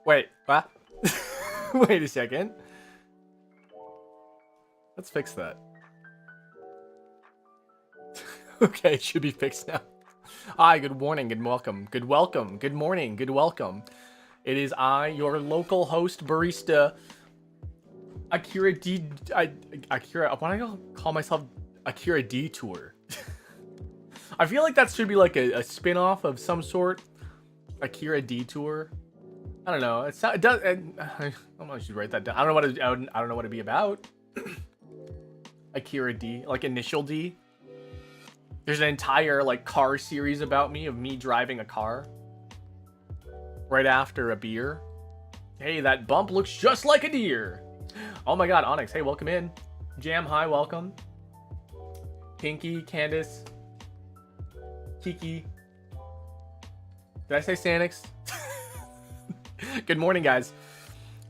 Wait, what? Wait a second. Let's fix that. Okay, it should be fixed now. Hi, good morning, good welcome, good welcome, good morning, good welcome. It is I, your local host barista, Akira D. Akira. Why do I call myself Akira Detour? I feel like that should be like a spin-off of some sort. Akira Detour. I don't know. It does. I don't know. I should write that down. I don't know what it'd be about. Akira D, like initial D. There's an entire like car series about me of me driving a car right after a beer. Hey, that bump looks just like a deer. Oh my god, Onyx, hey, welcome in. Jam, hi, welcome. Pinky, Candace, Kiki. Did I say Sanix? Good morning, guys.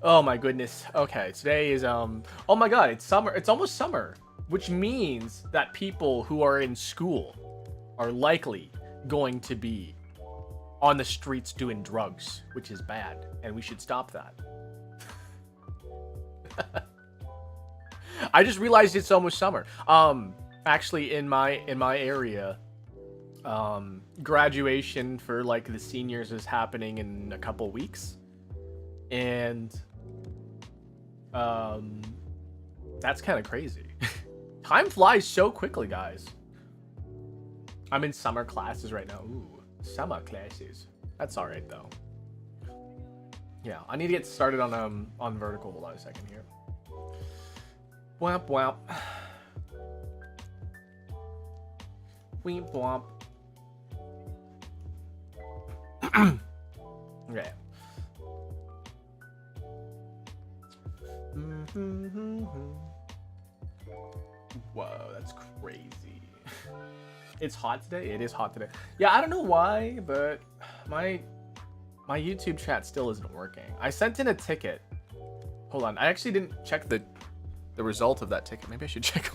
Oh my goodness. Okay, today is oh my god, it's summer. It's almost summer, which means that people who are in school are likely going to be on the streets doing drugs, which is bad, and we should stop that. I just realized it's almost summer. Actually in my area, graduation for like the seniors is happening in a couple weeks. And that's kind of crazy. Time flies so quickly, guys. I'm in summer classes right now. Ooh, summer classes. That's all right though. Yeah, I need to get started on vertical. Hold on a second here. Whap whap. Weep whop. Okay. Whoa, that's crazy. It's hot today? It is hot today. Yeah, I don't know why, but my YouTube chat still isn't working. I sent in a ticket. Hold on, I actually didn't check the result of that ticket. Maybe I should check.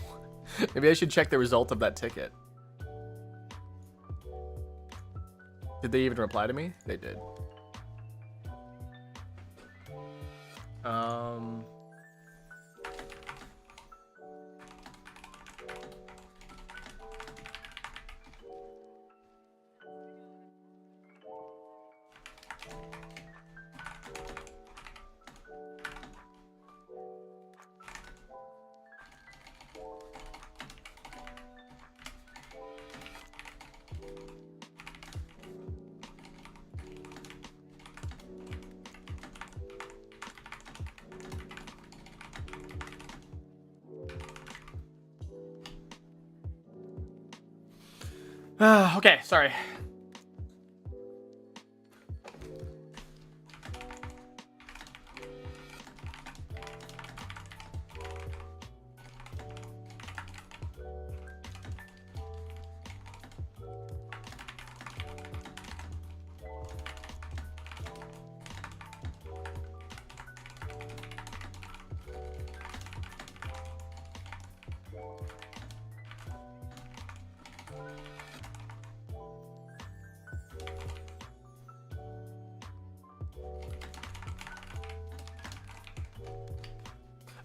Maybe I should check the result of that ticket. Did they even reply to me? They did. Okay, sorry.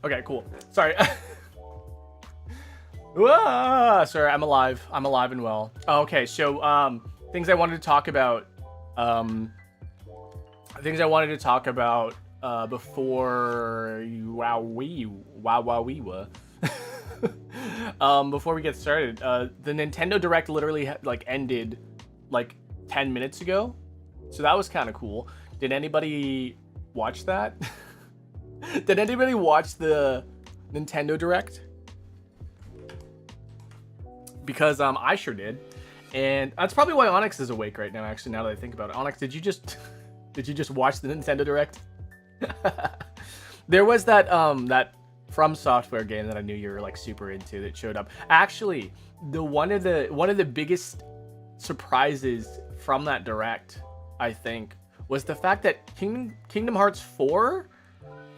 Okay, cool. Sorry. Sorry, I'm alive. I'm alive and well. Okay, so things I wanted to talk about. Things I wanted to talk about before before we get started. The Nintendo Direct literally like ended like 10 minutes ago, so that was kind of cool. Did anybody watch that? Did anybody watch the Nintendo Direct? Because I sure did, and that's probably why Onyx is awake right now. Actually, now that I think about it, Onyx, did you just watch the Nintendo Direct? There was that that From Software game that I knew you were like super into that showed up. Actually, one of the biggest surprises from that Direct, I think, was the fact that Kingdom Hearts 4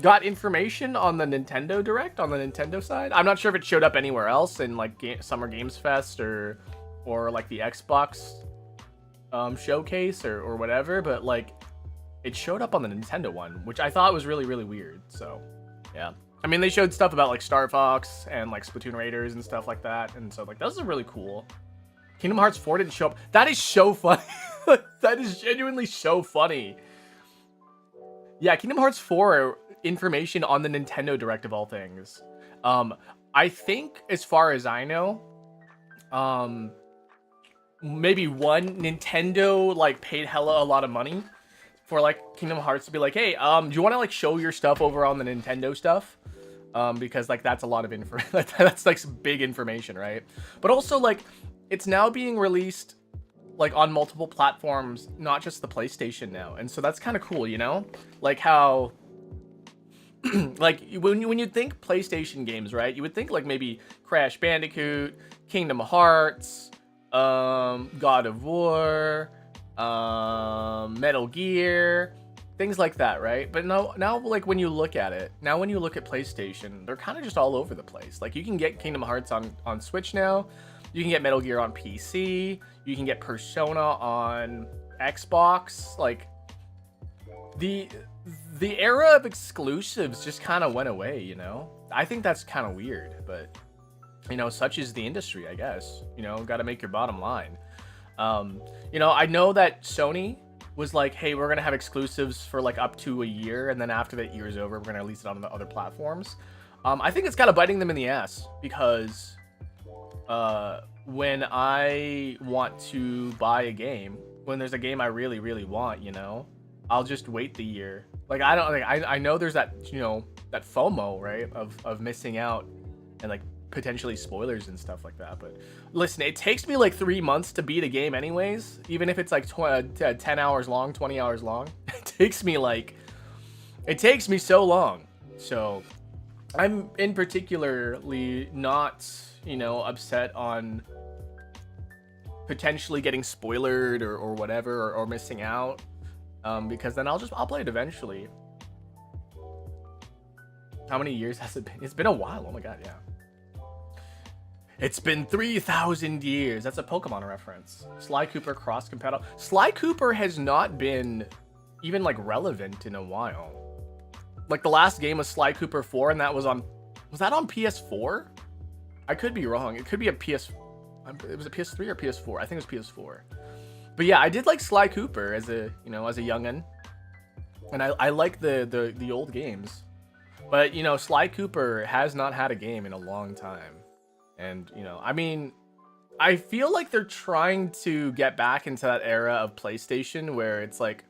got information on the Nintendo Direct on the Nintendo side. I'm not sure if it showed up anywhere else in like Summer Games Fest or like the Xbox showcase or whatever, but like it showed up on the Nintendo one, which I thought was really, really weird. So, yeah. I mean, they showed stuff about like Star Fox and like Splatoon Raiders and stuff like that, and so like those are really cool. Kingdom Hearts 4 didn't show up. That is so funny. That is genuinely so funny. Yeah, Kingdom Hearts 4 information on the Nintendo Direct of all things. I think, as far as I know, maybe one Nintendo like paid hella a lot of money for like Kingdom Hearts to be like, hey, do you want to like show your stuff over on the Nintendo stuff? Because like that's a lot of info. That's like some big information, right? But also like it's now being released like on multiple platforms, not just the PlayStation now, and so that's kind of cool, you know? Like how like when you think PlayStation games, right? You would think like maybe Crash Bandicoot, Kingdom Hearts, God of War, Metal Gear, things like that, right? But now like when you look at it, when you look at PlayStation, they're kind of just all over the place. Like you can get Kingdom Hearts on Switch now, you can get Metal Gear on PC, you can get Persona on Xbox. Like the era of exclusives just kind of went away, you know? I think that's kind of weird, but you know, such is the industry, I guess. You know, got to make your bottom line. You know, I know that Sony was like, hey, we're going to have exclusives for like up to a year, and then after that year is over, we're going to release it on the other platforms. I think it's kind of biting them in the ass, because when I want to buy a game, when there's a game I really, really want, you know, I'll just wait the year. Like, I know there's that, you know, that FOMO, right, of missing out and like potentially spoilers and stuff like that. But listen, it takes me like 3 months to beat a game anyways, even if it's like 10 hours long, 20 hours long. It takes me so long. So I'm in particularly not, you know, upset on potentially getting spoilered or whatever, or missing out, because then I'll play it eventually. How many years has it been? It's been a while. Oh my god, yeah. It's been 3,000 years. That's a Pokemon reference. Sly Cooper cross-compatible. Sly Cooper has not been even like relevant in a while. Like the last game was Sly Cooper 4, and that was on PS4? I could be wrong. It could be it was a PS3 or PS4. I think it was PS4. But yeah, I did like Sly Cooper as a youngin'. And I like the old games. But you know, Sly Cooper has not had a game in a long time. And, you know, I mean, I feel like they're trying to get back into that era of PlayStation where it's like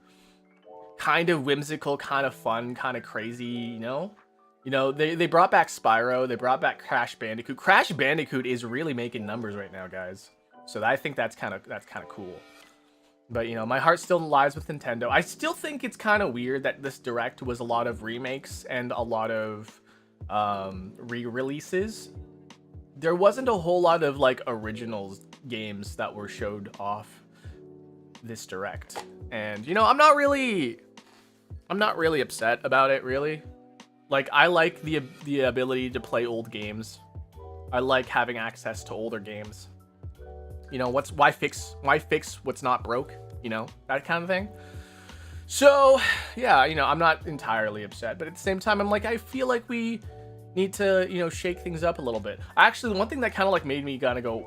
kind of whimsical, kind of fun, kind of crazy, you know? You know, they brought back Spyro, they brought back Crash Bandicoot. Crash Bandicoot is really making numbers right now, guys. So I think that's kind of cool. But, you know, my heart still lies with Nintendo. I still think it's kind of weird that this Direct was a lot of remakes and a lot of re-releases. There wasn't a whole lot of like originals games that were showed off this Direct. And, you know, I'm not really upset about it, really. Like, I like the ability to play old games. I like having access to older games. You know, why fix what's not broke, you know, that kind of thing. So, yeah, you know, I'm not entirely upset, but at the same time, I'm like, I feel like we need to, you know, shake things up a little bit. Actually, one thing that kind of like made me kind of go,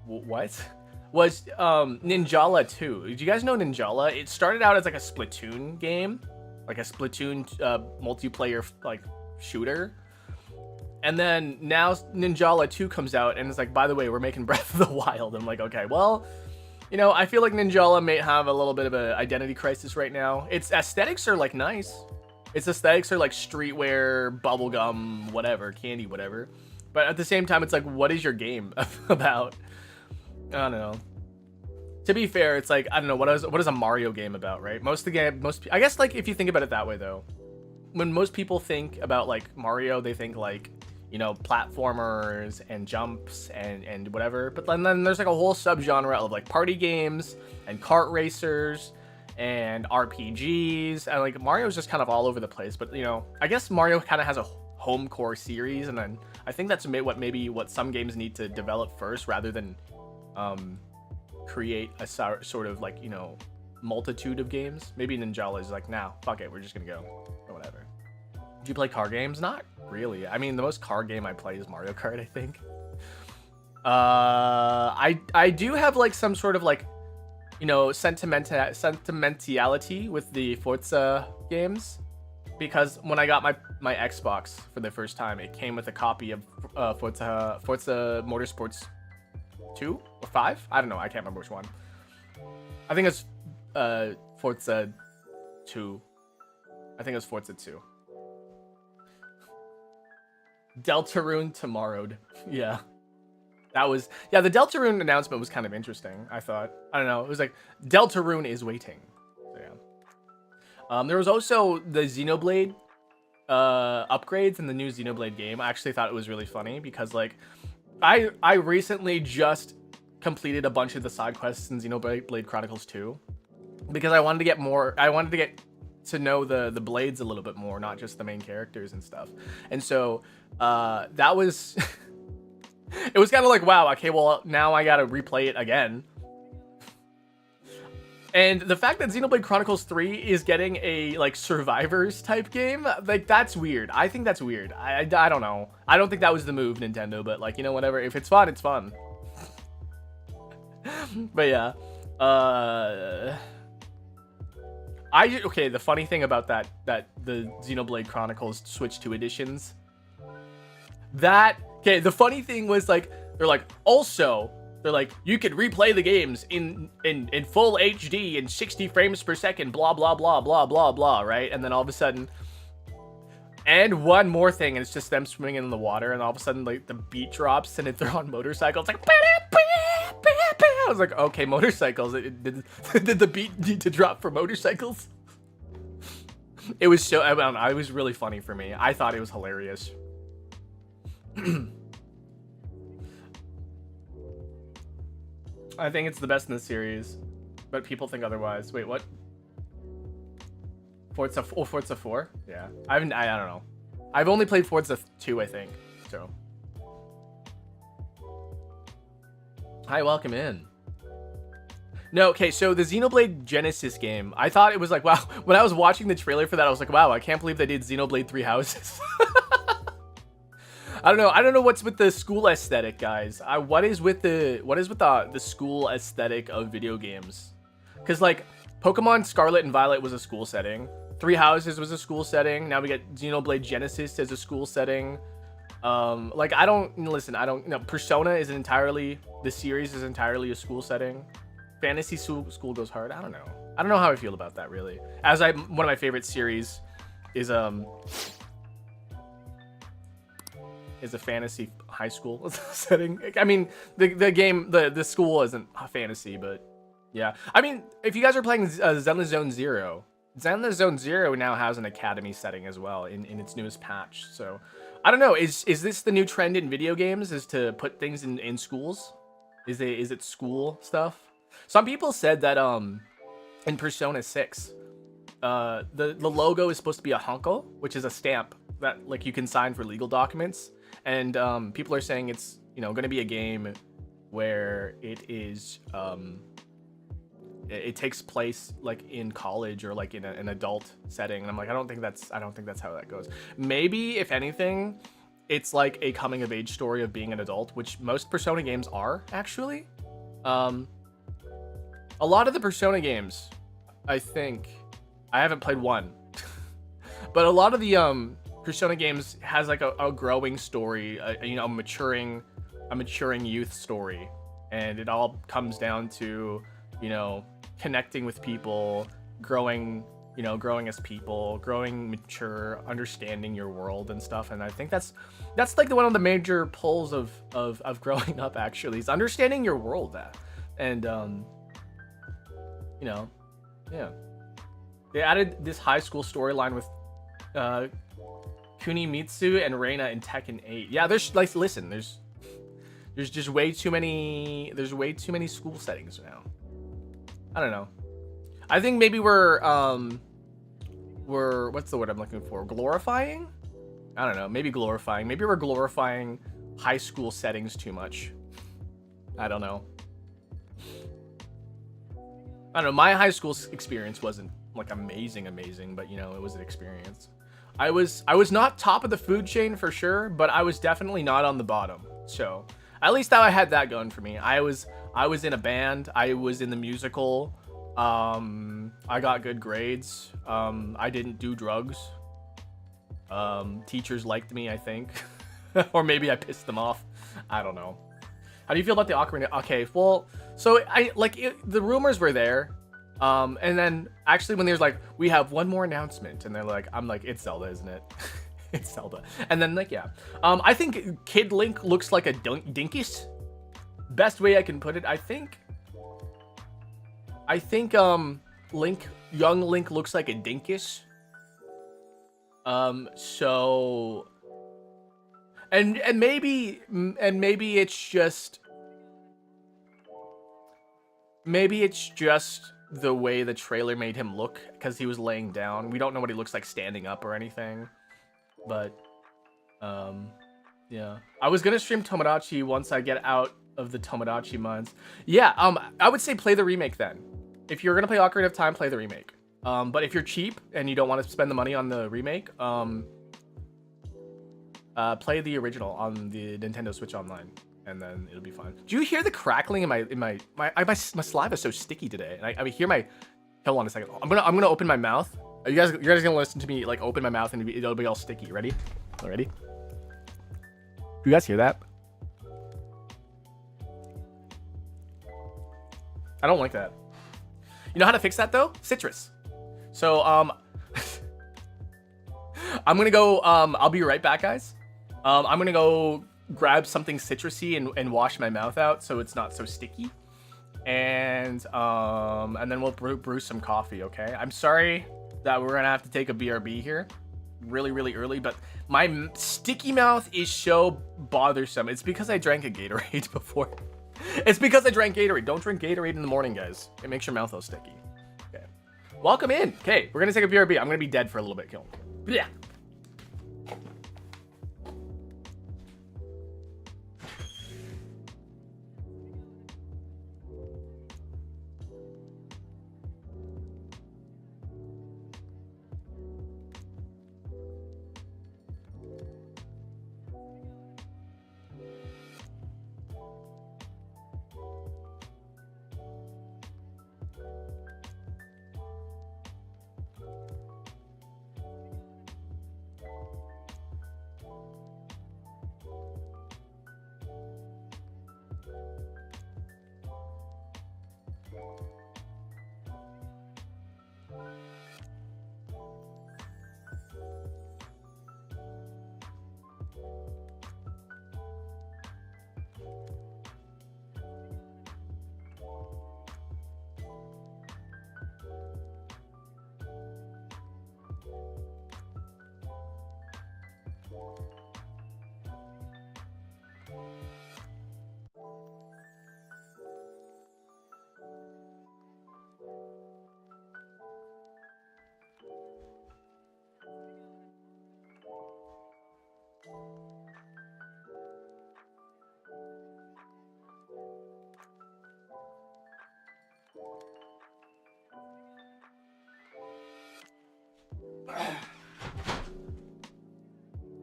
what? Was Ninjala 2. Did you guys know Ninjala? It started out as like a Splatoon game, like a Splatoon multiplayer like shooter. And then now Ninjala 2 comes out and it's like, by the way, we're making Breath of the Wild. I'm like, okay, well, you know, I feel like Ninjala may have a little bit of an identity crisis right now. Its aesthetics are like nice. Its aesthetics are like streetwear, bubblegum, whatever, candy, whatever. But at the same time, it's like, what is your game about? I don't know. To be fair, it's like, I don't know, what is a Mario game about, right? I guess, like, if you think about it that way, though, when most people think about, like, Mario, they think, like, you know, platformers and jumps and whatever. But then there's, like, a whole subgenre of, like, party games and kart racers and RPGs. And, like, Mario's just kind of all over the place. But, you know, I guess Mario kind of has a home core series. And then I think that's what some games need to develop first rather than create a sort of, like, you know, multitude of games. Maybe Ninjala is like, nah, fuck it, we're just gonna go or whatever. Do you play car games? Not really. I mean, the most car game I play is Mario Kart, I think. I do have like some sort of like, you know, sentimentality with the Forza games, because when I got my Xbox for the first time, it came with a copy of Forza Motorsports 2 or 5. I don't know. I can't remember which one. I think it's Forza 2. I think it's Forza 2. Deltarune tomorrowed. Yeah. That was, yeah, the Deltarune announcement was kind of interesting, I thought. I don't know. It was like, Deltarune is waiting. So, yeah. There was also the Xenoblade upgrades in the new Xenoblade game. I actually thought it was really funny because, like, I recently just completed a bunch of the side quests in Xenoblade Chronicles 2 because I wanted to get to know the blades a little bit more, not just the main characters and stuff. And so that was it was kind of like, wow, okay, well, now I gotta replay it again. And the fact that Xenoblade Chronicles 3 is getting a, like, Survivors type game, like, that's weird. I think that's weird. I don't know. I don't think that was the move, Nintendo, but, like, you know, whatever. If it's fun, it's fun. But, yeah. Okay, the funny thing about that the Xenoblade Chronicles Switch 2 editions, okay, the funny thing was, like, they're like, you could replay the games in full HD and 60 frames per second, blah, blah, blah, blah, blah, blah, right? And then all of a sudden, and one more thing, and it's just them swimming in the water, and all of a sudden, like, the beat drops, and if they're on motorcycles, like, I was like, okay, motorcycles, did the beat need to drop for motorcycles? It was so, I don't know, it was really funny for me. I thought it was hilarious. I think it's the best in the series, but people think otherwise. Wait, what? Forza 4? Yeah. I don't know. I've only played Forza 2, I think. So. Hi, welcome in. No, okay, so the Xenoblade Genesis game, I thought it was like, wow, when I was watching the trailer for that, I was like, wow, I can't believe they did Xenoblade 3 Houses. I don't know what's with the school aesthetic, guys. What is with the school aesthetic of video games? Because, like, Pokemon Scarlet and Violet was a school setting. 3 Houses was a school setting. Now we get Xenoblade Genesis as a school setting. Like, Persona is the series is entirely a school setting. Fantasy School Goes Hard. I don't know how I feel about that, really. One of my favorite series is a fantasy high school setting. I mean, the game, the school isn't a fantasy, but yeah. I mean, if you guys are playing Zenless Zone Zero now has an academy setting as well in its newest patch. So I don't know. Is this the new trend in video games? Is to put things in schools? Is it school stuff? Some people said that in Persona 6, the logo is supposed to be a hanko, which is a stamp that, like, you can sign for legal documents. And people are saying it's, going to be a game where it is it takes place, like, in college or, like, in an adult setting. And I'm like, I don't think that's how that goes. Maybe, if anything, it's like a coming of age story of being an adult, which most Persona games are, actually. A lot of the Persona games, I think, I haven't played one, but a lot of the Persona games has, like, a growing story, a maturing youth story, and it all comes down to, connecting with people, growing as people, growing mature, understanding your world and stuff. And I think that's like one of the major pulls of growing up, actually, is understanding your world. And yeah, they added this high school storyline with Kunimitsu and Reina in Tekken 8. Yeah, there's, like, listen, there's just way too many school settings now. I don't know. I think maybe we're what's the word I'm looking for? Glorifying? I don't know. Maybe glorifying. Maybe we're glorifying high school settings too much. I don't know. I don't know. My high school experience wasn't like amazing, but you know, it was an experience. I was not top of the food chain for sure, but I was definitely not on the bottom. So at least I had that going for me. I was in a band. I was in the musical. I got good grades. I didn't do drugs. Teachers liked me, I think. Or maybe I pissed them off. I don't know. How do you feel about the Ocarina? Okay, well, so the rumors were there. And then actually when there's like, we have one more announcement, and they're like, I'm like, it's Zelda, isn't it? It's Zelda. And then like, yeah. I think Kid Link looks like a dinkus. Best way I can put it, I think young Link looks like a dinkus. So and maybe it's just the way the trailer made him look, because he was laying down. We don't know what he looks like standing up or anything, but yeah. I was gonna stream Tomodachi once I get out of the Tomodachi months. Yeah, I would say play the remake then. If you're gonna play Ocarina of Time, play the remake. But if you're cheap and you don't want to spend the money on the remake, play the original on the Nintendo Switch Online, and then it'll be fine. Do you hear the crackling in my saliva is so sticky today? And I hear my. Hold on a second. I'm gonna open my mouth. You're guys gonna listen to me like open my mouth and it'll be all sticky. Ready? Ready? Do you guys hear that? I don't like that. You know how to fix that though? Citrus. So I'm gonna go. I'll be right back, guys. I'm gonna go grab something citrusy and wash my mouth out so it's not so sticky. And then we'll brew some coffee. Okay. I'm sorry that we're gonna have to take a BRB here, really early, but my sticky mouth is so bothersome. It's because I drank a Gatorade before. It's because I drank Gatorade. Don't drink Gatorade in the morning, guys. It makes your mouth all sticky. Okay. Welcome in. Okay, we're gonna take a BRB. I'm gonna be dead for a little bit. Kill. Yeah.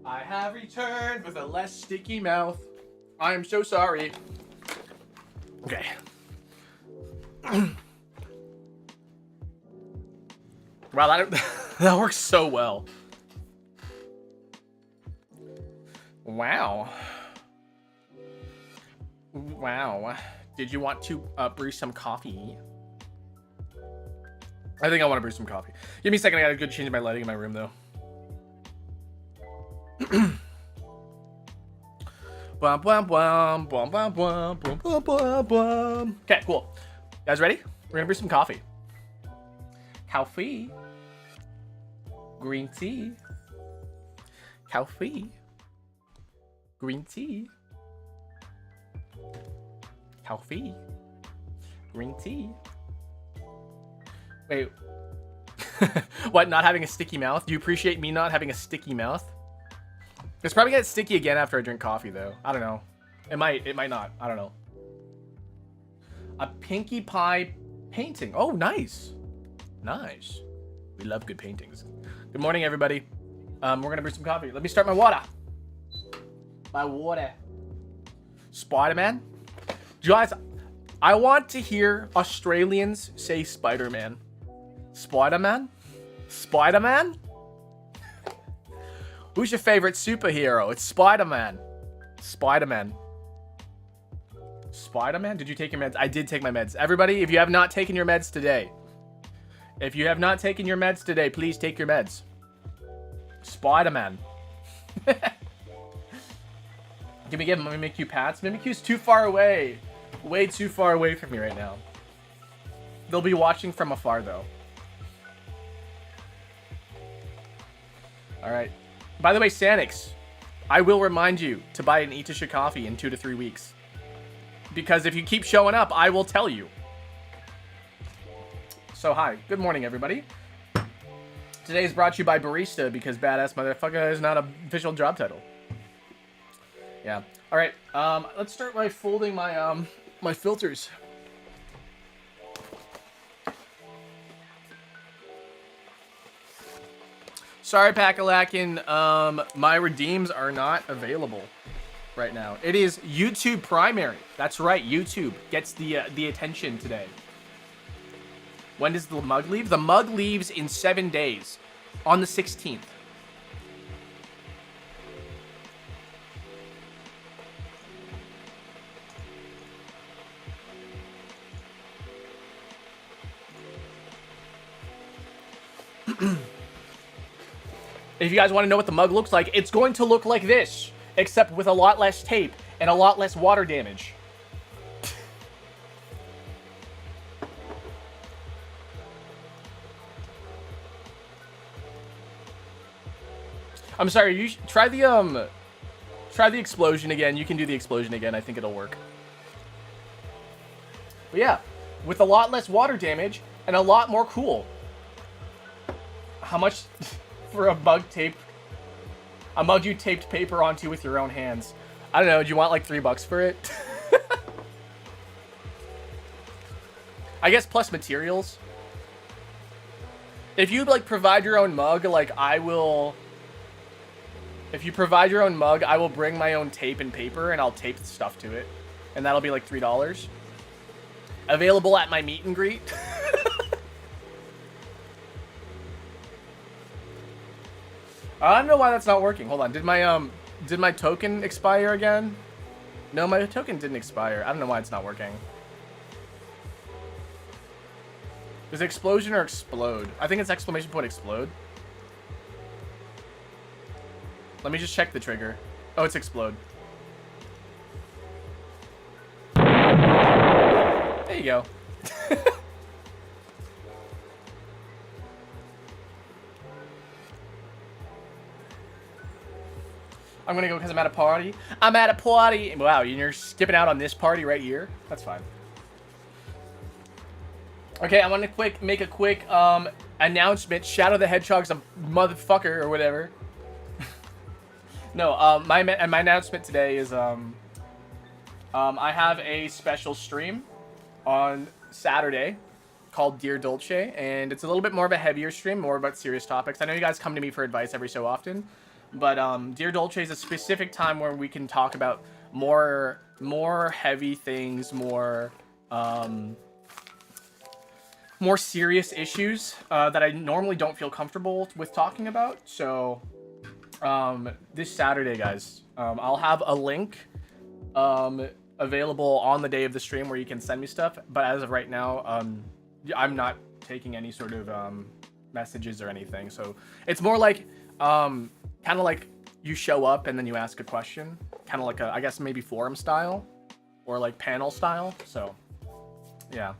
I have returned with a less sticky mouth. I am so sorry. Okay. Wow, that works so well. Wow. Wow. Did you want to brew some coffee? I think I want to brew some coffee. Give me a second. I gotta go change my lighting in my room, though. Okay, cool. Guys ready? We're gonna brew some coffee. Coffee. Green tea. Coffee. Green tea. Coffee. Green tea. Wait. What, not having a sticky mouth? Do you appreciate me not having a sticky mouth? It's probably gonna get sticky again after I drink coffee, though. I don't know. It might not. I don't know. A Pinkie Pie Painting. Oh, nice. Nice. We love good paintings. Good morning, everybody. We're going to brew some coffee. Let me start my water. My water. Spider-Man? Guys, I want to hear Australians say Spider-Man. Spider-Man? Spider-Man? Who's your favorite superhero? It's Spider-Man. Spider-Man. Spider-Man? Did you take your meds? I did take my meds. Everybody, if you have not taken your meds today, please take your meds. Spider-Man. Can we give Mimikyu pats? Mimikyu's too far away. Way too far away from me right now. They'll be watching from afar, though. Alright. By the way, Sanix, I will remind you to buy an Itisha coffee in 2 to 3 weeks. Because if you keep showing up, I will tell you. So, hi. Good morning, everybody. Today is brought to you by Barista, because Badass Motherfucker is not an official job title. Yeah. Alright, let's start by folding my, my filters. Sorry, Pakalakin, my redeems are not available right now. It is YouTube primary. That's right, YouTube gets the attention today. When does the mug leave? The mug leaves in 7 days, on the 16th. If you guys want to know what the mug looks like, it's going to look like this, except with a lot less tape and a lot less water damage. I'm sorry, you try the explosion again. You can do the explosion again. I think it'll work. But yeah, with a lot less water damage and a lot more cool. How much for a mug you taped paper onto with your own hands? I don't know. Do you want like $3 for it? I guess plus materials. If you like provide your own mug, like I will. If you provide your own mug, I will bring my own tape and paper and I'll tape the stuff to it, and that'll be like $3. Available at my meet and greet. I don't know why that's not working. Hold on. Did my token expire again? No, my token didn't expire. I don't know why it's not working. Is it explosion or explode? I think it's exclamation point explode. Let me just check the trigger. Oh, it's explode. There you go. I'm gonna go because I'm at a party. I'm at a party. Wow, you're skipping out on this party right here? That's fine. Okay, I want to make a quick announcement. Shadow the Hedgehog's a motherfucker or whatever. No, my announcement today is I have a special stream on Saturday called Dear Dolce, and it's a little bit more of a heavier stream, more about serious topics. I know you guys come to me for advice every so often. But Dear Dolce is a specific time where we can talk about more heavy things, more serious issues that I normally don't feel comfortable with talking about. So this Saturday, guys, I'll have a link available on the day of the stream where you can send me stuff. But as of right now, I'm not taking any sort of messages or anything. So it's more like kind of like you show up and then you ask a question, kind of like I guess maybe forum style or like panel style. So yeah.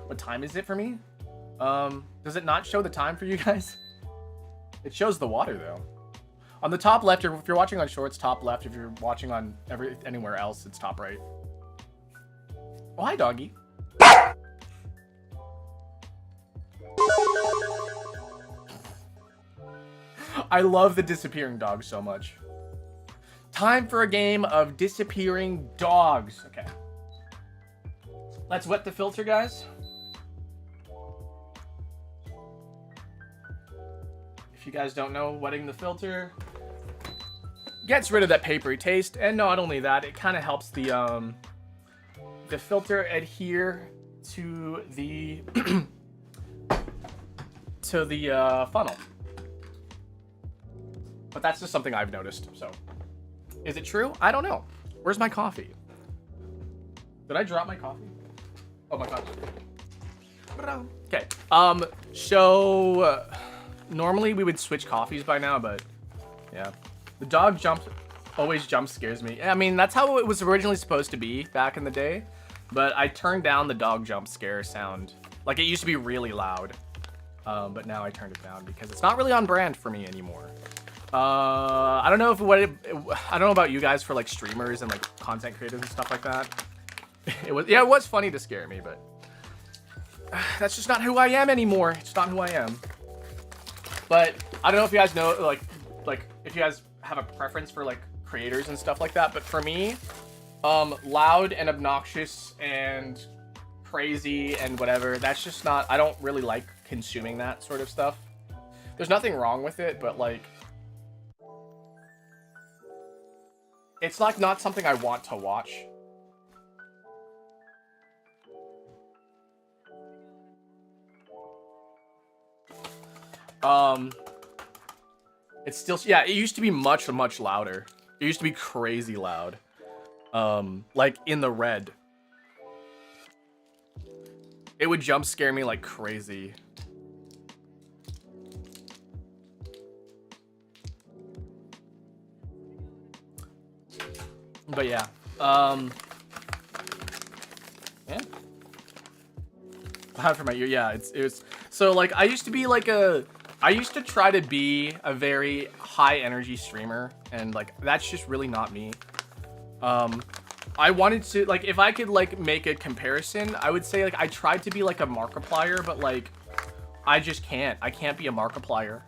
What time is it for me? Does it not show the time for you guys? It shows the water though. On the top left, if you're watching on Shorts, top left. If you're watching on anywhere else, it's top right. Oh, hi, doggy. I love the disappearing dogs so much. Time for a game of disappearing dogs. Okay. Let's wet the filter, guys. If you guys don't know, wetting the filter gets rid of that papery taste, and not only that, it kind of helps the filter adhere to the to the funnel. But that's just something I've noticed. So, is it true? I don't know. Where's my coffee? Did I drop my coffee? Oh my god. Okay. So normally we would switch coffees by now, but yeah, the dog always jump scares me. I mean, that's how it was originally supposed to be back in the day, but I turned down the dog jump scare sound. Like, it used to be really loud, but now I turned it down because it's not really on brand for me anymore. I don't know I don't know about you guys for like streamers and like content creators and stuff like that. It was funny to scare me, but that's just not who I am anymore. It's not who I am. But I don't know if you guys know, like if you guys have a preference for like creators and stuff like that. But for me, loud and obnoxious and crazy and whatever, that's just not, I don't really like consuming that sort of stuff. There's nothing wrong with it, but like, it's like not something I want to watch. It's still, yeah, it used to be much louder. It used to be crazy loud. Like in the red. It would jump scare me like crazy. But yeah, yeah. Loud for my ear, yeah. It was so like I used to try to be a very high energy streamer, and like that's just really not me. I wanted to, like, if I could like make a comparison, I would say like I tried to be like a Markiplier, but like I just can't. I can't be a Markiplier.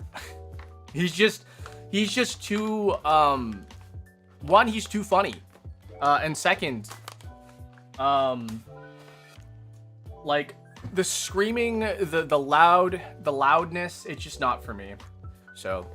he's just too one, he's too funny. And second, like the screaming, the loudness, it's just not for me. So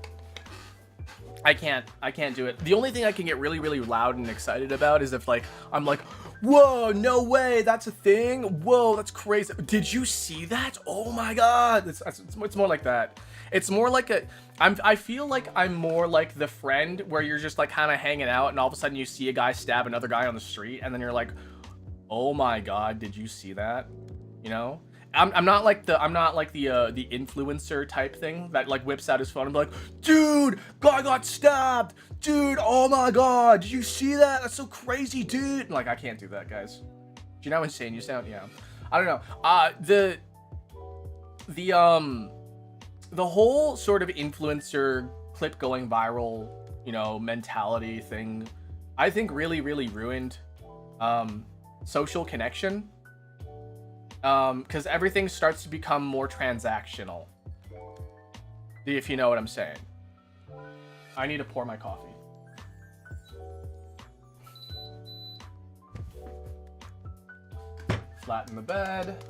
I can't do it. The only thing I can get really loud and excited about is if like I'm like, whoa, no way, that's a thing. Whoa, that's crazy. Did you see that? Oh my god. It's more like that. It's more like I feel like I'm more like the friend where you're just like kind of hanging out and all of a sudden you see a guy stab another guy on the street and then you're like, oh my god, did you see that? You know? I'm not like the influencer type thing that like whips out his phone and be like, dude, guy got stabbed. Dude, oh my god, did you see that? That's so crazy, dude. And like, I can't do that, guys. Do you know how insane you sound? Yeah. I don't know. The whole sort of influencer clip going viral, you know, mentality thing, I think really ruined social connection. Because everything starts to become more transactional. If you know what I'm saying. I need to pour my coffee. Flatten the bed.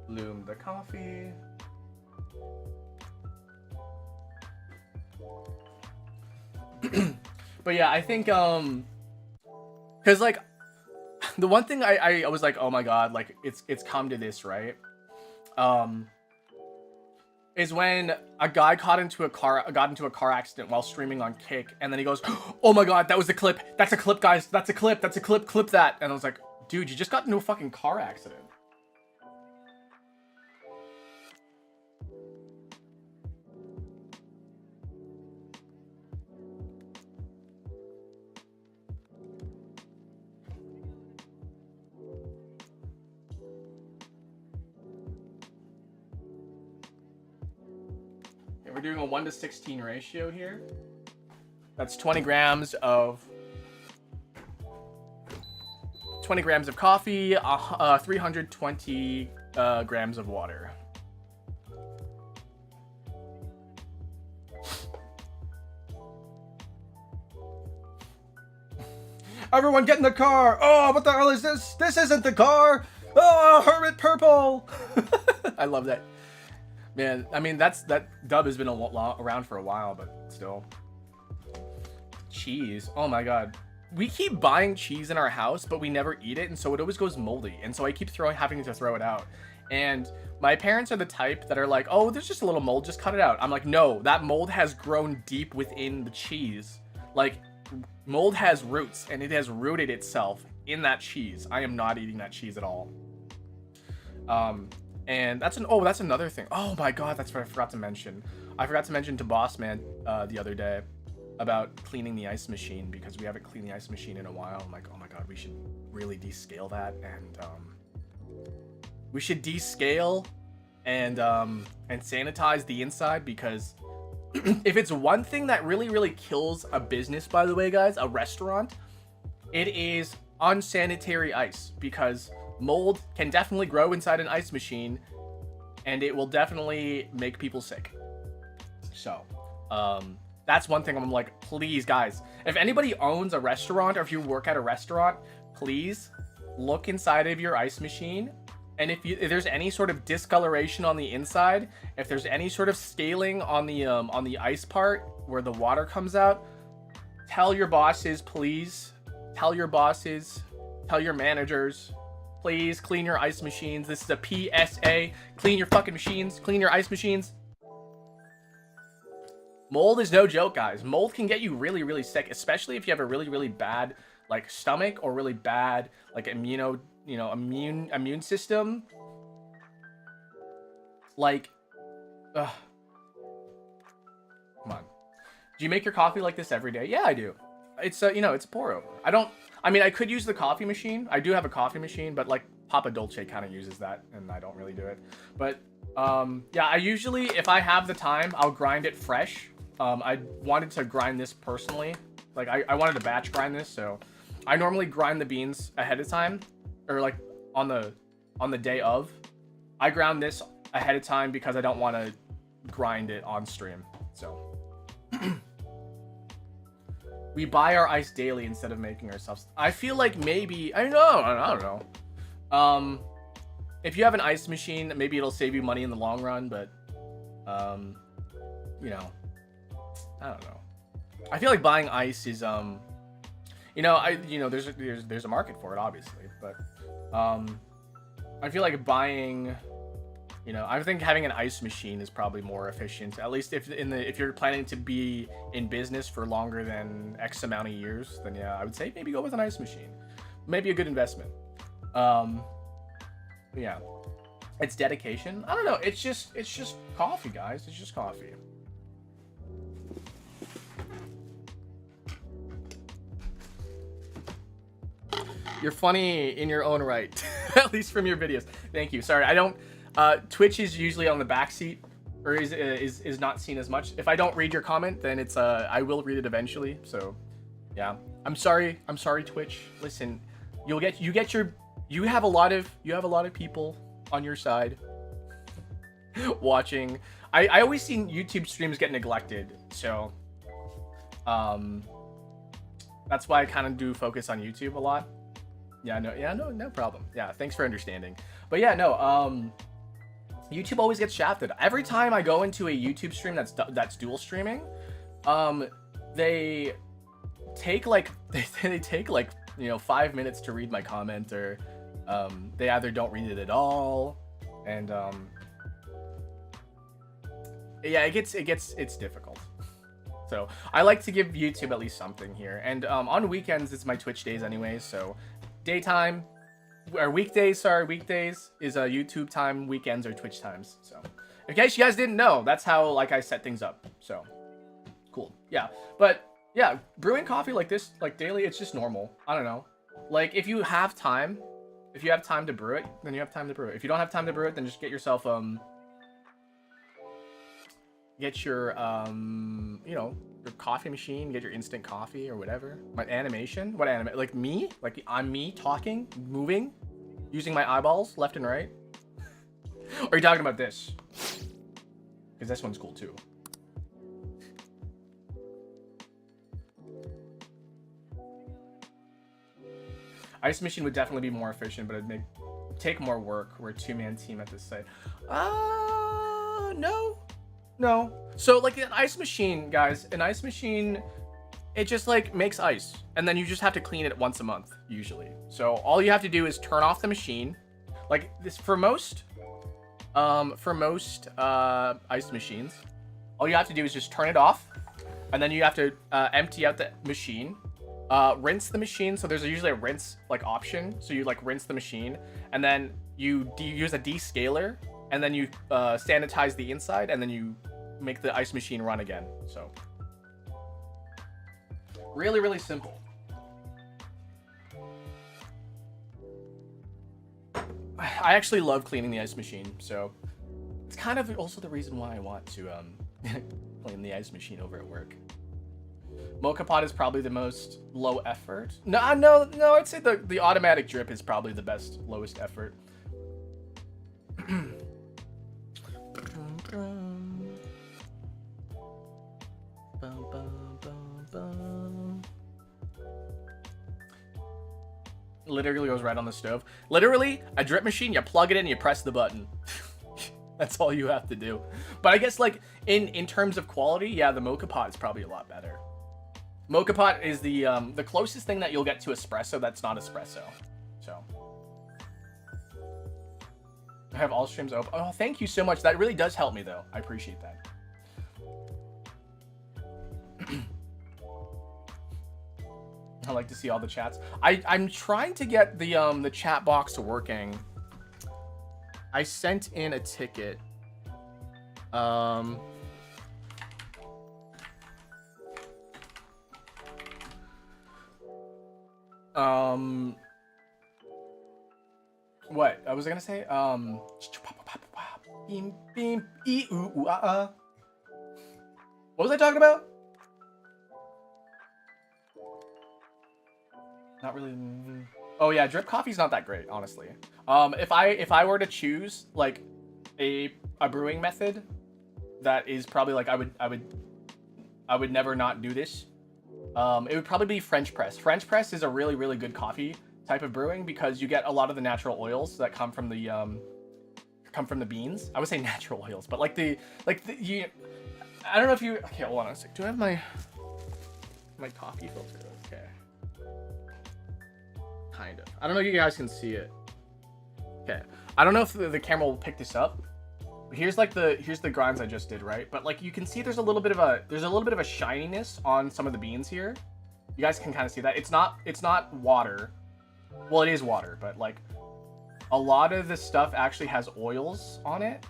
Loom the coffee. But yeah, I think, because like the one thing I was like, oh my god, like it's come to this, right? Is when a guy got into a car accident while streaming on Kick, and then he goes, oh my god, that was the clip. That's a clip, guys. That's a clip. That's a clip. Clip that. And I was like, dude, you just got into a fucking car accident. We're doing a 1:16 ratio here. That's 20 grams of coffee, 320 grams of water. Everyone get in the car. Oh, what the hell is this? This isn't the car. Oh, Hermit Purple! I love that. Man, I mean, that dub has been around for a while, but still. Cheese. Oh my god. We keep buying cheese in our house, but we never eat it, and so it always goes moldy. And so I keep having to throw it out. And my parents are the type that are like, oh, there's just a little mold, just cut it out. I'm like, no, that mold has grown deep within the cheese. Like, mold has roots, and it has rooted itself in that cheese. I am not eating that cheese at all. And that's another thing. Oh my god, that's what I forgot to mention. I forgot to mention to Boss Man the other day about cleaning the ice machine, because we haven't cleaned the ice machine in a while. I'm like, oh my god, we should really descale that, and we should descale and sanitize the inside, because if it's one thing that really kills a business, by the way, guys, a restaurant, it is unsanitary ice, because mold can definitely grow inside an ice machine, and it will definitely make people sick. So, that's one thing I'm like, please, guys, if anybody owns a restaurant, or if you work at a restaurant, please look inside of your ice machine. And if there's any sort of discoloration on the inside, if there's any sort of scaling on the ice part where the water comes out, tell your bosses, please. Tell your bosses, tell your managers, please clean your ice machines. This is a PSA. Clean your fucking machines. Clean your ice machines. Mold is no joke, guys. Mold can get you really sick, especially if you have a really bad like stomach, or really bad like immune system. Like, come on. Do you make your coffee like this every day? Yeah, I do. It's it's a pour over. I could use the coffee machine. I do have a coffee machine, but like Papa Dolce kind of uses that, and I don't really do it. But yeah, I usually, if I have the time, I'll grind it fresh. I wanted to grind this personally. Like, I wanted to batch grind this, so I normally grind the beans ahead of time, or like on the day of. I ground this ahead of time because I don't want to grind it on stream. So we buy our ice daily instead of making ourselves. I feel like maybe, I don't know. If you have an ice machine, maybe it'll save you money in the long run, but I don't know. I feel like buying ice is there's a market for it, obviously, but I feel like buying, I think having an ice machine is probably more efficient, at least if you're planning to be in business for longer than X amount of years. Then yeah, I would say maybe go with an ice machine. Maybe a good investment. Yeah, it's dedication. I don't know. It's just coffee, guys. It's just coffee. You're funny in your own right, at least from your videos. Thank you. Sorry, I don't. Twitch is usually on the back seat, or is not seen as much. If I don't read your comment, then it's I will read it eventually. So, yeah. I'm sorry. I'm sorry, Twitch. Listen, you have a lot of people on your side watching. I always see YouTube streams get neglected, so that's why I kind of do focus on YouTube a lot. No problem. Yeah, thanks for understanding. But yeah, no, YouTube always gets shafted. Every time I go into a YouTube stream that's dual streaming, they take like 5 minutes to read my comment, or they either don't read it at all, and yeah, it's difficult. So I like to give YouTube at least something here, and on weekends it's my Twitch days anyways. So daytime, or weekdays is YouTube time, weekends are Twitch times. So in case you guys didn't know, that's how like I set things up. So cool. Yeah, but yeah, brewing coffee like this, like daily, it's just normal. I don't know. Like if you have time to brew it, then you have time to brew it. If you don't have time to brew it, then just get yourself your your coffee machine, get your instant coffee or whatever. My animation, what anime? Like me, like I'm me talking, moving, using my eyeballs left and right. Or are you talking about this? Because this one's cool too. Ice machine would definitely be more efficient, but it'd make take more work. We're a 2-man team at this site. No. So like an ice machine, guys, an ice machine, it just like makes ice, and then you just have to clean it once a month usually. So all you have to do is turn off the machine, like this for most ice machines. All you have to do is just turn it off, and then you have to empty out the machine, rinse the machine. So there's usually a rinse like option. So you like rinse the machine, and then you use a descaler, and then you sanitize the inside, and then you make the ice machine run again. So really, really simple. I actually love cleaning the ice machine, so it's kind of also the reason why I want to clean the ice machine over at work. Mocha pot is probably the most low effort. No, I'd say the automatic drip is probably the best, lowest effort. Literally goes right on the stove. Literally, a drip machine, you plug it in, you press the button. That's all you have to do. But I guess like in terms of quality, yeah, the mocha pot is probably a lot better. Mocha pot is the closest thing that you'll get to espresso that's not espresso. So I have all streams open. Oh, thank you so much. That really does help me though. I appreciate that. I like to see all the chats. I'm trying to get the chat box working. I sent in a ticket. What? I was gonna say, beam, beam, What was I talking about? Not really. Oh yeah, drip coffee's not that great, honestly. If I were to choose like a brewing method that is probably like I would never not do this. It would probably be French press. French press is a really, really good coffee type of brewing because you get a lot of the natural oils that come from the beans. I would say natural oils, but I don't know if you. Okay, hold on a sec. Do I have my coffee filter? Okay. Kind of. I don't know if you guys can see it. Okay. I don't know if the camera will pick this up. But here's the grinds I just did, right? But like you can see there's a little bit of a shininess on some of the beans here. You guys can kind of see that. It's not water. Well, it is water, but like a lot of this stuff actually has oils on it.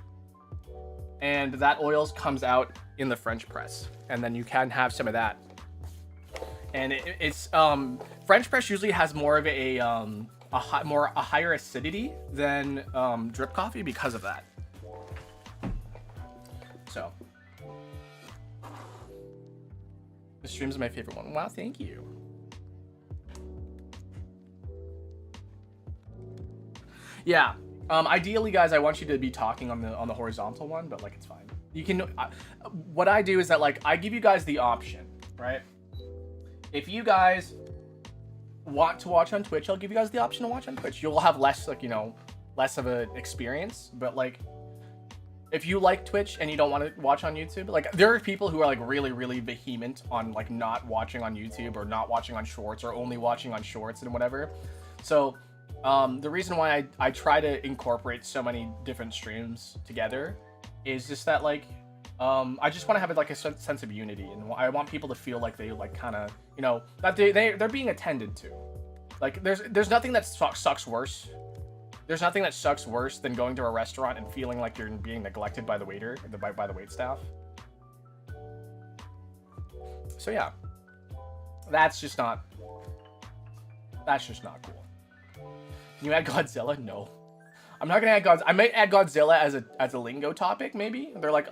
And that oils comes out in the French press. And then you can have some of that. And it's French press usually has more of a higher acidity than drip coffee because of that. So the stream's my favorite one. Wow, thank you. Yeah. Ideally, guys, I want you to be talking on the horizontal one, but like it's fine. You can. What I do is that like I give you guys the option, right? If you guys want to watch on Twitch, I'll give you guys the option to watch on Twitch. You'll have less, like, less of an experience. But, like, if you like Twitch and you don't want to watch on YouTube, like, there are people who are, like, really, really vehement on, like, not watching on YouTube or not watching on Shorts or only watching on Shorts and whatever. So, the reason why I try to incorporate so many different streams together is just that, like, I just want to have like a sense of unity, and I want people to feel like they like kind of that they're being attended to. Like there's nothing that sucks worse. There's nothing that sucks worse than going to a restaurant and feeling like you're being neglected by the waiter, by the wait staff. So yeah, that's just not cool. Can you add Godzilla? No, I'm not gonna add Godzilla. I might add Godzilla as a lingo topic. Maybe they're like,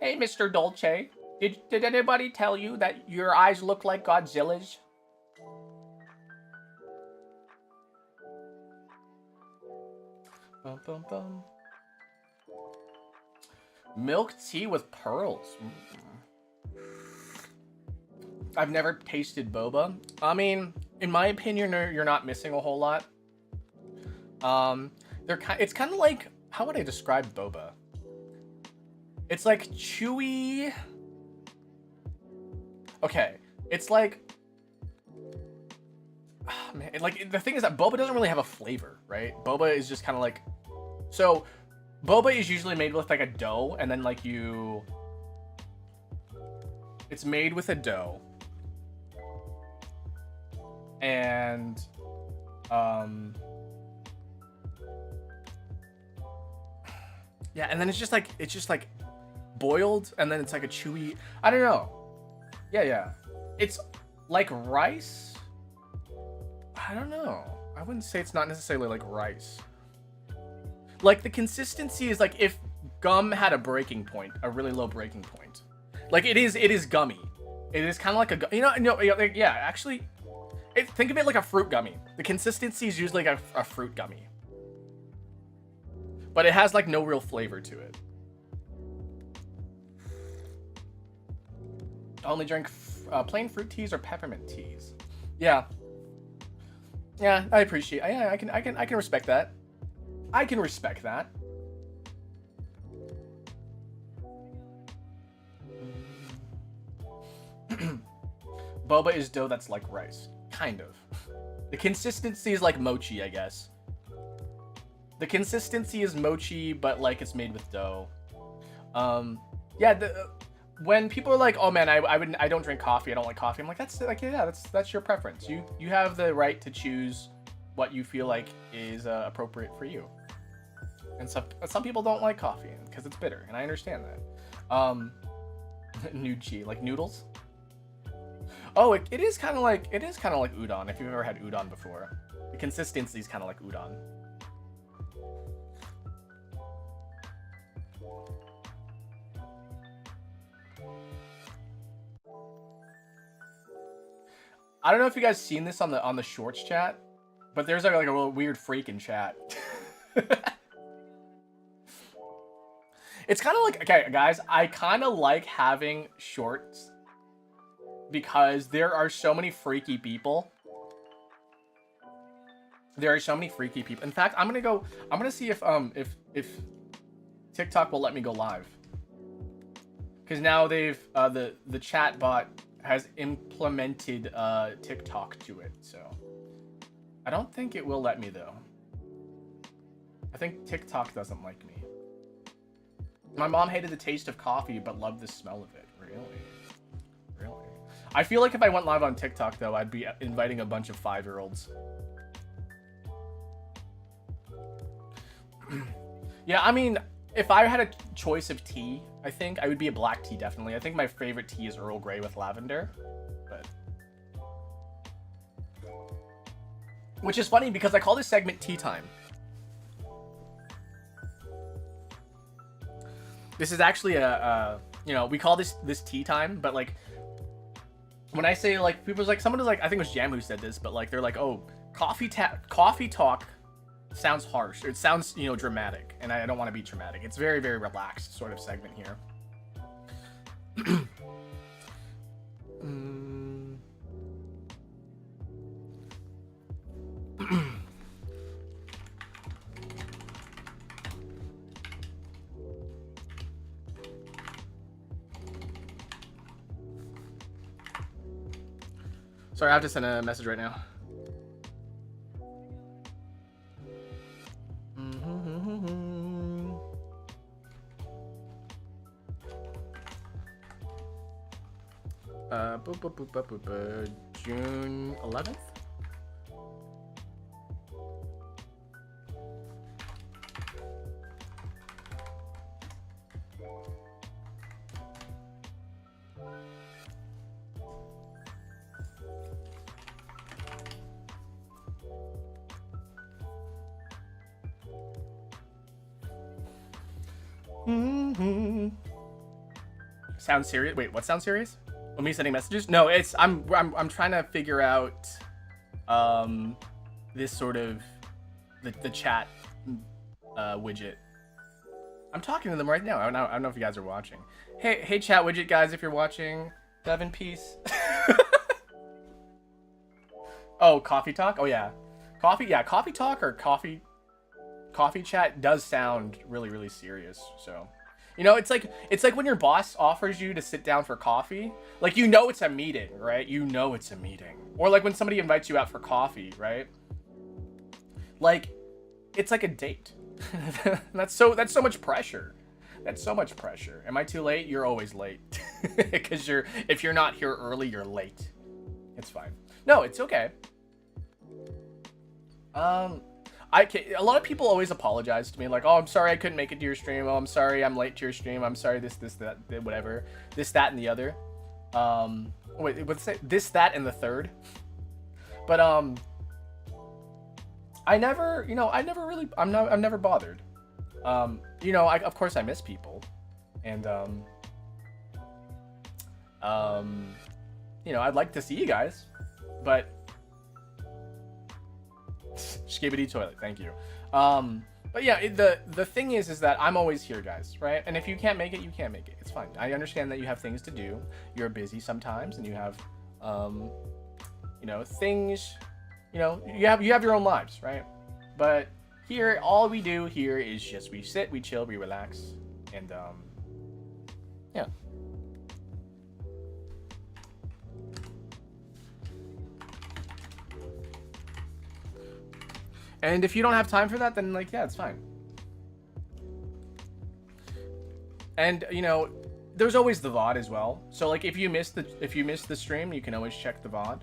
hey, Mr. Dolce, did anybody tell you that your eyes look like Godzilla's? Bum, bum, bum. Milk tea with pearls. I've never tasted boba. I mean, in my opinion, you're not missing a whole lot. It's kind of like, how would I describe boba? It's like chewy. Okay, it's like, man, like the thing is that boba doesn't really have a flavor, right? Boba is just kind of like, so boba is usually made with like a dough, and then like it's made with a dough, and yeah, and then it's just like boiled, and then it's like a chewy, I don't know. Yeah. It's like rice. I don't know. I wouldn't say it's not necessarily like rice. Like the consistency is like if gum had a breaking point, a really low breaking point. Like it is gummy. It is kind of like a, yeah, actually, think of it like a fruit gummy. The consistency is usually like a fruit gummy. But it has like no real flavor to it. Only drink plain fruit teas or peppermint teas. Yeah, I appreciate. Yeah, I can respect that. I can respect that. Boba is dough that's like rice, kind of. The consistency is like mochi, I guess. The consistency is mochi, but like it's made with dough. Yeah. When people are like, "Oh man, I don't drink coffee. I don't like coffee." I'm like, that's your preference. You have the right to choose what you feel like is appropriate for you. And some people don't like coffee because it's bitter, and I understand that. Nuchi, like noodles. Oh, it is kind of like udon. If you've ever had udon before, the consistency is kind of like udon. I don't know if you guys seen this on the shorts chat, but there's like a real weird freak in chat. It's kind of like, okay, guys, I kind of like having shorts because there are so many freaky people. There are so many freaky people. In fact, I'm gonna see if TikTok will let me go live. Because now they've the chat bot has implemented TikTok to it, so I don't think it will let me though. I think TikTok doesn't like me. My mom hated the taste of coffee but loved the smell of it. Really? I feel like if I went live on TikTok though, I'd be inviting a bunch of 5-year-olds. Yeah, I mean, if I had a choice of tea, I think I would be a black tea, definitely. I think my favorite tea is Earl Grey with lavender. But which is funny because I call this segment Tea Time. This is actually we call this Tea Time, but like when I say like people's like someone is like, I think it was Jam who said this, but like they're like, "Oh, coffee talk sounds harsh. It sounds, dramatic." And I don't want to be dramatic. It's very, very relaxed sort of segment here. Sorry, I have to send a message right now. June 11th? Sound serious? Wait, what sounds serious? Oh, me sending messages? No, it's I'm trying to figure out this sort of the chat widget. I'm talking to them right now. I don't know if you guys are watching. Hey chat widget guys, if you're watching, Devin, peace. Oh, coffee talk? Oh yeah. Coffee talk or coffee Coffee chat does sound really, really serious. So, you know, it's like when your boss offers you to sit down for coffee. Like, you know it's a meeting, right? You know it's a meeting. Or like when somebody invites you out for coffee, right? Like, it's like a date. That's so much pressure. That's so much pressure. Am I too late? You're always late. Because if you're not here early, you're late. It's fine. No, it's okay. A lot of people always apologize to me, like, oh, I'm sorry I couldn't make it to your stream. Oh, I'm sorry I'm late to your stream. I'm sorry this, that, whatever. This, that, and the other. Wait, what's it? This, that, and the third. But, I'm never bothered. You know, of course I miss people. And, you know, I'd like to see you guys. But... Skibbity toilet, thank you. But yeah, the thing is that I'm always here, guys, right? And if you can't make it, you can't make it. It's fine. I understand that you have things to do. You're busy sometimes, and you have, you know, things. You know, you have your own lives, right? But here, all we do here is just we sit, we chill, we relax, and yeah. And if you don't have time for that, then like, yeah, it's fine. And you know, there's always the VOD as well. So like, if you miss the stream, you can always check the VOD.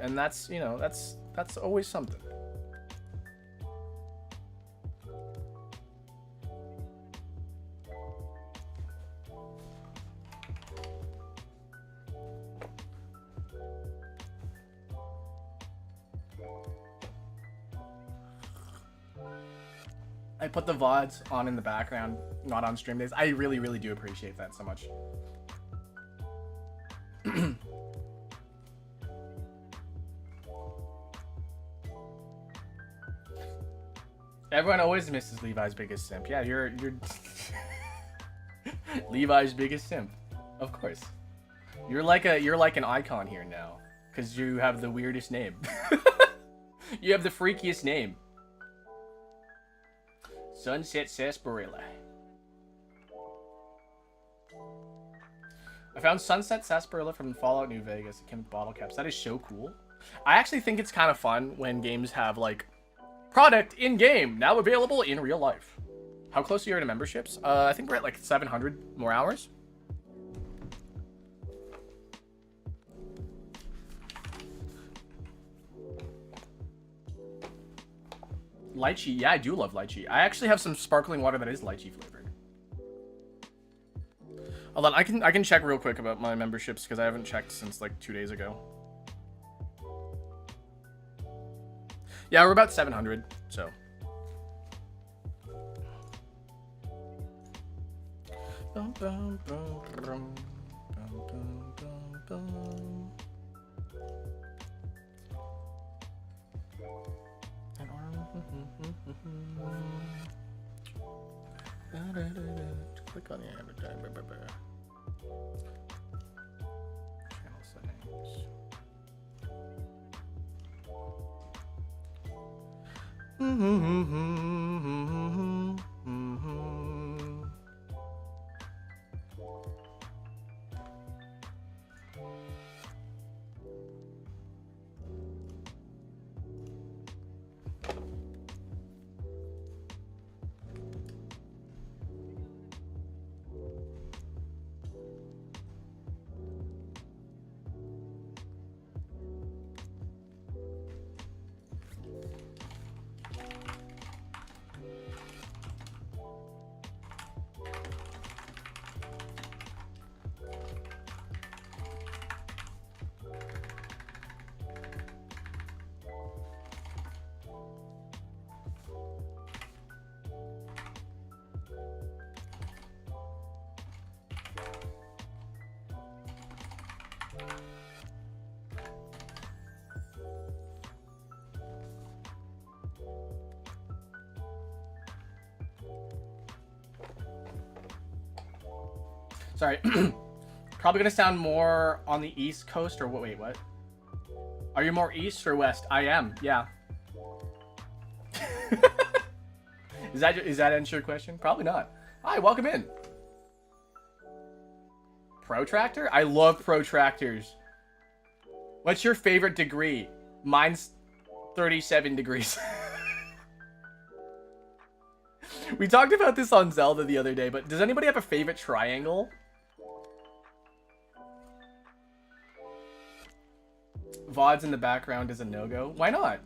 And that's, you know, that's always something. I put the VODs on in the background, not on stream days. I really, really do appreciate that so much. Everyone always misses Levi's biggest simp. Yeah, you're Levi's biggest simp. Of course. You're like an icon here now, because you have the weirdest name. You have the freakiest name. Sunset Sarsaparilla. I found Sunset Sarsaparilla from Fallout New Vegas. It came with bottle caps. That is so cool. I actually think it's kind of fun when games have like product in game now available in real life. How close are you to memberships? I think we're at like 700 more hours. Lychee, yeah, I do love lychee. I actually have some sparkling water that is lychee flavored. Hold on, I can check real quick about my memberships because I haven't checked since like 2 days ago. Yeah, we're about 700, so. Click on the advertisement. Channel settings. Sorry. Probably gonna sound more on the East Coast or what? Wait, what? Are you more East or West? I am, yeah. Is that answer your question? Probably not. Hi, welcome in. Protractor? I love protractors. What's your favorite degree? Mine's 37 degrees. We talked about this on Zelda the other day, but does anybody have a favorite triangle? VODs in the background is a no-go. Why not?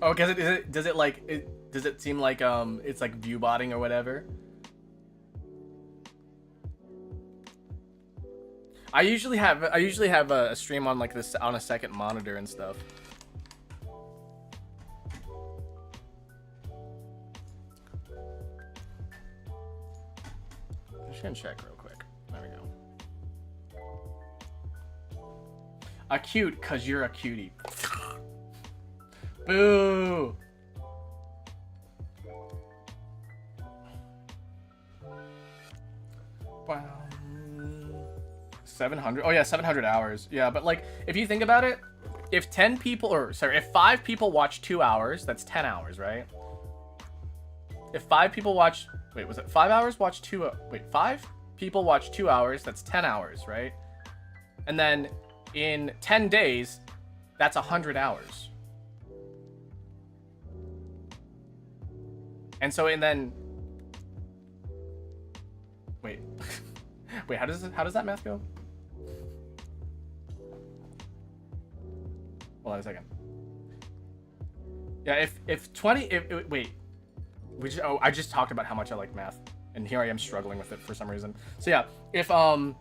Oh, does it seem like it's like view botting or whatever? I usually have a stream on like this on a second monitor and stuff. I'm just gonna check real quick. There we go. A cute, cause you're a cutie. Boo! Wow. 700. Oh yeah, 700 hours. Yeah, but like if you think about it, if 5 people watch 2 hours, that's 10 hours, right? If 5 people watch, wait, was it 5 hours? Watch 5 people watch 2 hours, that's 10 hours, right? And then in 10 days, that's 100 hours. And so, and then, wait, wait, how does that math go? Hold on a second. Yeah, I just talked about how much I like math, and here I am struggling with it for some reason. So yeah, if 5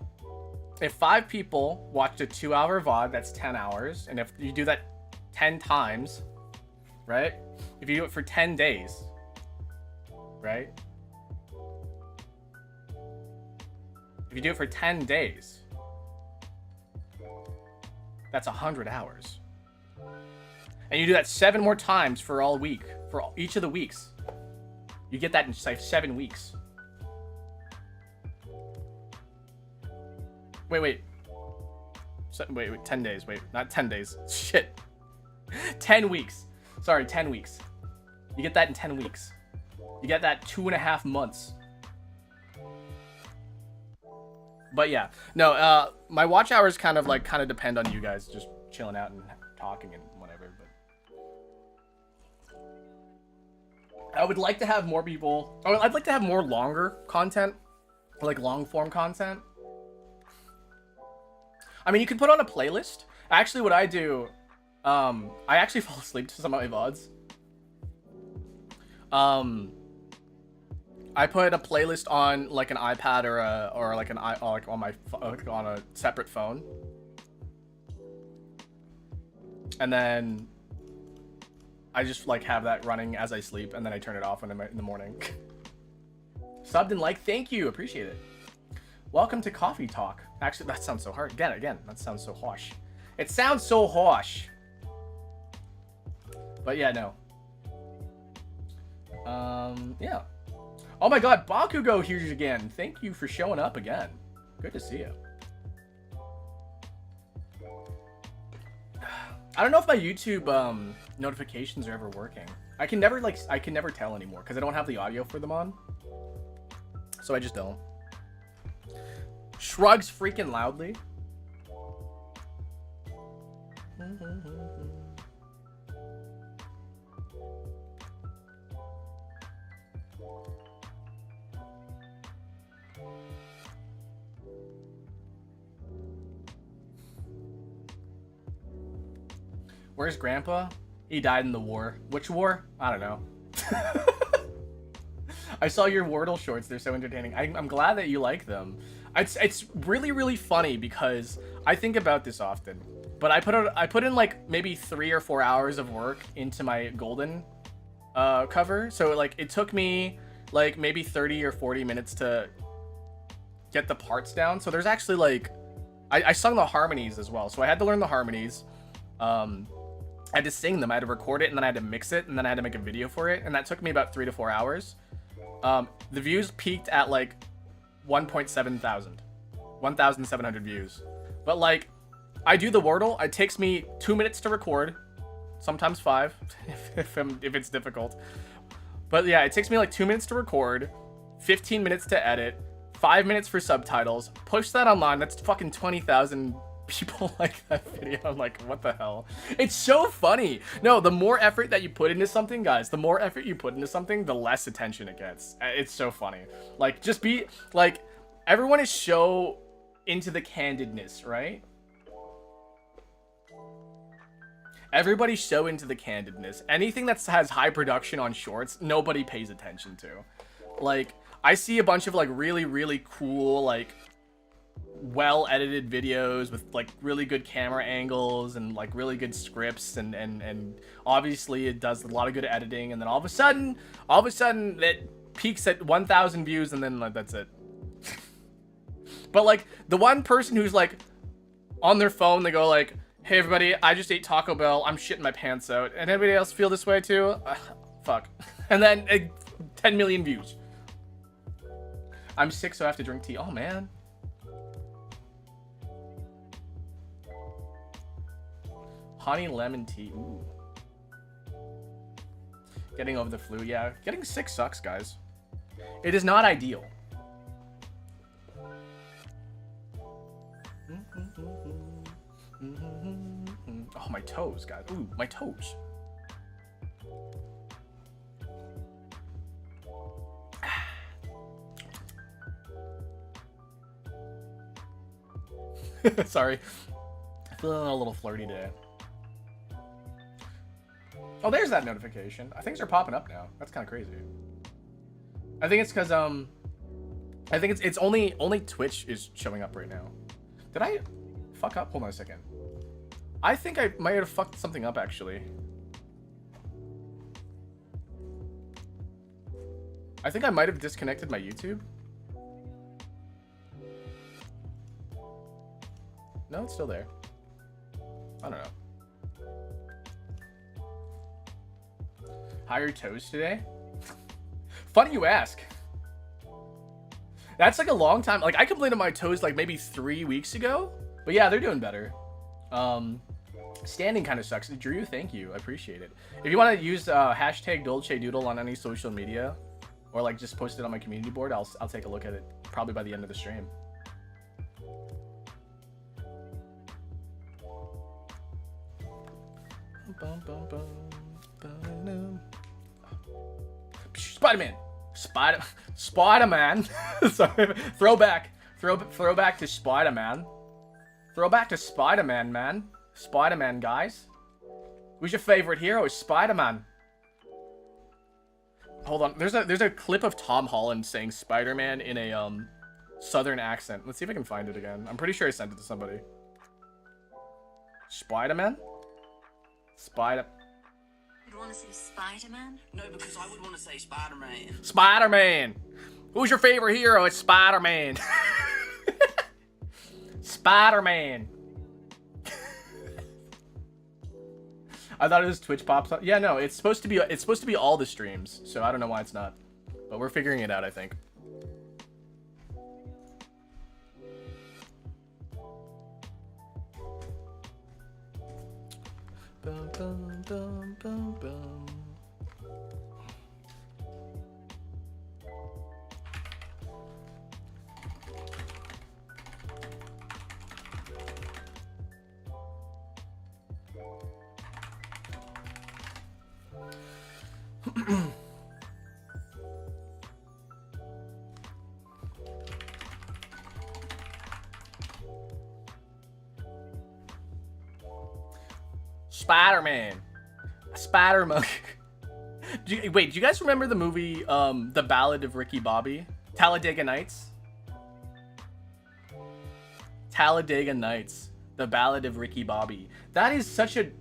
people watched a 2-hour VOD, that's 10 hours, and if you do that 10 times, right? If you do it for 10 days, right? If you do it for 10 days, that's 100 hours. And you do that 7 more times for each of the weeks. You get that in like 7 weeks. Wait, 10 days. Wait, not 10 days. Shit. 10 weeks. Sorry, 10 weeks. You get that in 10 weeks. You get that 2.5 months. But yeah, no, my watch hours kind of depend on you guys just chilling out and talking and whatever. But I would like to have more people. I'd like to have more longer content, like long form content. I mean, you can put on a playlist. Actually, what I do, I actually fall asleep to some of my VODs. I put a playlist on like an iPad or on a separate phone, and then I just like have that running as I sleep, and then I turn it off when I'm in the morning. Subbed and like, thank you, appreciate it. Welcome to Coffee Talk. Actually, that sounds so hard. Again, that sounds so harsh. It sounds so harsh. But yeah, no. Yeah. Oh my god, Bakugo here again. Thank you for showing up again. Good to see you. I don't know if my YouTube notifications are ever working. I can never tell anymore because I don't have the audio for them on. So I just don't. Shrugs freaking loudly. Where's Grandpa? He died in the war. Which war? I don't know. I saw your Wordle shorts. They're so entertaining. I'm glad that you like them. It's really, really funny because I think about this often. But I put in like maybe 3 or 4 hours of work into my golden cover. So like it took me like maybe 30 or 40 minutes to get the parts down. So there's actually like I sung the harmonies as well. So I had to learn the harmonies. I had to sing them, I had to record it, and then I had to mix it, and then I had to make a video for it, and that took me about 3 to 4 hours. The views peaked at like 1,700 views. But like, I do the Wordle. It takes me 2 minutes to record, sometimes 5, if it's difficult. But yeah, it takes me like 2 minutes to record, 15 minutes to edit, 5 minutes for subtitles. Push that online. That's fucking 20,000 people like that video. I'm like, what the hell? It's so funny. No, the more effort that you put into something, guys, the more effort you put into something, the less attention it gets. It's so funny. Like, just be like, everyone is so into the candidness, right? Everybody's so into the candidness. Anything that has high production on shorts, nobody pays attention to. Like, I see a bunch of like really, really cool, like well edited videos with like really good camera angles and like really good scripts and obviously it does a lot of good editing, and then all of a sudden it peaks at 1,000 views and then like that's it. But like the one person who's like on their phone, they go like, hey everybody, I just ate Taco Bell, I'm shitting my pants out, and anybody else feel this way too? Fuck. And then 10 million views. I'm sick, so I have to drink tea. Oh man. Honey lemon tea. Ooh. Getting over the flu. Yeah, getting sick sucks, guys. It is not ideal. Oh, my toes, guys. Ooh, my toes. Sorry. Feeling a little flirty today. Oh, there's that notification. Things are popping up now. That's kind of crazy. I think it's because I think it's only Twitch is showing up right now. Did I fuck up? Hold on a second. I think I might have fucked something up actually. I think I might have disconnected my YouTube. No, it's still there. I don't know. How are your toes today? Funny you ask. That's like a long time. Like I complained on my toes like maybe 3 weeks ago. But yeah, they're doing better. Standing kind of sucks. Drew, thank you. I appreciate it. If you want to use hashtag Dolce Doodle on any social media, or like just post it on my community board, I'll take a look at it probably by the end of the stream. Spider-Man. Spider-Man. Sorry. Throwback to Spider-Man. Throwback to Spider-Man, man. Spider-Man, guys. Who's your favorite hero? Is Spider-Man. Hold on. There's a clip of Tom Holland saying Spider-Man in a southern accent. Let's see if I can find it again. I'm pretty sure I sent it to somebody. Spider-Man? You'd want to say Spider-Man? No, because I would want to say Spider-Man. Spider-Man. Who's your favorite hero? It's Spider-Man. Spider-Man. I thought it was Twitch pops up. Yeah, no, it's supposed to be all the streams, so I don't know why it's not. But we're figuring it out, I think. Bum, bum, bum, bum, bum. Spider-Man. Spider-Man. Wait, do you guys remember the movie, The Ballad of Ricky Bobby? Talladega Nights? Talladega Nights. The Ballad of Ricky Bobby. That is such a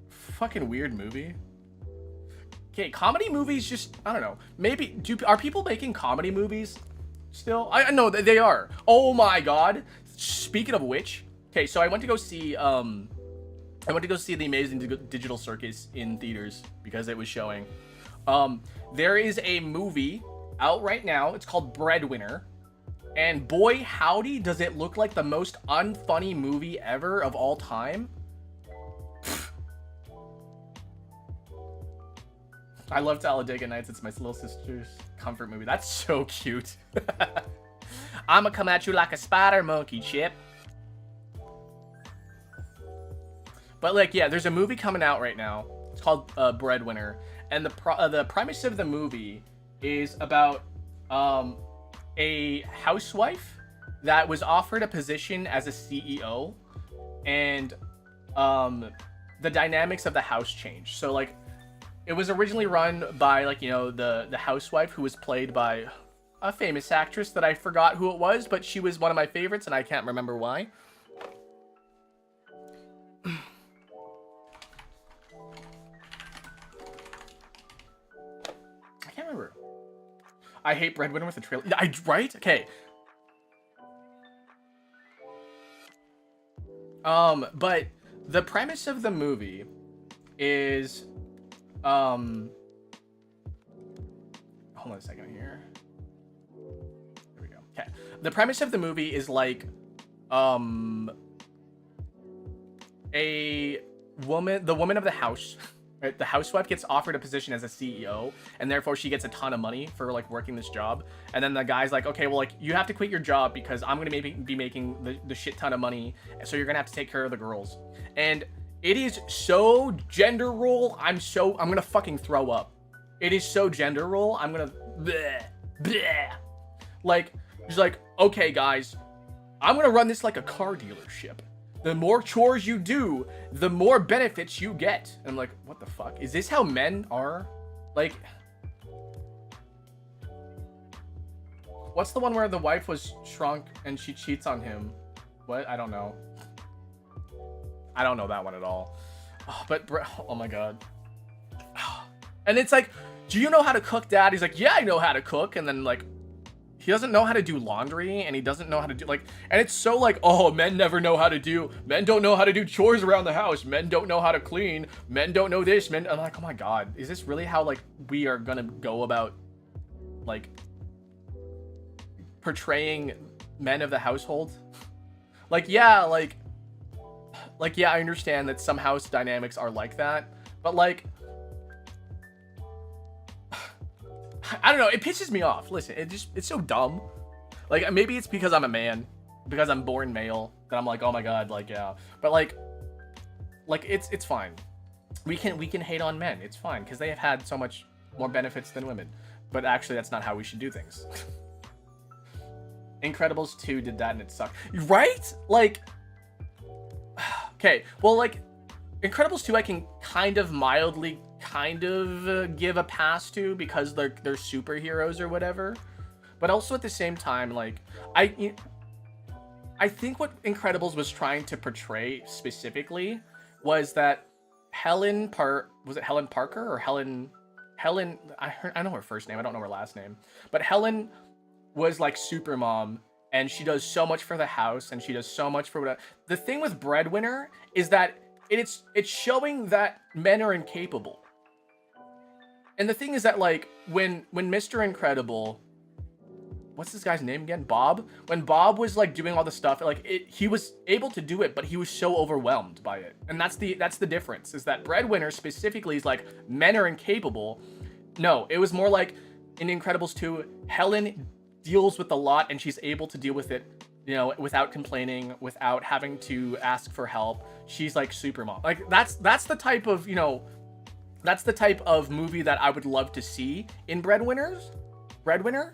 fucking weird movie. Okay, comedy movies just, I don't know. Maybe, are people making comedy movies still? I know they are. Oh my god. Speaking of which, okay, so I went to go see, The Amazing Digital Circus in theaters because it was showing. There is a movie out right now. It's called Breadwinner. And boy, howdy, does it look like the most unfunny movie ever of all time. I love Talladega Nights. It's my little sister's comfort movie. That's so cute. I'ma come at you like a spider monkey, Chip. But like, yeah, there's a movie coming out right now. It's called Breadwinner, and the premise of the movie is about a housewife that was offered a position as a CEO, and the dynamics of the house changed. So like, it was originally run by like, you know, the housewife, who was played by a famous actress that I forgot who it was, but she was one of my favorites and I can't remember why. I can't remember. I hate Breadwinner with a trailer. Right? Okay. But the premise of the movie is, hold on a second here. There we go. Okay. The premise of the movie is like, the woman of the house, right? The housewife gets offered a position as a CEO, and therefore she gets a ton of money for like working this job. And then the guy's like, okay, well, like, you have to quit your job because I'm gonna be making the shit ton of money, so you're gonna have to take care of the girls. And it is so gender role. I'm gonna fucking throw up. It is so gender role. I'm gonna bleh, bleh. Like, she's like, okay, guys, I'm gonna run this like a car dealership. The more chores you do, the more benefits you get. And I'm like, what the fuck? Is this how men are? Like, what's the one where the wife was shrunk and she cheats on him? What? I don't know. I don't know that one at all. Oh, but, oh my god. And it's like, do you know how to cook, Dad? He's like, yeah, I know how to cook. And then, like, he doesn't know how to do laundry, and he doesn't know how to do, like, and it's so like, oh, men don't know how to do chores around the house. Men don't know how to clean. Men don't know this. I'm like, oh my god, is this really how, like, we are gonna go about, like, portraying men of the household? Like, yeah, yeah, I understand that some house dynamics are like that, but, like, I don't know, it pisses me off. Listen, it's so dumb. Like, maybe it's because I'm a man, because I'm born male, that I'm like, oh my god, like, yeah. But like it's fine. We can hate on men. It's fine, because they have had so much more benefits than women. But actually, that's not how we should do things. Incredibles 2 did that and it sucked. Right? Like, okay, well, like, Incredibles 2 I can kind of mildly give a pass to, because they're superheroes or whatever. But also at the same time, like, I think what Incredibles was trying to portray specifically was that was it Helen Parker or Helen, I know her first name, I don't know her last name, but Helen was like super mom, and she does so much for the house, and she does so much for whatever. The thing with Breadwinner is that it's showing that men are incapable. And the thing is that, like, when Mr. Incredible, what's this guy's name again? Bob? When Bob was, like, doing all the stuff, like, he was able to do it, but he was so overwhelmed by it. And that's the difference, is that Breadwinner specifically is like, men are incapable. No, it was more like, in Incredibles 2, Helen deals with a lot, and she's able to deal with it, you know, without complaining, without having to ask for help. She's like super mom. Like, that's the type of, you know, that's the type of movie that I would love to see in Breadwinner,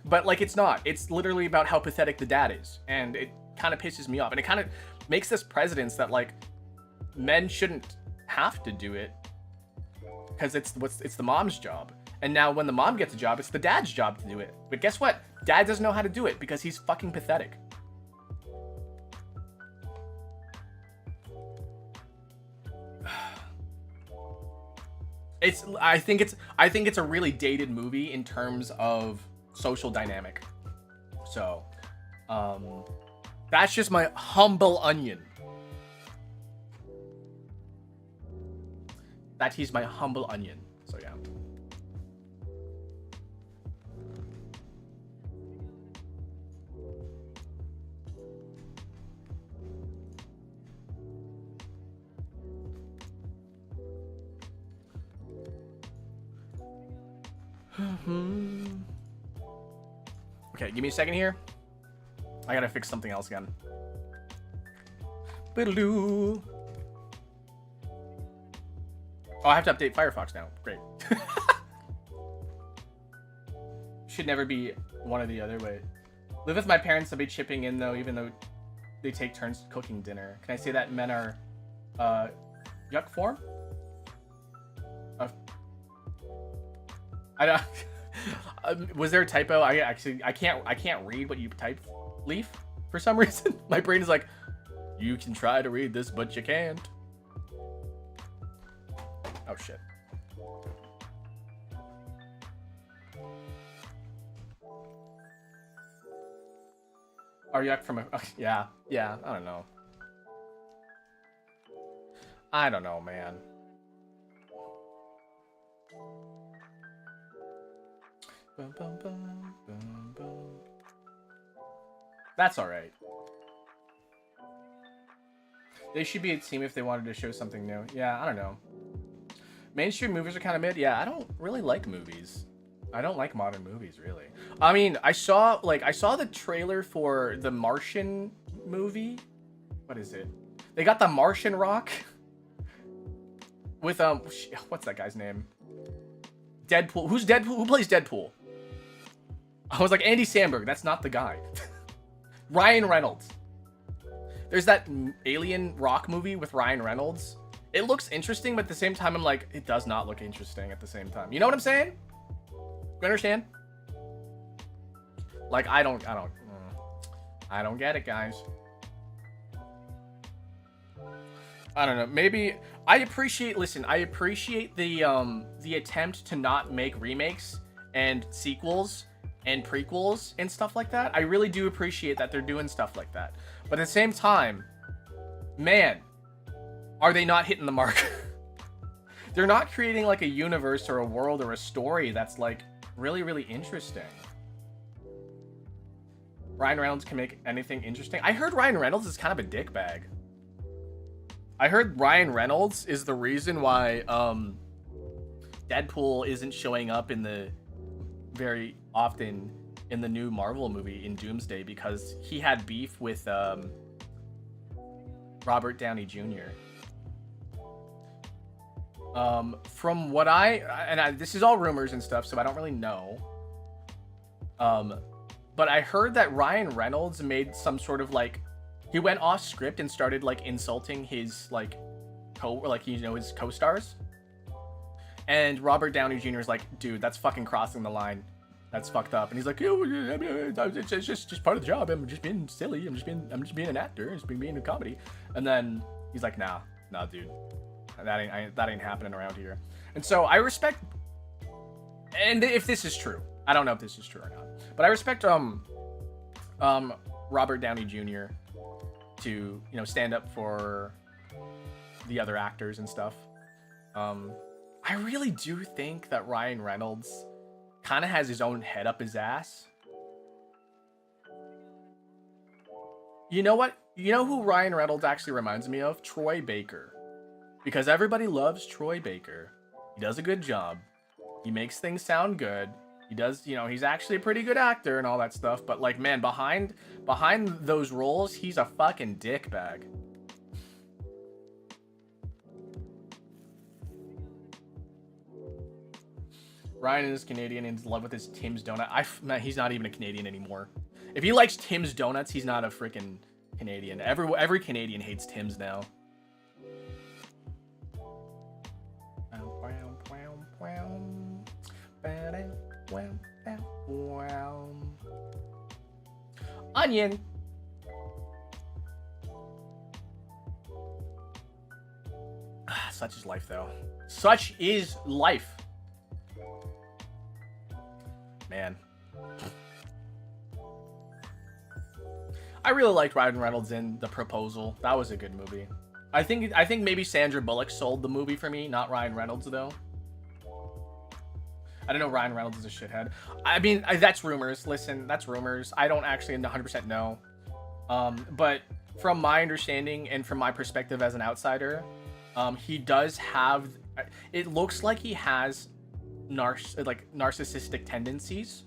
but like, it's not. It's literally about how pathetic the dad is, and it kind of pisses me off, and it kind of makes this precedence that, like, men shouldn't have to do it because it's the mom's job. And now when the mom gets a job, it's the dad's job to do it. But guess what? Dad doesn't know how to do it because he's fucking pathetic. I think it's a really dated movie in terms of social dynamic. So, that's just my humble onion. That is my humble onion. So, yeah. Okay, give me a second here. I gotta fix something else again. Boodaloo. Oh, I have to update Firefox now. Great. Should never be one or the other. Wait. Live with my parents. I'll be chipping in though, even though they take turns cooking dinner. Can I say that men are yuck form? I don't. Was there a typo? I can't read what you typed, Leaf, for some reason. My brain is like, you can try to read this, but you can't. Oh shit. Are you from a... yeah, I don't know. I don't know, man. Bum, bum, bum, bum, bum. That's alright. They should be a team if they wanted to show something new. Yeah, I don't know. Mainstream movies are kind of mid. Yeah, I don't really like movies. I don't like modern movies, really. I mean, I saw the trailer for the Martian movie. What is it? They got the Martian Rock with what's that guy's name? Deadpool. Who's Deadpool? Who plays Deadpool? I was like, Andy Samberg. That's not the guy. Ryan Reynolds. There's that Alien Rock movie with Ryan Reynolds. It looks interesting, but at the same time, I'm like, it does not look interesting at the same time. You know what I'm saying? You understand? Like, I don't get it, guys. I don't know. Maybe I appreciate the attempt to not make remakes and sequels and prequels and stuff like that. I really do appreciate that they're doing stuff like that. But at the same time, man, are they not hitting the mark? They're not creating like a universe or a world or a story that's like really, really interesting. Ryan Reynolds can make anything interesting. I heard Ryan Reynolds is kind of a dickbag. I heard Ryan Reynolds is the reason why Deadpool isn't showing up in the very often in the new Marvel movie in Doomsday, because he had beef with Robert Downey Jr. From what this is all rumors and stuff, so I don't really know. But I heard that Ryan Reynolds made some sort of like, he went off script and started like insulting his like his co-stars. And Robert Downey Jr. is like, dude, that's fucking crossing the line. That's fucked up. And he's like, it's just part of the job. I'm just being silly. I'm just being an actor. I'm just being a comedy. And then he's like, nah, dude, that ain't happening around here. And so I respect, and if this is true, I don't know if this is true or not, but I respect Robert Downey Jr. to, stand up for the other actors and stuff. I really do think that Ryan Reynolds kind of has his own head up his ass. You know what? You know who Ryan Reynolds actually reminds me of? Troy Baker. Because everybody loves Troy Baker. He does a good job. He makes things sound good. He does, he's actually a pretty good actor and all that stuff. But like, man, behind those roles, he's a fucking dickbag. Ryan is Canadian and is in love with his Tim's Donut. Man, he's not even a Canadian anymore. If he likes Tim's Donuts, he's not a freaking Canadian. Every Canadian hates Tim's now. Onion. Such is life, though. Such is life. Man. I really liked Ryan Reynolds in The Proposal. That was a good movie. I think maybe Sandra Bullock sold the movie for me, not Ryan Reynolds, though. I don't know, Ryan Reynolds is a shithead. I mean, that's rumors. Listen, that's rumors. I don't actually 100% know. But from my understanding and from my perspective as an outsider, he does have... It looks like he has narcissistic tendencies.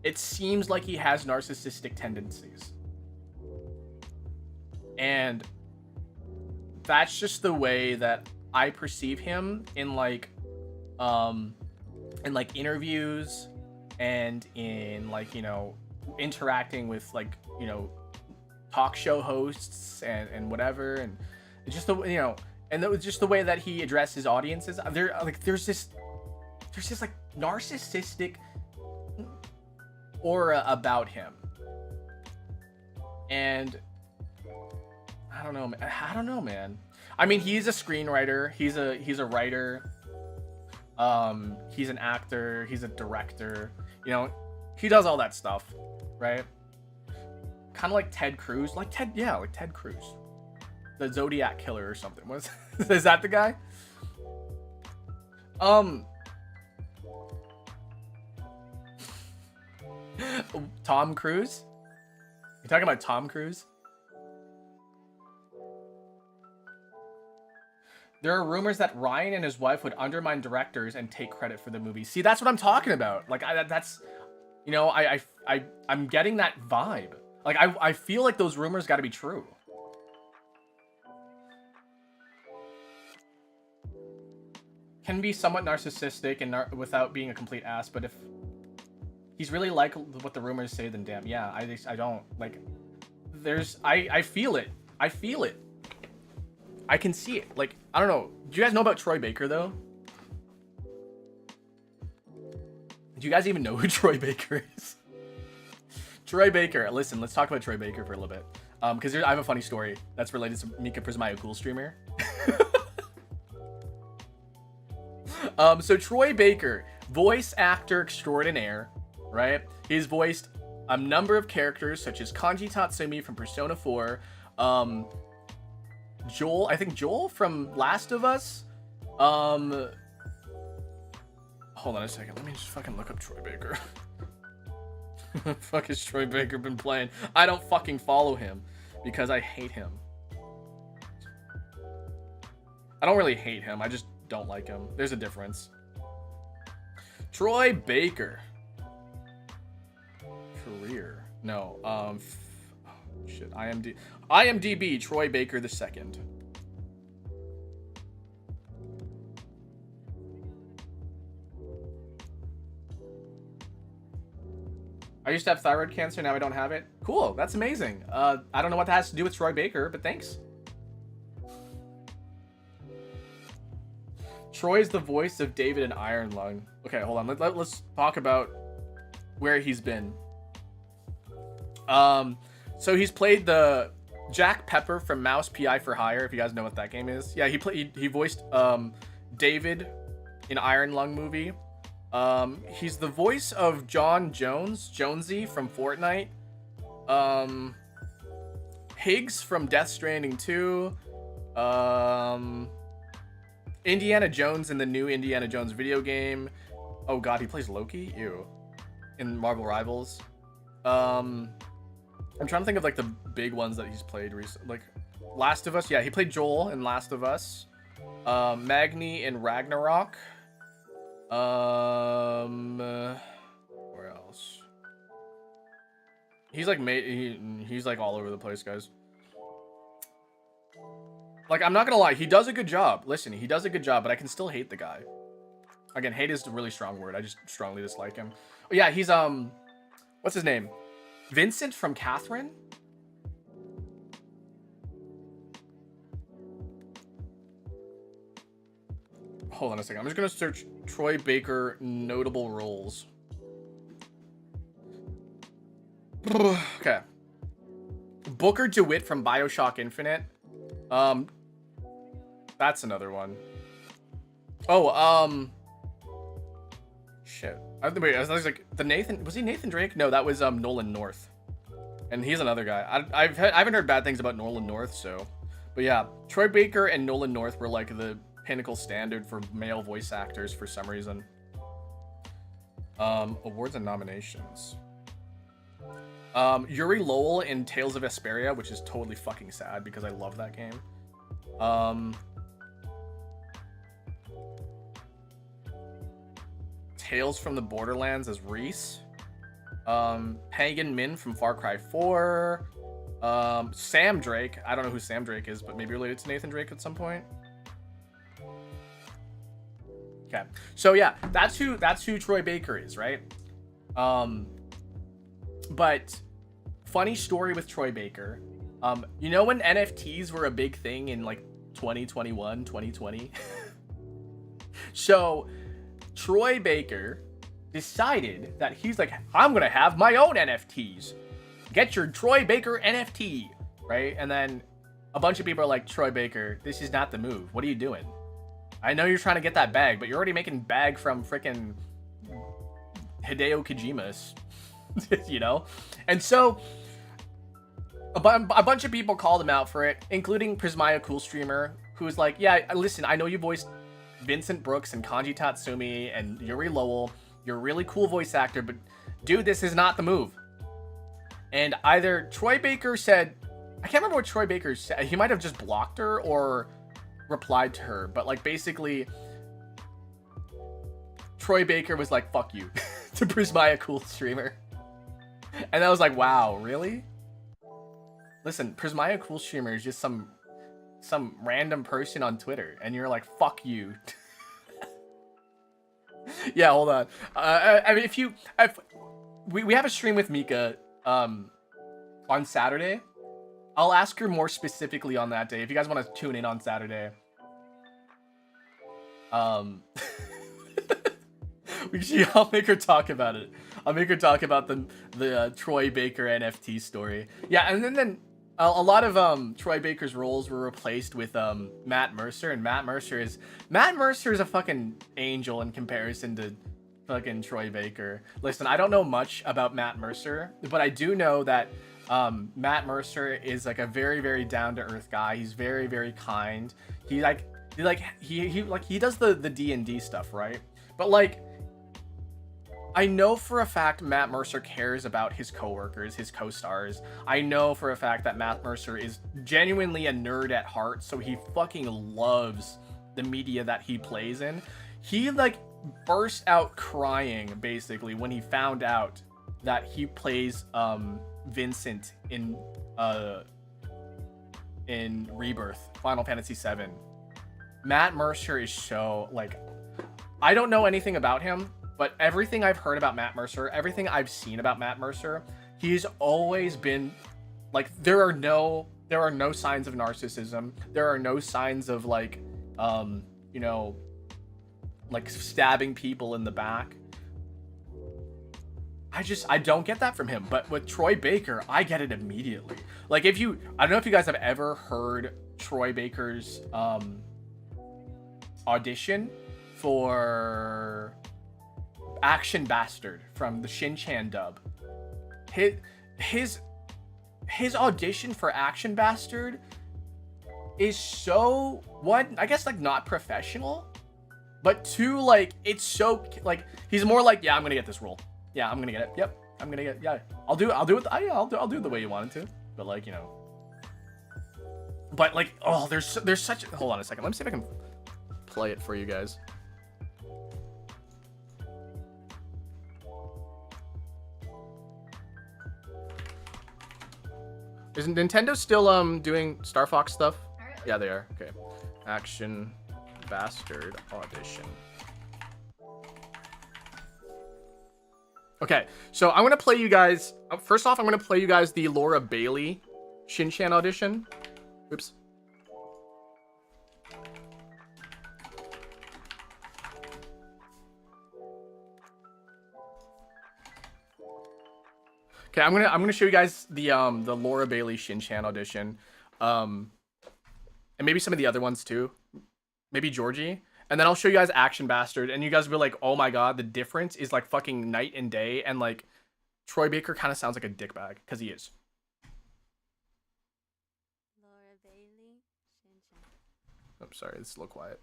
It seems like he has narcissistic tendencies. And that's just the way that I perceive him in like interviews and in like, you know, interacting with like, you know, talk show hosts and whatever, and just the, you know, and that was just the way that he addresses audiences. There's this like narcissistic aura about him, and I don't know, man. I mean, he's a screenwriter. He's a writer. He's an actor. He's a director. You know, he does all that stuff, right? Kind of like Ted Cruz. Like Ted Cruz. The Zodiac Killer or something. Is that the guy? Tom Cruise? You talking about Tom Cruise? There are rumors that Ryan and his wife would undermine directors and take credit for the movie. See, that's what I'm talking about. Like, that's, you know, I'm getting that vibe. Like, I feel like those rumors got to be true. Can be somewhat narcissistic and without being a complete ass, but if he's really like what the rumors say, then damn, yeah, I don't like. I feel it. I feel it. I can see it. Like, I don't know. Do you guys know about Troy Baker though? Do you guys even know who Troy Baker is? Troy Baker. Listen, let's talk about Troy Baker for a little bit. Because I have a funny story that's related to Mika Prismayo Cool Streamer. So Troy Baker, voice actor extraordinaire, right? He's voiced a number of characters such as Kanji Tatsumi from Persona 4, Joel from Last of Us. Hold on a second. Let me just fucking look up Troy Baker. What the fuck has Troy Baker been playing? I don't fucking follow him because I hate him. I don't really hate him. I just don't like him. There's a difference. Troy Baker. Career. No. Shit. IMDb. Troy Baker II. I used to have thyroid cancer. Now I don't have it. Cool. That's amazing. I don't know what that has to do with Troy Baker, but thanks. Troy's the voice of David in Iron Lung. Okay, hold on. Let's talk about where he's been. So he's played the Jack Pepper from Mouse P.I. for Hire, if you guys know what that game is. Yeah, he voiced David in Iron Lung movie. He's the voice of John Jonesy from Fortnite. Higgs from Death Stranding 2. Indiana Jones in the new Indiana Jones video game. Oh god, he plays Loki? Ew. In Marvel Rivals. I'm trying to think of like the big ones that he's played recently. Like Last of Us. Yeah, he played Joel in Last of Us. Magni in Ragnarok. Where else? He's like he's like all over the place, guys. Like, I'm not gonna lie, he does a good job. Listen, he does a good job, but I can still hate the guy. Again, hate is a really strong word. I just strongly dislike him. Oh, yeah, he's what's his name? Vincent from Catherine? Hold on a second. I'm just gonna search Troy Baker notable roles. Okay. Booker DeWitt from BioShock Infinite. That's another one. Oh, shit. Wait, I was like, was he Nathan Drake? No, that was Nolan North. And he's another guy. I haven't heard bad things about Nolan North, so. But yeah, Troy Baker and Nolan North were like the pinnacle standard for male voice actors for some reason. Awards and nominations. Yuri Lowell in Tales of Vesperia, which is totally fucking sad because I love that game. Tales from the Borderlands as Reese. Pagan Min from Far Cry 4. Sam Drake. I don't know who Sam Drake is, but maybe related to Nathan Drake at some point. Okay, so yeah, that's who Troy Baker is, right? But funny story with Troy Baker. You know when NFTs were a big thing in like 2021, 2020? So Troy Baker decided that he's like, I'm gonna have my own NFTs. Get your Troy Baker NFT, right? And then a bunch of people are like, Troy Baker, this is not the move. What are you doing? I know you're trying to get that bag, but you're already making bag from freaking Hideo Kojima's, you know? And so a bunch of people called him out for it, including Prismaya Cool Streamer, who's like, yeah, listen, I know you voiced Vincent Brooks and Kanji Tatsumi and Yuri Lowell. You're a really cool voice actor, but dude, this is not the move. And either Troy Baker said, I can't remember what Troy Baker said. He might have just blocked her or replied to her, but like basically Troy Baker was like, fuck you to Prismaya Cool Streamer. And I was like, wow, really? Listen, Prismaya Cool Streamer is just some random person on Twitter, and you're like, fuck you. Yeah, hold on. I mean, if we have a stream with Mika on Saturday. I'll ask her more specifically on that day if you guys want to tune in on Saturday. I'll make her talk about it. I'll make her talk about the Troy Baker NFT story. Yeah, and then a lot of Troy Baker's roles were replaced with Matt Mercer, and Matt Mercer is a fucking angel in comparison to fucking Troy Baker. Listen, I don't know much about Matt Mercer, but I do know that Matt Mercer is like a very, very down to earth guy. He's very, very kind. He does the D&D stuff, right? But like, I know for a fact Matt Mercer cares about his coworkers, his co-stars. I know for a fact that Matt Mercer is genuinely a nerd at heart, so he fucking loves the media that he plays in. He like burst out crying basically when he found out that he plays Vincent in Rebirth, Final Fantasy VII. Matt Mercer is so like, I don't know anything about him, but everything I've heard about Matt Mercer, everything I've seen about Matt Mercer, he's always been like, there are no signs of narcissism. There are no signs of like, you know, like stabbing people in the back. I don't get that from him. But with Troy Baker, I get it immediately. Like I don't know if you guys have ever heard Troy Baker's audition for Action Bastard from the Shin-Chan dub. His audition for Action Bastard is so, one, I guess like not professional, but two, like it's so like he's more like, yeah, I'm gonna get this role. Yeah, I'm gonna get it. Yep, I'm gonna get. Yeah, I'll do it. I'll do it the way you wanted to. But like, you know. But like, oh, there's such. Hold on a second. Let me see if I can play it for you guys. Is Nintendo still doing Star Fox stuff? Yeah, they are. Okay. Action Bastard audition. Okay, so I'm gonna play you guys. First off, I'm gonna play you guys the Laura Bailey Shin-Chan audition. Oops. Okay, I'm gonna show you guys the Laura Bailey Shin-Chan audition, and maybe some of the other ones too, maybe Georgie, and then I'll show you guys Action Bastard, and you guys will be like, oh my god, the difference is like fucking night and day, and like Troy Baker kind of sounds like a dickbag because he is. Laura Bailey, Shin-Chan. I'm sorry, it's a little quiet.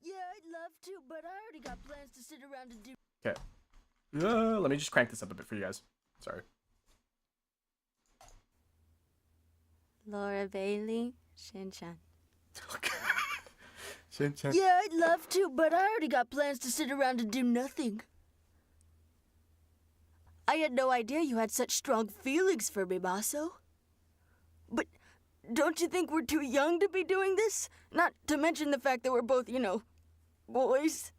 Yeah, I'd love to, but I already got plans to sit around and do. Okay, let me just crank this up a bit for you guys. Sorry. Laura Bailey, Shin-Chan. Yeah, I'd love to, but I already got plans to sit around and do nothing. I had no idea you had such strong feelings for me, Maso. But don't you think we're too young to be doing this? Not to mention the fact that we're both, boys.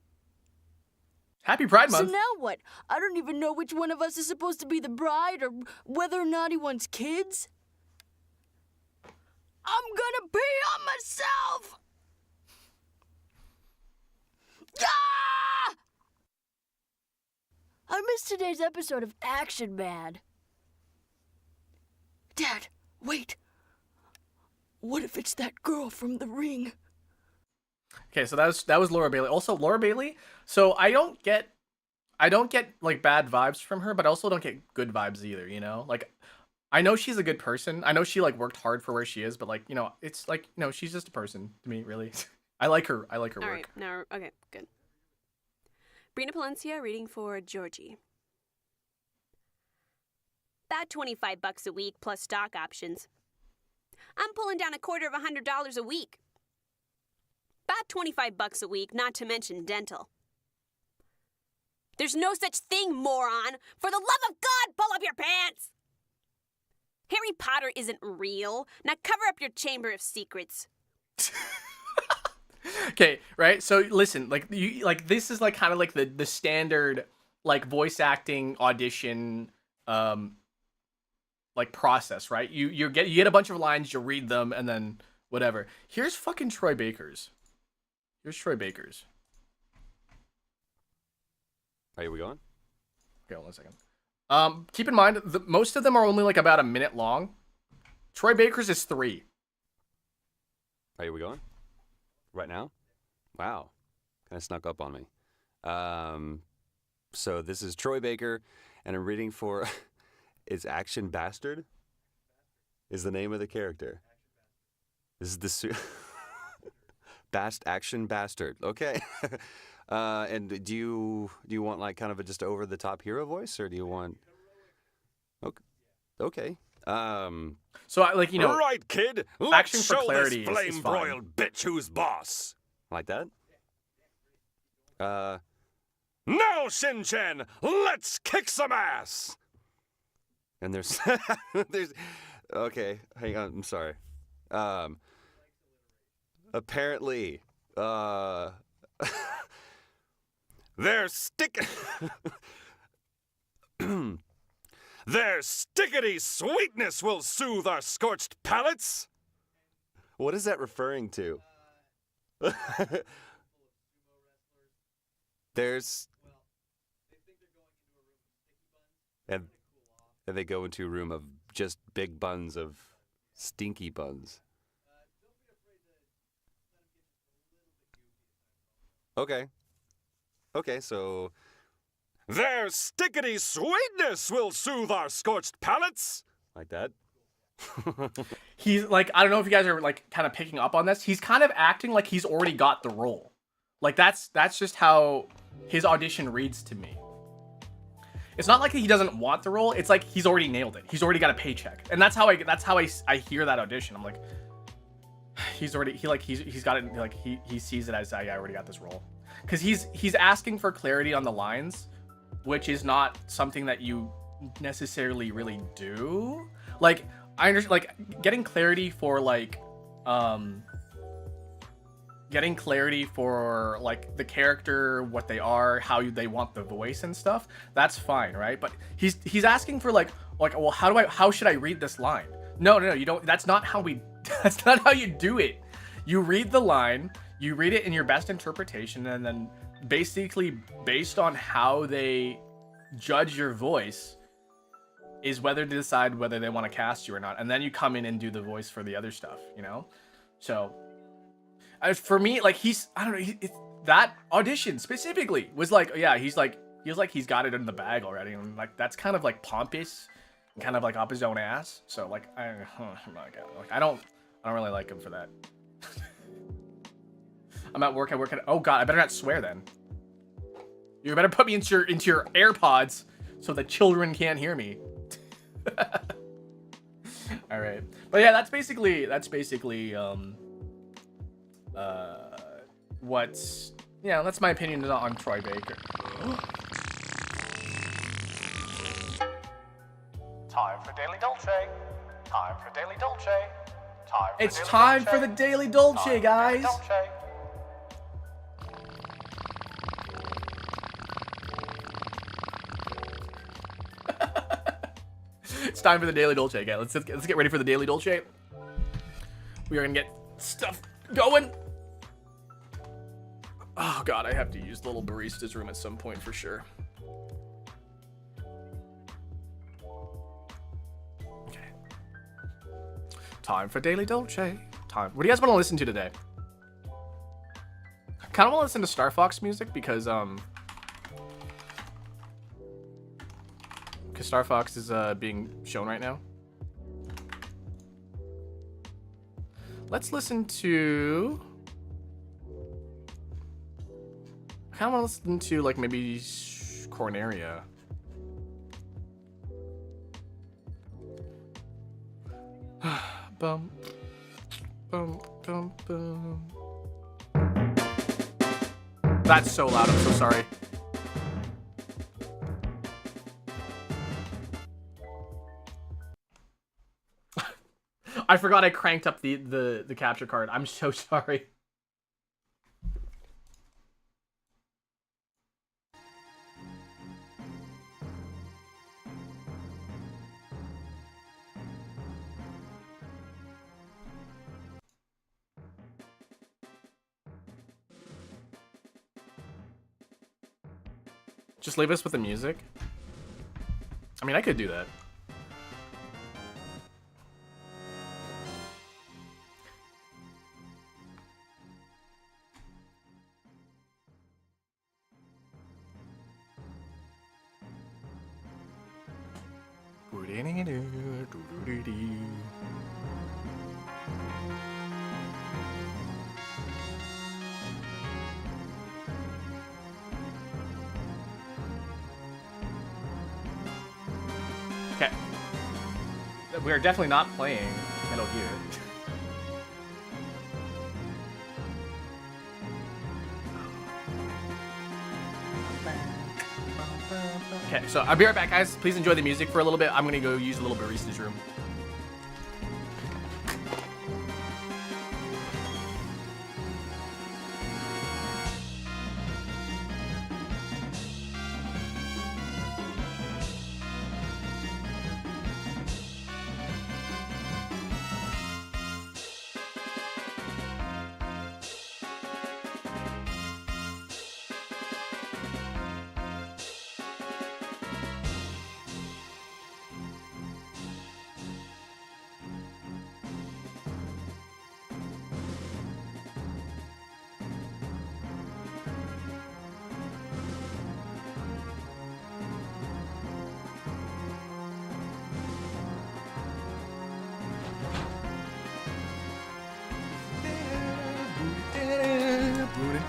Happy Pride So Month. now what? I don't even know which one of us is supposed to be the bride or whether or not he wants kids. I'm gonna pee on myself! Ah! I missed today's episode of Action Man. Dad, wait. What if it's that girl from The Ring? Okay, so that was Laura Bailey. Also, Laura Bailey. So I don't get like bad vibes from her, but I also don't get good vibes either. You know, like I know she's a good person. I know she like worked hard for where she is, but like it's like she's just a person to me, really. I like her. I like her All work. right, now, okay, good. Brina Palencia reading for Georgie. About $25 a week plus stock options. I'm pulling down $250 a week. About $25 a week, not to mention dental. There's no such thing, moron! For the love of God, pull up your pants! Harry Potter isn't real. Now cover up your chamber of secrets. Okay, right? So listen, like this is like kind of like the standard like voice acting audition like process, right? You get a bunch of lines, you read them, and then whatever. Here's fucking Troy Baker's. Here's Troy Baker's. Are we going? Okay, hold on a second. Keep in mind, most of them are only like about a minute long. Troy Baker's is 3. Are we going? Right now? Wow. Kind of snuck up on me. So this is Troy Baker, and I'm reading for... Is Action Bastard? Is the name of the character. This is the... Action Bastard. Okay. And do you want like kind of a just over the top hero voice, or do you want? Okay. So like right, kid. Action Let's for show clarity this is fine. flame-broiled bitch who's boss. Like that. Now, Shin-Chan, let's kick some ass. And there's okay. Hang on. I'm sorry. Apparently, their stickety sweetness will soothe our scorched palates. What is that referring to? There's and they go into a room of just big buns of stinky buns. Okay, so... Their stickety sweetness will soothe our scorched palates! Like that. he's like, I don't know if you guys are like kind of picking up on this. He's kind of acting like he's already got the role. Like that's just how his audition reads to me. It's not like he doesn't want the role. It's like he's already nailed it. He's already got a paycheck. And that's how I hear that audition. I'm like, he's got it, like he sees it as I already got this role. Because he's asking for clarity on the lines, which is not something that you necessarily really do. Like I understand, like getting clarity for like the character, what they are, how they want the voice and stuff. That's fine, right? But he's asking for like well, how should I read this line? No, you don't. That's not how you do it. You read the line. You read it in your best interpretation, and then basically based on how they judge your voice is whether to decide whether they want to cast you or not. And then you come in and do the voice for the other stuff, you know? So for me, like I don't know, that audition specifically was like, yeah, he's got it in the bag already. And like, that's kind of like pompous and kind of like up his own ass. So like, I don't really like him for that. I'm at work. Oh God, I better not swear then. You better put me into your AirPods so the children can't hear me. All right, but yeah, that's basically that's my opinion on Troy Baker. Time for Daily Dolce. Time for Daily Dolce. Time for It's Daily time Dolce. for the Daily Dolce, Time for guys. Daily Dolce. It's time for the Daily Dolce again. Let's get ready for the Daily Dolce. We are gonna get stuff going. Oh god, I have to use the little barista's room at some point for sure. Okay. Time for Daily Dolce. Time. What do you guys want to listen to today? I kind of want to listen to Star Fox music because Star Fox is being shown right now. Let's listen to. I kind of want to listen to like maybe Corneria. Bum, bum, bum, bum. That's so loud. I'm so sorry. I forgot I cranked up the capture card. I'm so sorry. Just leave us with the music? I mean, I could do that. Okay. We are definitely not playing Metal Gear. Okay, so I'll be right back, guys. Please enjoy the music for a little bit. I'm gonna go use a little barista's room.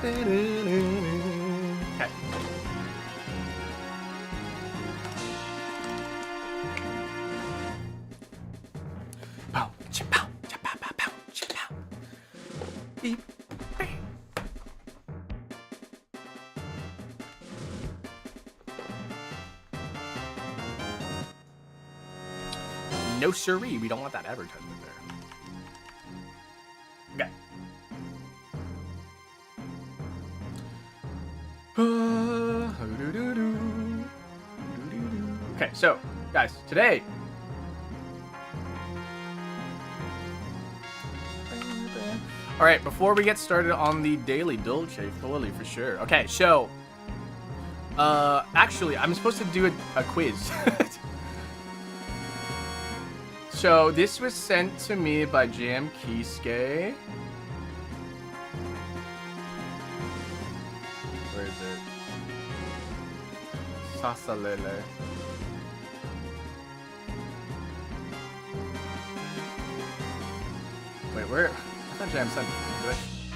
Okay. Pow, cha-pow, cha-pow-pow-pow, cha-pow. Beep, beep. No siree, we don't want that advertisement there. Okay. Okay, so, guys, today. All right, before we get started on the Daily Dolce, fully for sure. Okay, so, actually, I'm supposed to do a quiz. So, this was sent to me by Jam Kisuke. Where is it? Sasalele. Wait, where? I thought Jam sent it.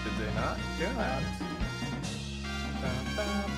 Did they not do that? Bum, bum.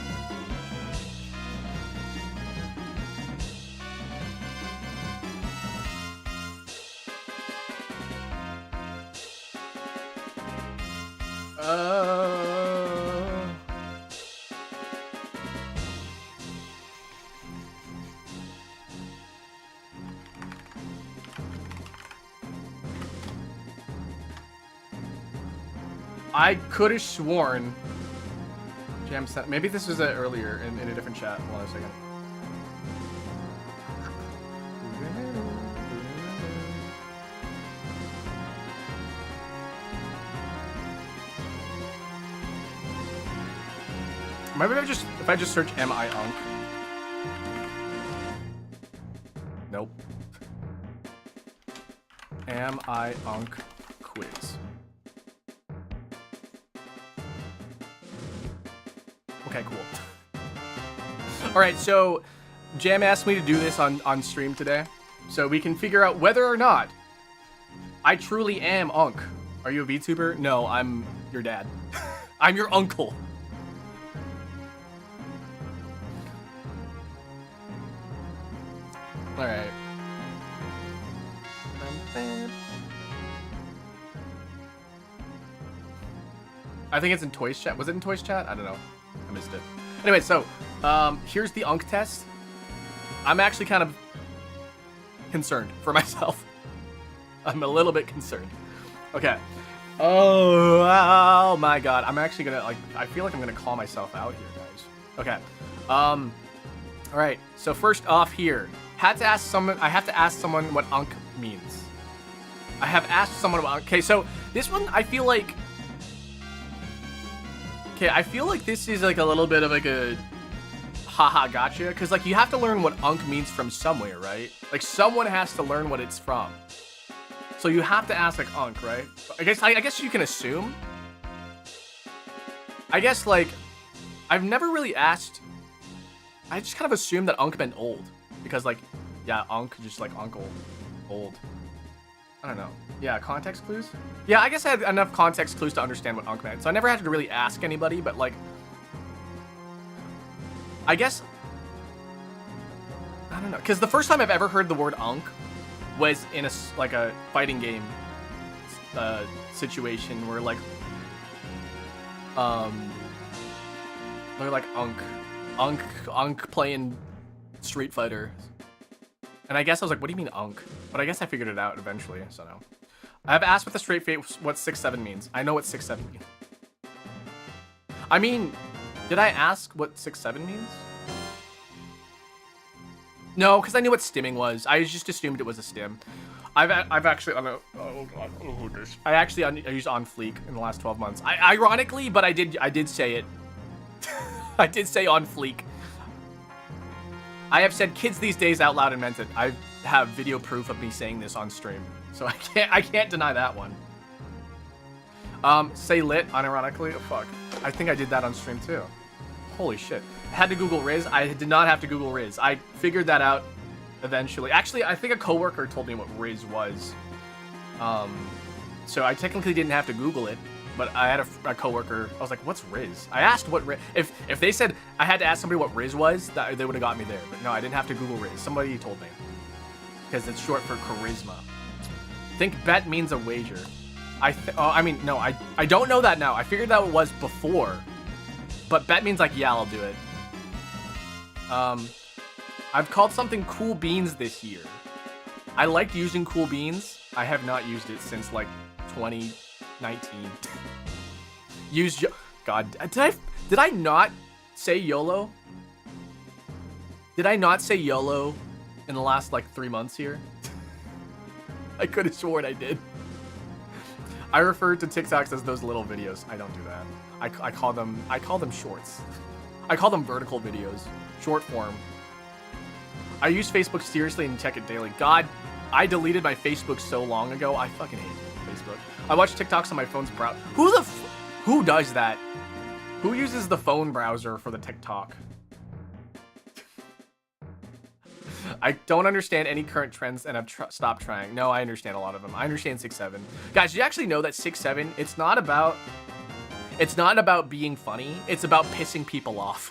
I could have sworn Jam sent. Maybe this was earlier in a different chat. Hold on a second. Maybe if I just search "Am I Unk"? Nope. Am I Unk quiz? Okay, cool. All right, so Jam asked me to do this on stream today, so we can figure out whether or not I truly am Unk. Are you a VTuber? No, I'm your dad. I'm your uncle. All right. I think it's in Toys chat. Was it in Toys chat? I don't know. I missed it. Anyway, so here's the Unk test. I'm actually kind of concerned for myself. I'm a little bit concerned. Okay. Oh my God. I'm actually gonna I feel like I'm gonna call myself out here, guys. Okay. All right. So first off here, I have to ask someone what Unk means. I have asked someone about. Okay, so this one I feel like. Okay, I feel like this is like a little bit of like a haha gotcha, because like you have to learn what Unk means from somewhere, right? Like someone has to learn what it's from. So you have to ask like Unk, right? I guess you can assume. I guess like I've never really asked. I just kind of assumed that Unk meant old, because like yeah, Unk just like uncle, old. I don't know. Yeah, context clues? Yeah, I guess I had enough context clues to understand what Unk meant. So I never had to really ask anybody, but like... I guess... I don't know. Because the first time I've ever heard the word Unk was in a fighting game situation where like... They're like Unk playing Street Fighter. And I guess I was like, what do you mean Unk? But I guess I figured it out eventually, so no. I have asked with a straight face what 6'7" means. I know what 6'7" means. I mean, did I ask what 6'7" means? No, because I knew what stimming was. I just assumed it was a stim. I've actually, I used On Fleek in the last 12 months. Ironically, but I did say it. I did say On Fleek. I have said kids these days out loud and meant it. I have video proof of me saying this on stream, so I can't deny that one. Say lit, unironically. Oh, fuck. I think I did that on stream too. Holy shit. I had to Google Riz. I did not have to Google Riz. I figured that out eventually. Actually, I think a coworker told me what Riz was. So I technically didn't have to Google it. But I had a coworker. I was like, "What's Riz?" I asked what Riz. If they said I had to ask somebody what Riz was, they would have got me there. But no, I didn't have to Google Riz. Somebody told me because it's short for charisma. I think bet means a wager. I mean, no, I don't know that now. I figured that was before, but bet means like yeah, I'll do it. I've called something Cool Beans this year. I liked using Cool Beans. I have not used it since like 2019. God, did I not say YOLO? Did I not say YOLO in the last like 3 months here? I could have sworn I did. I refer to TikToks as those little videos. I don't do that. I call them shorts. I call them vertical videos, short form. I use Facebook seriously and check it daily. God, I deleted my Facebook so long ago. I fucking hate Facebook. I watch TikToks on my phone's browser. Who does that? Who uses the phone browser for the TikTok? I don't understand any current trends and I've stopped trying. No, I understand a lot of them. I understand 6'7". Guys, did you actually know that 6'7", it's not about being funny. It's about pissing people off.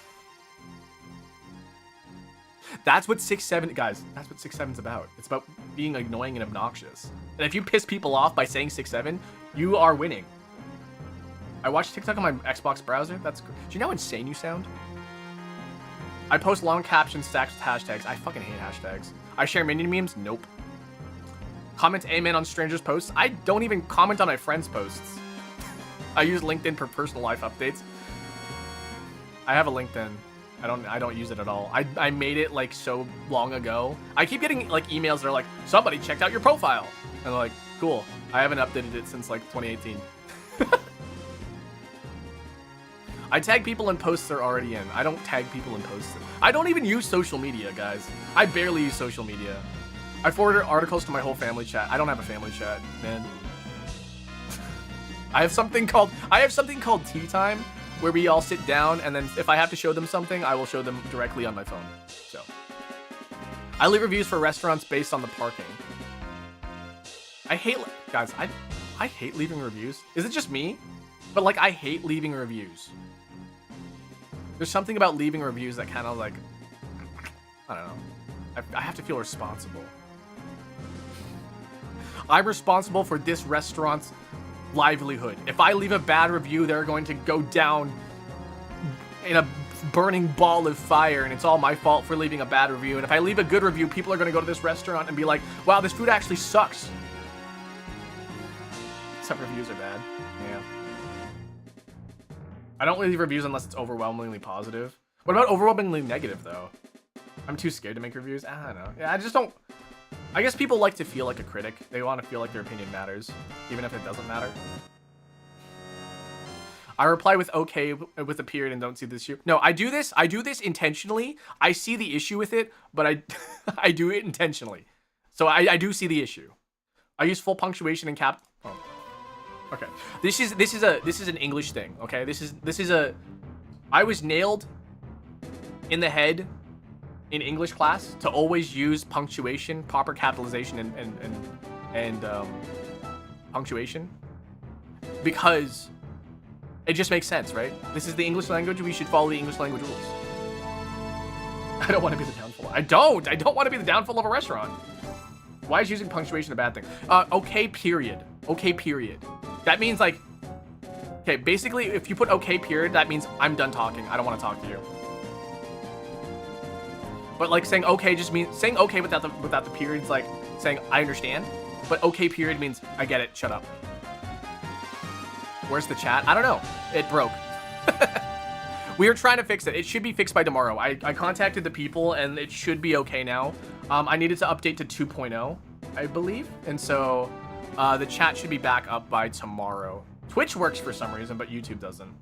That's what 6'7", guys, that's what 6'7's about. It's about being annoying and obnoxious. And if you piss people off by saying 6'7", you are winning. I watch TikTok on my Xbox browser. That's good. Do you know how insane you sound? I post long captions stacked with hashtags. I fucking hate hashtags. I share minion memes. Nope. Comment amen on strangers' posts. I don't even comment on my friends' posts. I use LinkedIn for personal life updates. I have a LinkedIn. I don't use it at all. I made it like so long ago. I keep getting like emails that are like, somebody checked out your profile. And I'm like, cool. I haven't updated it since like 2018. I tag people in posts they're already in. I don't tag people in posts. I don't even use social media, guys. I barely use social media. I forwarded articles to my whole family chat. I don't have a family chat, man. I have something called Tea Time, where we all sit down, and then if I have to show them something, I will show them directly on my phone. So, I leave reviews for restaurants based on the parking. I hate, guys, I hate leaving reviews. Is it just me? But like, I hate leaving reviews. There's something about leaving reviews that kind of like, I don't know. I have to feel responsible. I'm responsible for this restaurant's livelihood. If I leave a bad review, they're going to go down in a burning ball of fire, and it's all my fault for leaving a bad review. And if I leave a good review, people are going to go to this restaurant and be like, wow, this food actually sucks. Some reviews are bad. Yeah. I don't leave reviews unless it's overwhelmingly positive. What about overwhelmingly negative, though? I'm too scared to make reviews. I don't know. Yeah, I just don't... I guess people like to feel like a critic. They want to feel like their opinion matters, even if it doesn't matter. I reply with okay with a period and don't see the issue. No, I do this intentionally. I see the issue with it, but I do it intentionally. So I do see the issue. I use full punctuation and cap. Oh. Okay. This is an English thing, okay? This is a I was nailed in the head in English class to always use punctuation, proper capitalization and punctuation, because it just makes sense, right? This is the English language. We should follow the English language rules. I don't want to be the downfall. I don't want to be the downfall of a restaurant. Why is using punctuation a bad thing? Okay, period. Okay, period. That means like, okay, basically if you put okay, period, that means I'm done talking. I don't want to talk to you. But like saying okay just means saying okay without the periods, like saying I understand. But okay, period means I get it. Shut up. Where's the chat? I don't know. It broke. We are trying to fix it. It should be fixed by tomorrow. I contacted the people and it should be okay now. I needed to update to 2.0, I believe. And so the chat should be back up by tomorrow. Twitch works for some reason, but YouTube doesn't.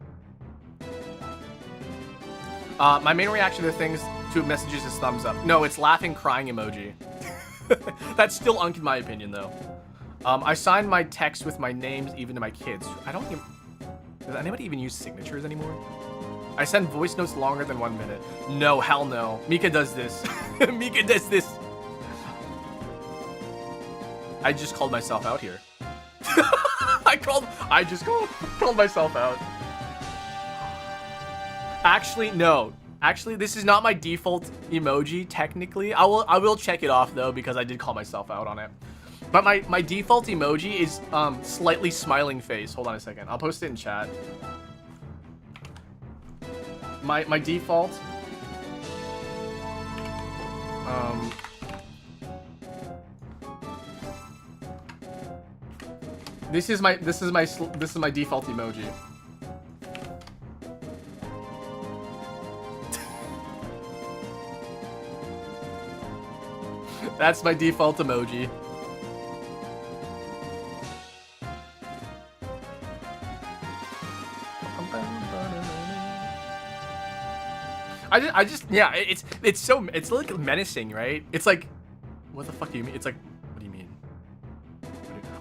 My main reaction to things, to messages is thumbs up. No, it's laughing, crying emoji. That's still unk in my opinion, though. I signed my text with my names even to my kids. I don't even... Does anybody even use signatures anymore? I send voice notes longer than 1 minute. No, hell no. Mika does this. Mika does this. I just called myself out here. I just called myself out. Actually, no. Actually, this is not my default emoji, technically. I will check it off, though, because I did call myself out on it. But my default emoji is slightly smiling face. Hold on a second. I'll post it in chat. My default... This is my default emoji. That's my default emoji. Yeah, it's like menacing, right? It's like, what the fuck do you mean? It's like, what do you mean?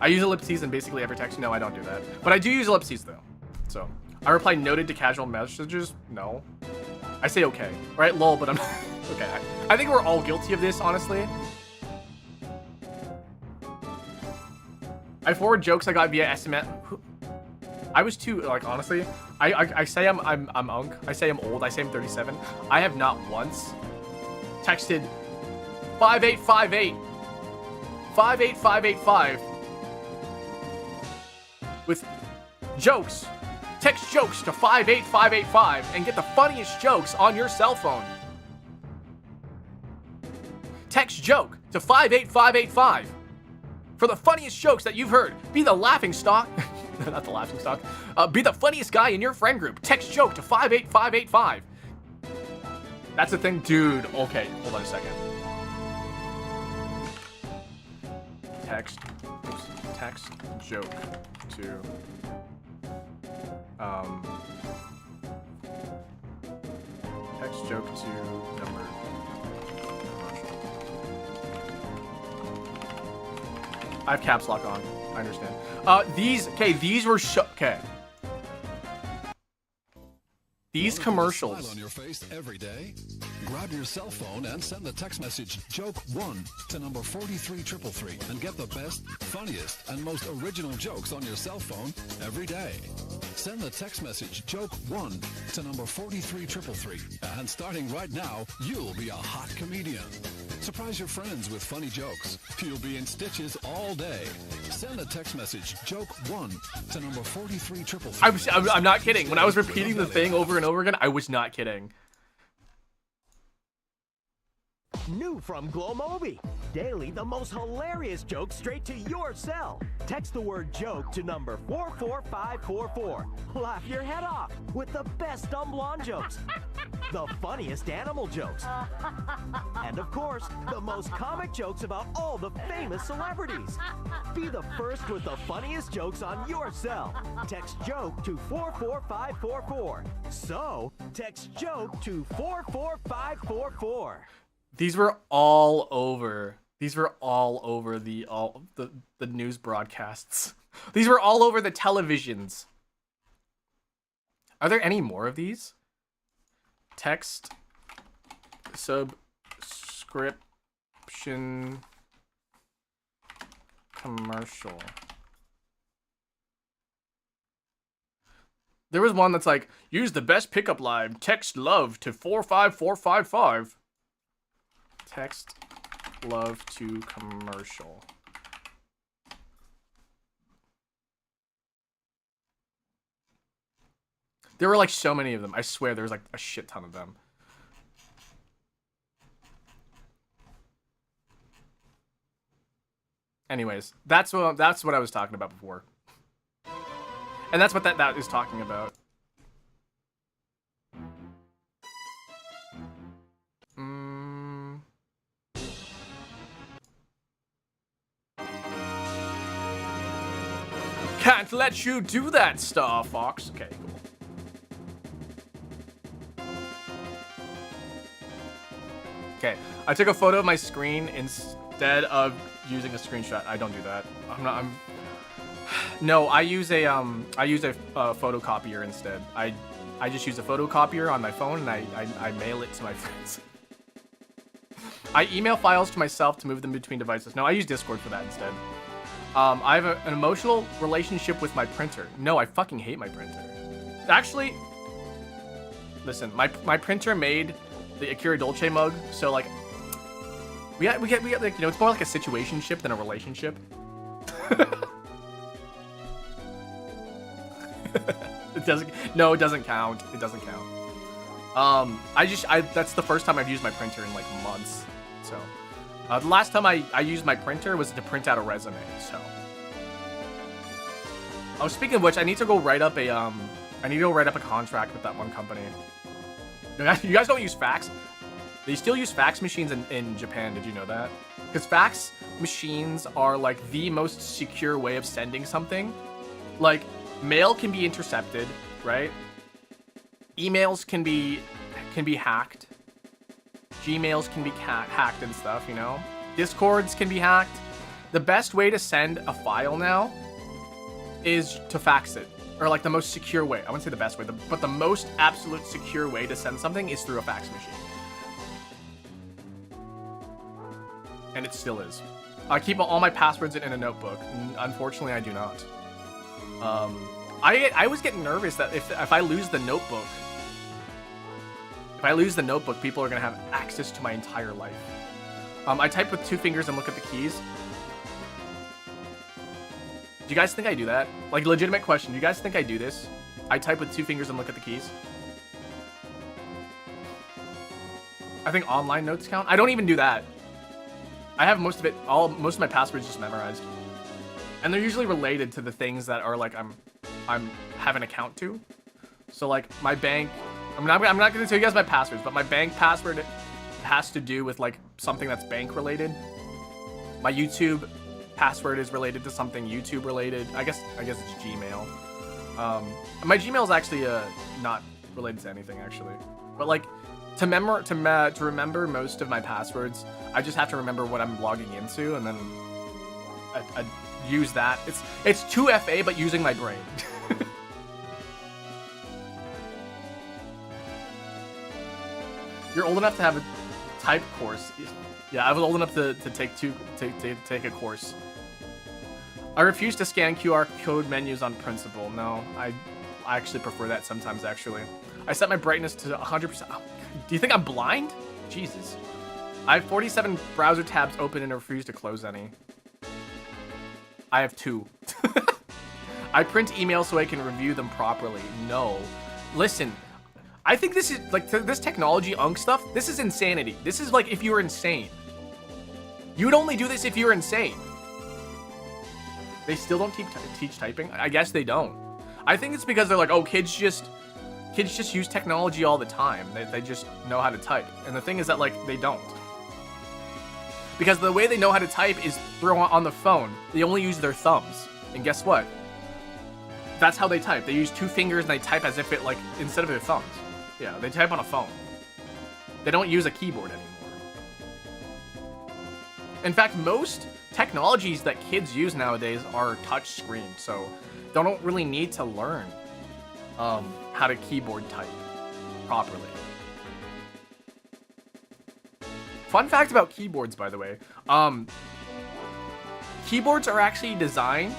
I use ellipses in basically every text. No, I don't do that. But I do use ellipses though. So, I reply noted to casual messages. No. I say okay. Right, lol, but I'm okay. I think we're all guilty of this, honestly. I forward jokes I got via SMS. I was too, like, honestly, I say I'm unk. I say I'm old. I say I'm 37. I have not once texted 5858 58585 with jokes. Text jokes to 58585 and get the funniest jokes on your cell phone. Text joke to 58585 for the funniest jokes that you've heard. Be the laughing stock. Not the laughing stock. Be the funniest guy in your friend group. Text joke to 58585. That's the thing, dude. Okay, hold on a second. Text joke to text joke to number. I have caps lock on. I understand. These were okay. These commercials. Smile on your face every day. Grab your cell phone and send the text message joke1 to number 43333 and get the best, funniest, and most original jokes on your cell phone every day. Send the text message joke1 to number 43333 and starting right now, you'll be a hot comedian. Surprise your friends with funny jokes. You'll be in stitches all day. Send a text message joke1 to number 43333. I'm not kidding. When I was repeating the thing over and over again, I was not kidding. New from Glomobi. Daily, the most hilarious jokes straight to your cell. Text the word joke to number 44544. Laugh your head off with the best dumb blonde jokes. The funniest animal jokes. And of course, the most comic jokes about all the famous celebrities. Be the first with the funniest jokes on your cell. Text joke to 44544. So, text joke to 44544. These were all over. These were all over the news broadcasts. These were all over the televisions. Are there any more of these? Text subscription commercial. There was one that's like, use the best pickup line. Text love to 45455. Text love to commercial. There were like so many of them. I swear there was like a shit ton of them. Anyways, that's what I was talking about before. And that's what that is talking about. Can't let you do that, Star Fox. Okay, cool. Okay, I took a photo of my screen instead of using a screenshot. I don't do that. No, I use a photocopier instead. I just use a photocopier on my phone and I mail it to my friends. I email files to myself to move them between devices. No, I use Discord for that instead. I have an emotional relationship with my printer. No, I fucking hate my printer. Actually, listen, my printer made the Akira Dolce mug, so like we get like, you know, it's more like a situationship than a relationship. It doesn't count. It doesn't count. That's the first time I've used my printer in like months. So the last time I used my printer was to print out a resume. So oh, speaking of which, I need to go write up a contract with that one company. You guys don't use fax? They still use fax machines in Japan. Did you know that? Because fax machines are like the most secure way of sending something. Like mail can be intercepted, right? Emails can be hacked. Gmails can be hacked and stuff, you know? Discords can be hacked. The best way to send a file now is to fax it. Or like the most secure way. I wouldn't say the best way, but the most absolute secure way to send something is through a fax machine. And it still is. I keep all my passwords in a notebook. Unfortunately, I do not. I always get nervous that if I lose the notebook, people are gonna have access to my entire life. I type with 2 fingers and look at the keys. Do you guys think I do that? Like, legitimate question. Do you guys think I do this? I type with 2 fingers and look at the keys. I think online notes count. I don't even do that. I have most of my passwords just memorized. And they're usually related to the things that are like have an account to. So like my bank, I'm not gonna tell you guys my passwords, but my bank password has to do with like something that's bank related. My YouTube password is related to something YouTube related. I guess it's Gmail. My Gmail is actually not related to anything actually, but like to remember most of my passwords, I just have to remember what I'm logging into, and then I use that. It's 2FA, but using my brain. You're old enough to have a type course. Yeah, I was old enough to take a course. I refuse to scan QR code menus on principle. No, I actually prefer that sometimes, actually. I set my brightness to 100%. Oh, do you think I'm blind? Jesus. I have 47 browser tabs open and refuse to close any. I have 2. I print emails so I can review them properly. No. Listen, I think this is, like, this technology unk stuff, this is insanity. This is like if you were insane. You would only do this if you were insane. They still don't teach typing? I guess they don't. I think it's because they're like, oh, kids just use technology all the time. They just know how to type. And the thing is that, like, they don't. Because the way they know how to type is through on the phone. They only use their thumbs. And guess what? That's how they type. They use 2 fingers and they type as if it, like, instead of their thumbs. Yeah, they type on a phone. They don't use a keyboard anymore. In fact, most technologies that kids use nowadays are touch screen, so they don't really need to learn how to keyboard type properly. Fun fact about keyboards, by the way. Keyboards are actually designed,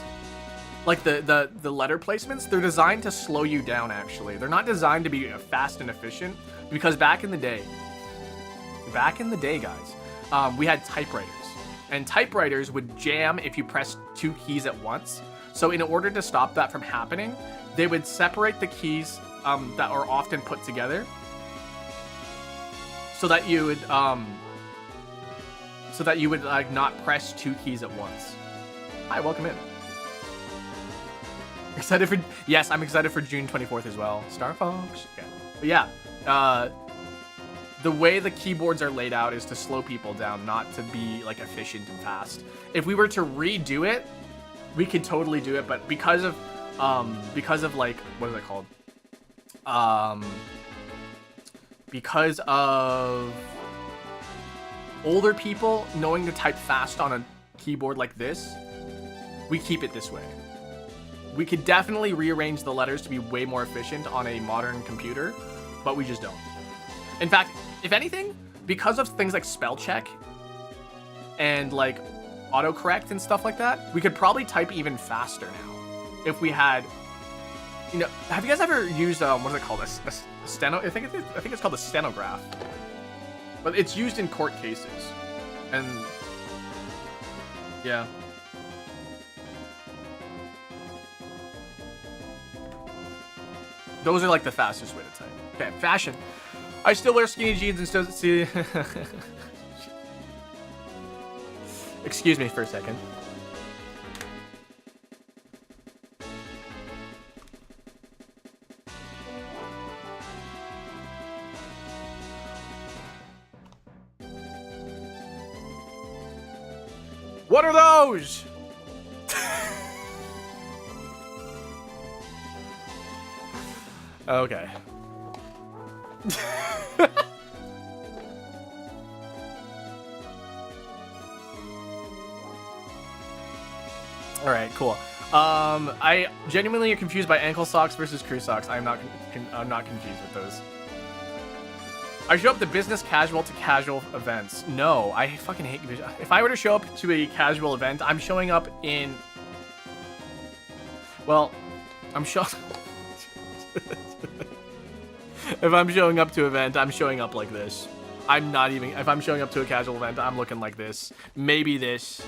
like the letter placements, they're designed to slow you down, actually. They're not designed to be fast and efficient, because back in the day, guys, we had typewriters. And typewriters would jam if you pressed 2 keys at once. So in order to stop that from happening, they would separate the keys that are often put together, so that you would like not press 2 keys at once. Hi, welcome in. Excited for, yes, I'm excited for June 24th as well. Star Fox. Okay. But yeah, the way the keyboards are laid out is to slow people down, not to be like efficient and fast. If we were to redo it, we could totally do it, but because of like, what is it called? Because of older people knowing to type fast on a keyboard like this, we keep it this way. We could definitely rearrange the letters to be way more efficient on a modern computer, but we just don't. In fact, if anything, because of things like spell check and like autocorrect and stuff like that, we could probably type even faster now. If we had, you know, have you guys ever used what is it called? A steno? I think it's called a stenograph. But it's used in court cases, and yeah. Those are like the fastest way to type. Okay, fashion. I still wear skinny jeans and still see. Excuse me for a second. What are those? Okay. All right, cool. I genuinely am confused by ankle socks versus crew socks. I'm not confused with those. I show up to business casual to casual events. No, I fucking hate. If I were to show up to a casual event, I'm showing up in. Well, I'm showing. If I'm showing up to an event, I'm showing up like this. I'm not even. If I'm showing up to a casual event, I'm looking like this. Maybe this.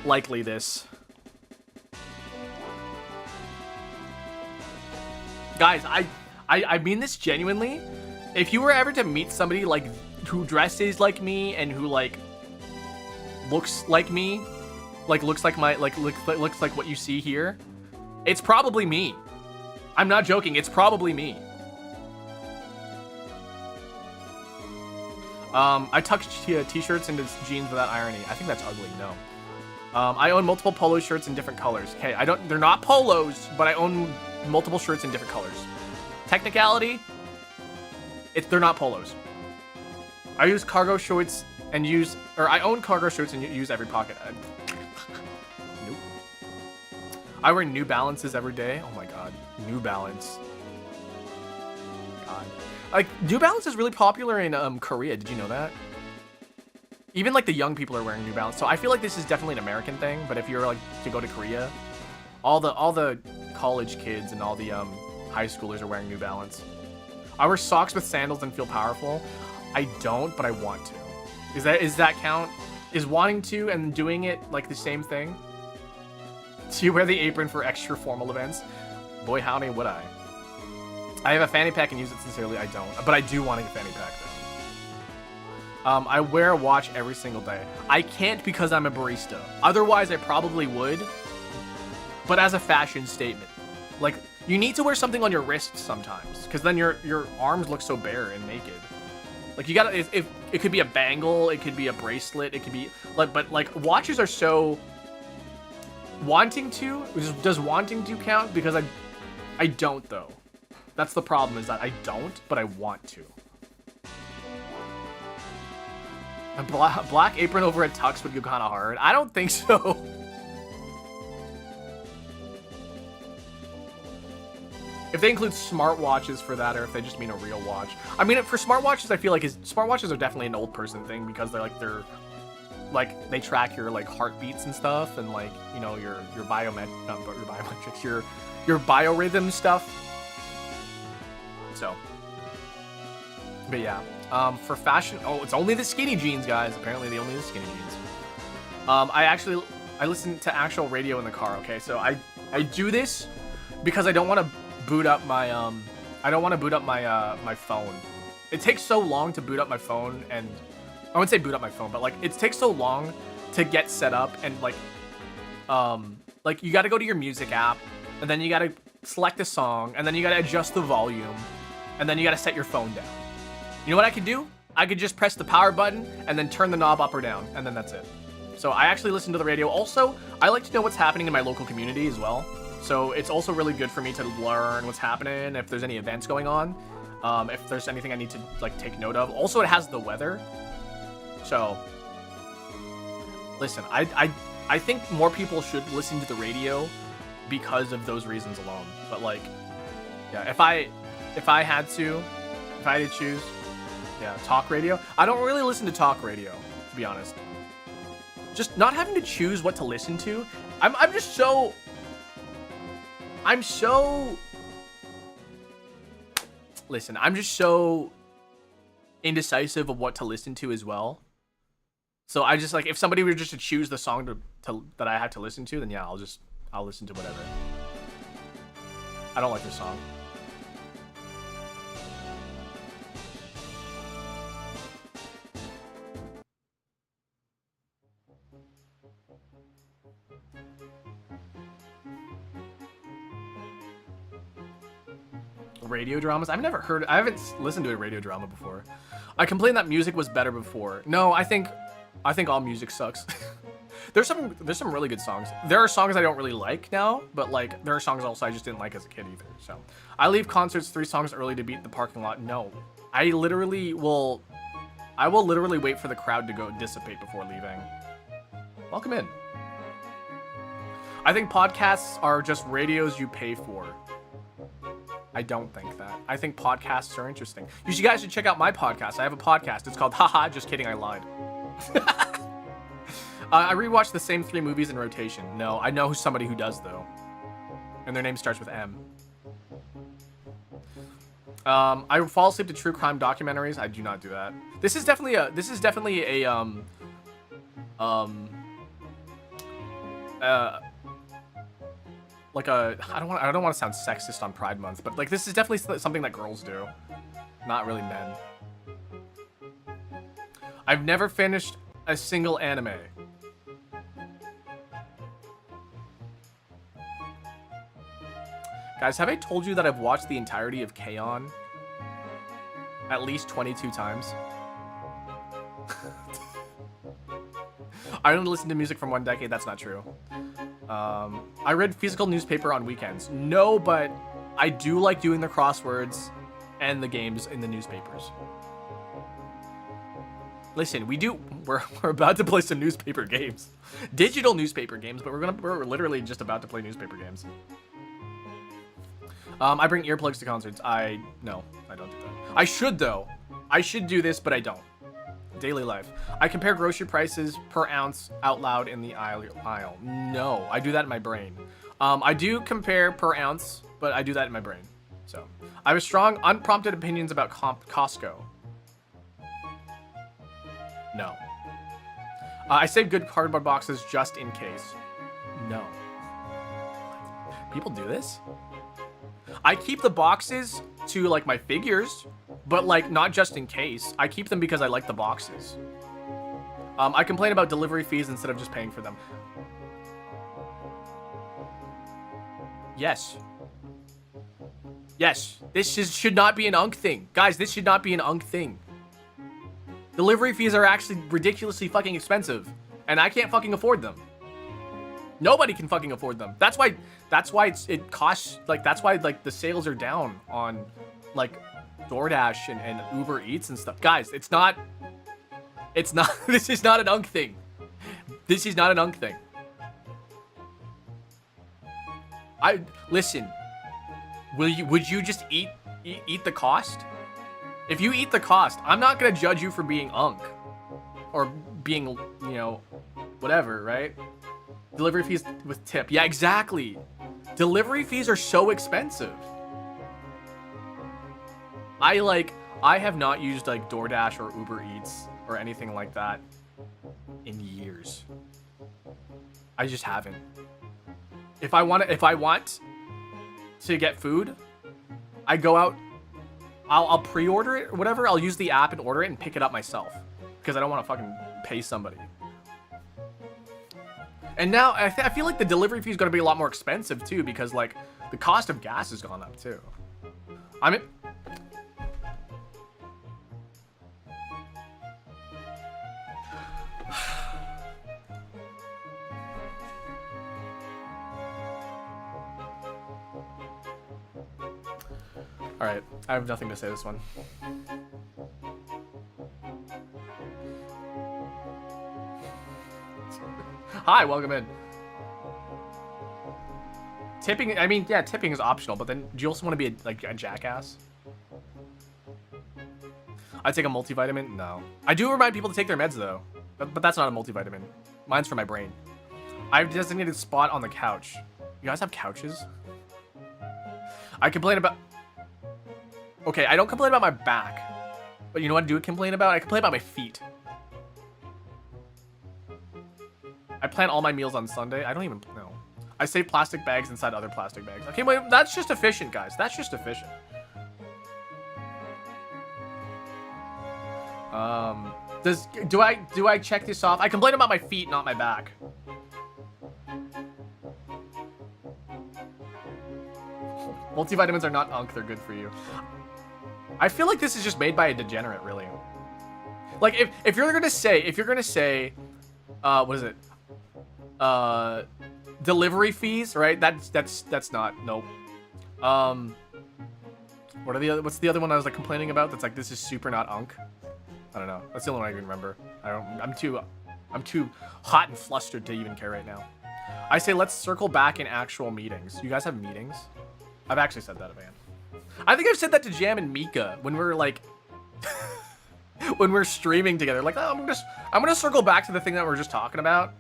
Likely this. Guys, I mean this genuinely. If you were ever to meet somebody like who dresses like me and who like looks like me, like looks like my looks like what you see here, it's probably me. I'm not joking. It's probably me. I tuck t-shirts into jeans without irony. I think that's ugly. No. I own multiple polo shirts in different colors. Okay, they're not polos, but I own multiple shirts in different colors. Technicality, they're not polos. I use cargo shorts and I own cargo shorts and use every pocket. Nope. I wear New Balances every day. Oh my god, New Balance. God. Like, New Balance is really popular in Korea. Did you know that? Even like the young people are wearing New Balance. So I feel like this is definitely an American thing. But if you're like to go to Korea, all the college kids and all the high schoolers are wearing New Balance. I wear socks with sandals and feel powerful. I don't, but I want to. Is that count? Is wanting to and doing it like the same thing? Do you wear the apron for extra formal events? Boy, howdy, would I. I have a fanny pack and use it sincerely. I don't, but I do want a fanny pack though. I wear a watch every single day. I can't because I'm a barista. Otherwise, I probably would. But as a fashion statement, like you need to wear something on your wrist sometimes, because then your arms look so bare and naked. Like you gotta, if it could be a bangle, it could be a bracelet, it could be like, but like watches are so wanting to. Does wanting to count? Because I don't though. That's the problem, is that I don't, but I want to. A black apron over a tux would go kind of hard. I don't think so. If they include smartwatches for that, or if they just mean a real watch. I mean, for smartwatches, I feel like smartwatches are definitely an old person thing, because they're like they track your like heartbeats and stuff, and like, you know, your biometrics, your biorhythm stuff. So, but yeah, for fashion, it's only the skinny jeans, guys. Apparently, only the skinny jeans. I listen to actual radio in the car. Okay, so I do this because I don't want to boot up my my phone. It takes so long to boot up my phone, and I wouldn't say boot up my phone, but like it takes so long to get set up, and like you got to go to your music app, and then you got to select a song, and then you got to adjust the volume, and then you got to set your phone down. You know what I could do? I could just press the power button and then turn the knob up or down, and then that's it. So I actually listen to the radio. Also, I like to know what's happening in my local community as well. So it's also really good for me to learn what's happening, if there's any events going on, if there's anything I need to like take note of. Also, it has the weather. So listen, I think more people should listen to the radio because of those reasons alone. But like, yeah, if I had to choose, yeah, talk radio. I don't really listen to talk radio, to be honest. Just not having to choose what to listen to. I'm just so indecisive of what to listen to as well. So I just like, if somebody were just to choose the song that I had to listen to, then yeah, I'll listen to whatever. I don't like this song. Radio dramas? I haven't listened to a radio drama before. I complained that music was better before. No, I think all music sucks. There's some really good songs. There are songs I don't really like now, but like there are songs also I just didn't like as a kid either. So I leave concerts 3 songs early to beat the parking lot. No, I will literally wait for the crowd to go dissipate before leaving. Welcome in. I think podcasts are just radios you pay for. I don't think that. I think podcasts are interesting. You guys should check out my podcast. I have a podcast. It's called Haha, Just Kidding, I Lied. I rewatched the same 3 movies in rotation. No, I know somebody who does, though. And their name starts with M. I fall asleep to true crime documentaries. I do not do that. This is definitely a like a, I don't want to sound sexist on Pride Month, but like this is definitely something that girls do, not really men. I've never finished a single anime. Guys, have I told you that I've watched the entirety of K-On! At least 22 times? I only listen to music from one decade. That's not true. I read physical newspaper on weekends. No, but I do like doing the crosswords and the games in the newspapers. Listen, we're about to play some newspaper games. Digital newspaper games, but we're literally just about to play newspaper games. I bring earplugs to concerts. No, I don't do that. I should though. I should do this, but I don't. Daily life. I compare grocery prices per ounce out loud in the aisle. No, I do that in my brain. I do compare per ounce, but I do that in my brain. So, I have strong, unprompted opinions about Costco. No. I save good cardboard boxes just in case. No. People do this? I keep the boxes to like my figures, but like not just in case. I keep them because I like the boxes. I complain about delivery fees instead of just paying for them. Yes. Yes. This should not be an unk thing. Guys, this should not be an unk thing. Delivery fees are actually ridiculously fucking expensive, and I can't fucking afford them. Nobody can fucking afford them. That's why it costs, like, that's why, like, the sales are down on, like, DoorDash and Uber Eats and stuff. Guys, this is not an unk thing. This is not an unk thing. Listen, would you just eat the cost? If you eat the cost, I'm not gonna judge you for being unk. Or being, you know, whatever, right? Delivery fees with tip. Yeah, exactly. Delivery fees are so expensive. I have not used like DoorDash or Uber Eats or anything like that in years. I just haven't. If I want to get food, I go out, I'll pre-order it or whatever. I'll use the app and order it and pick it up myself because I don't want to fucking pay somebody. And now I feel like the delivery fee is going to be a lot more expensive too because like the cost of gas has gone up too. I mean, all right, I have nothing to say this one. Hi, welcome in. Tipping, I mean, yeah, tipping is optional, but then do you also want to be a jackass? I take a multivitamin? No. I do remind people to take their meds though, but that's not a multivitamin. Mine's for my brain. I have a designated spot on the couch. You guys have couches? I complain about... Okay, I don't complain about my back. But you know what I do complain about? I complain about my feet. I plan all my meals on Sunday. I don't even know. I save plastic bags inside other plastic bags. Okay, wait, that's just efficient, guys. That's just efficient. Do I check this off? I complain about my feet, not my back. Multivitamins are not unk, they're good for you. I feel like this is just made by a degenerate, really. Like if you're gonna say, what is it? Delivery fees, right? That's not, nope. What's the other one I was like complaining about? That's like, this is super not unk. I don't know. That's the only one I can remember. I'm too hot and flustered to even care right now. I say let's circle back in actual meetings. You guys have meetings? I've actually said that, man. I think I've said that to Jam and Mika when we're like, when we're streaming together. Like, oh, I'm gonna circle back to the thing that we're just talking about.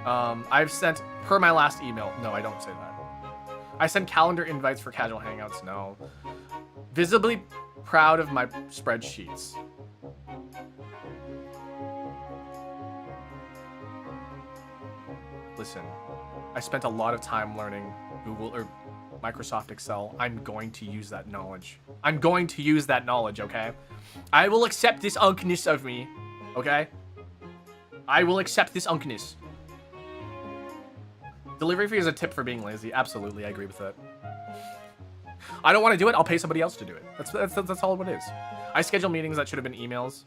I've sent, per my last email. No, I don't say that. I send calendar invites for casual hangouts. No. Visibly proud of my spreadsheets. Listen, I spent a lot of time learning Google or Microsoft Excel. I'm going to use that knowledge. I'm going to use that knowledge, okay? I will accept this unkness of me, okay? I will accept this unkness. Delivery fee is a tip for being lazy. Absolutely, I agree with that. I don't want to do it. I'll pay somebody else to do it. That's all it is. I schedule meetings that should have been emails.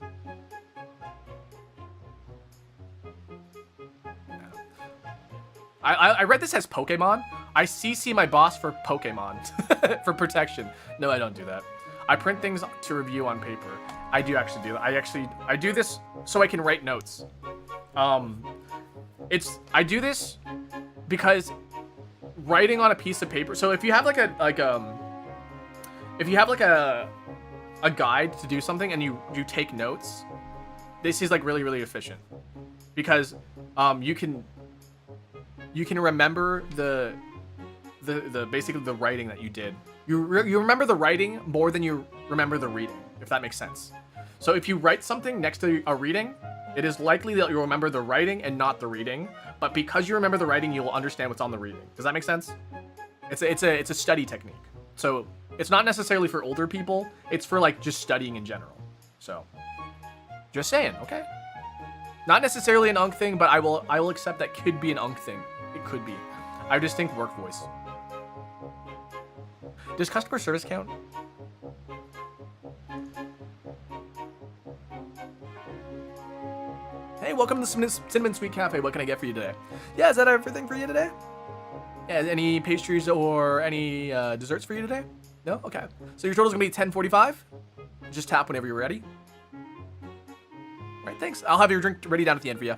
I read this as Pokemon. I CC my boss for Pokemon for protection. No, I don't do that. I print things to review on paper. I do actually do that. I do this so I can write notes. I do this because writing on a piece of paper. So if you have like a guide to do something and you take notes, this is like really efficient because you can remember the basically the writing that you did. You remember the writing more than you remember the reading, if that makes sense. So if you write something next to a reading, it is likely that you'll remember the writing and not the reading. But because you remember the writing, you will understand what's on the reading. Does that make sense? It's a study technique. So it's not necessarily for older people. It's for like just studying in general. So just saying, okay? Not necessarily an Unk thing, but I will accept that could be an Unk thing. It could be. I have distinct work voice. Does customer service count? Hey, welcome to the Cinnamon Sweet Cafe. What can I get for you today? Yeah, is that everything for you today? Yeah, any pastries or any desserts for you today? No? Okay. So your total's gonna be $10.45. Just tap whenever you're ready. All right, thanks. I'll have your drink ready down at the end for you.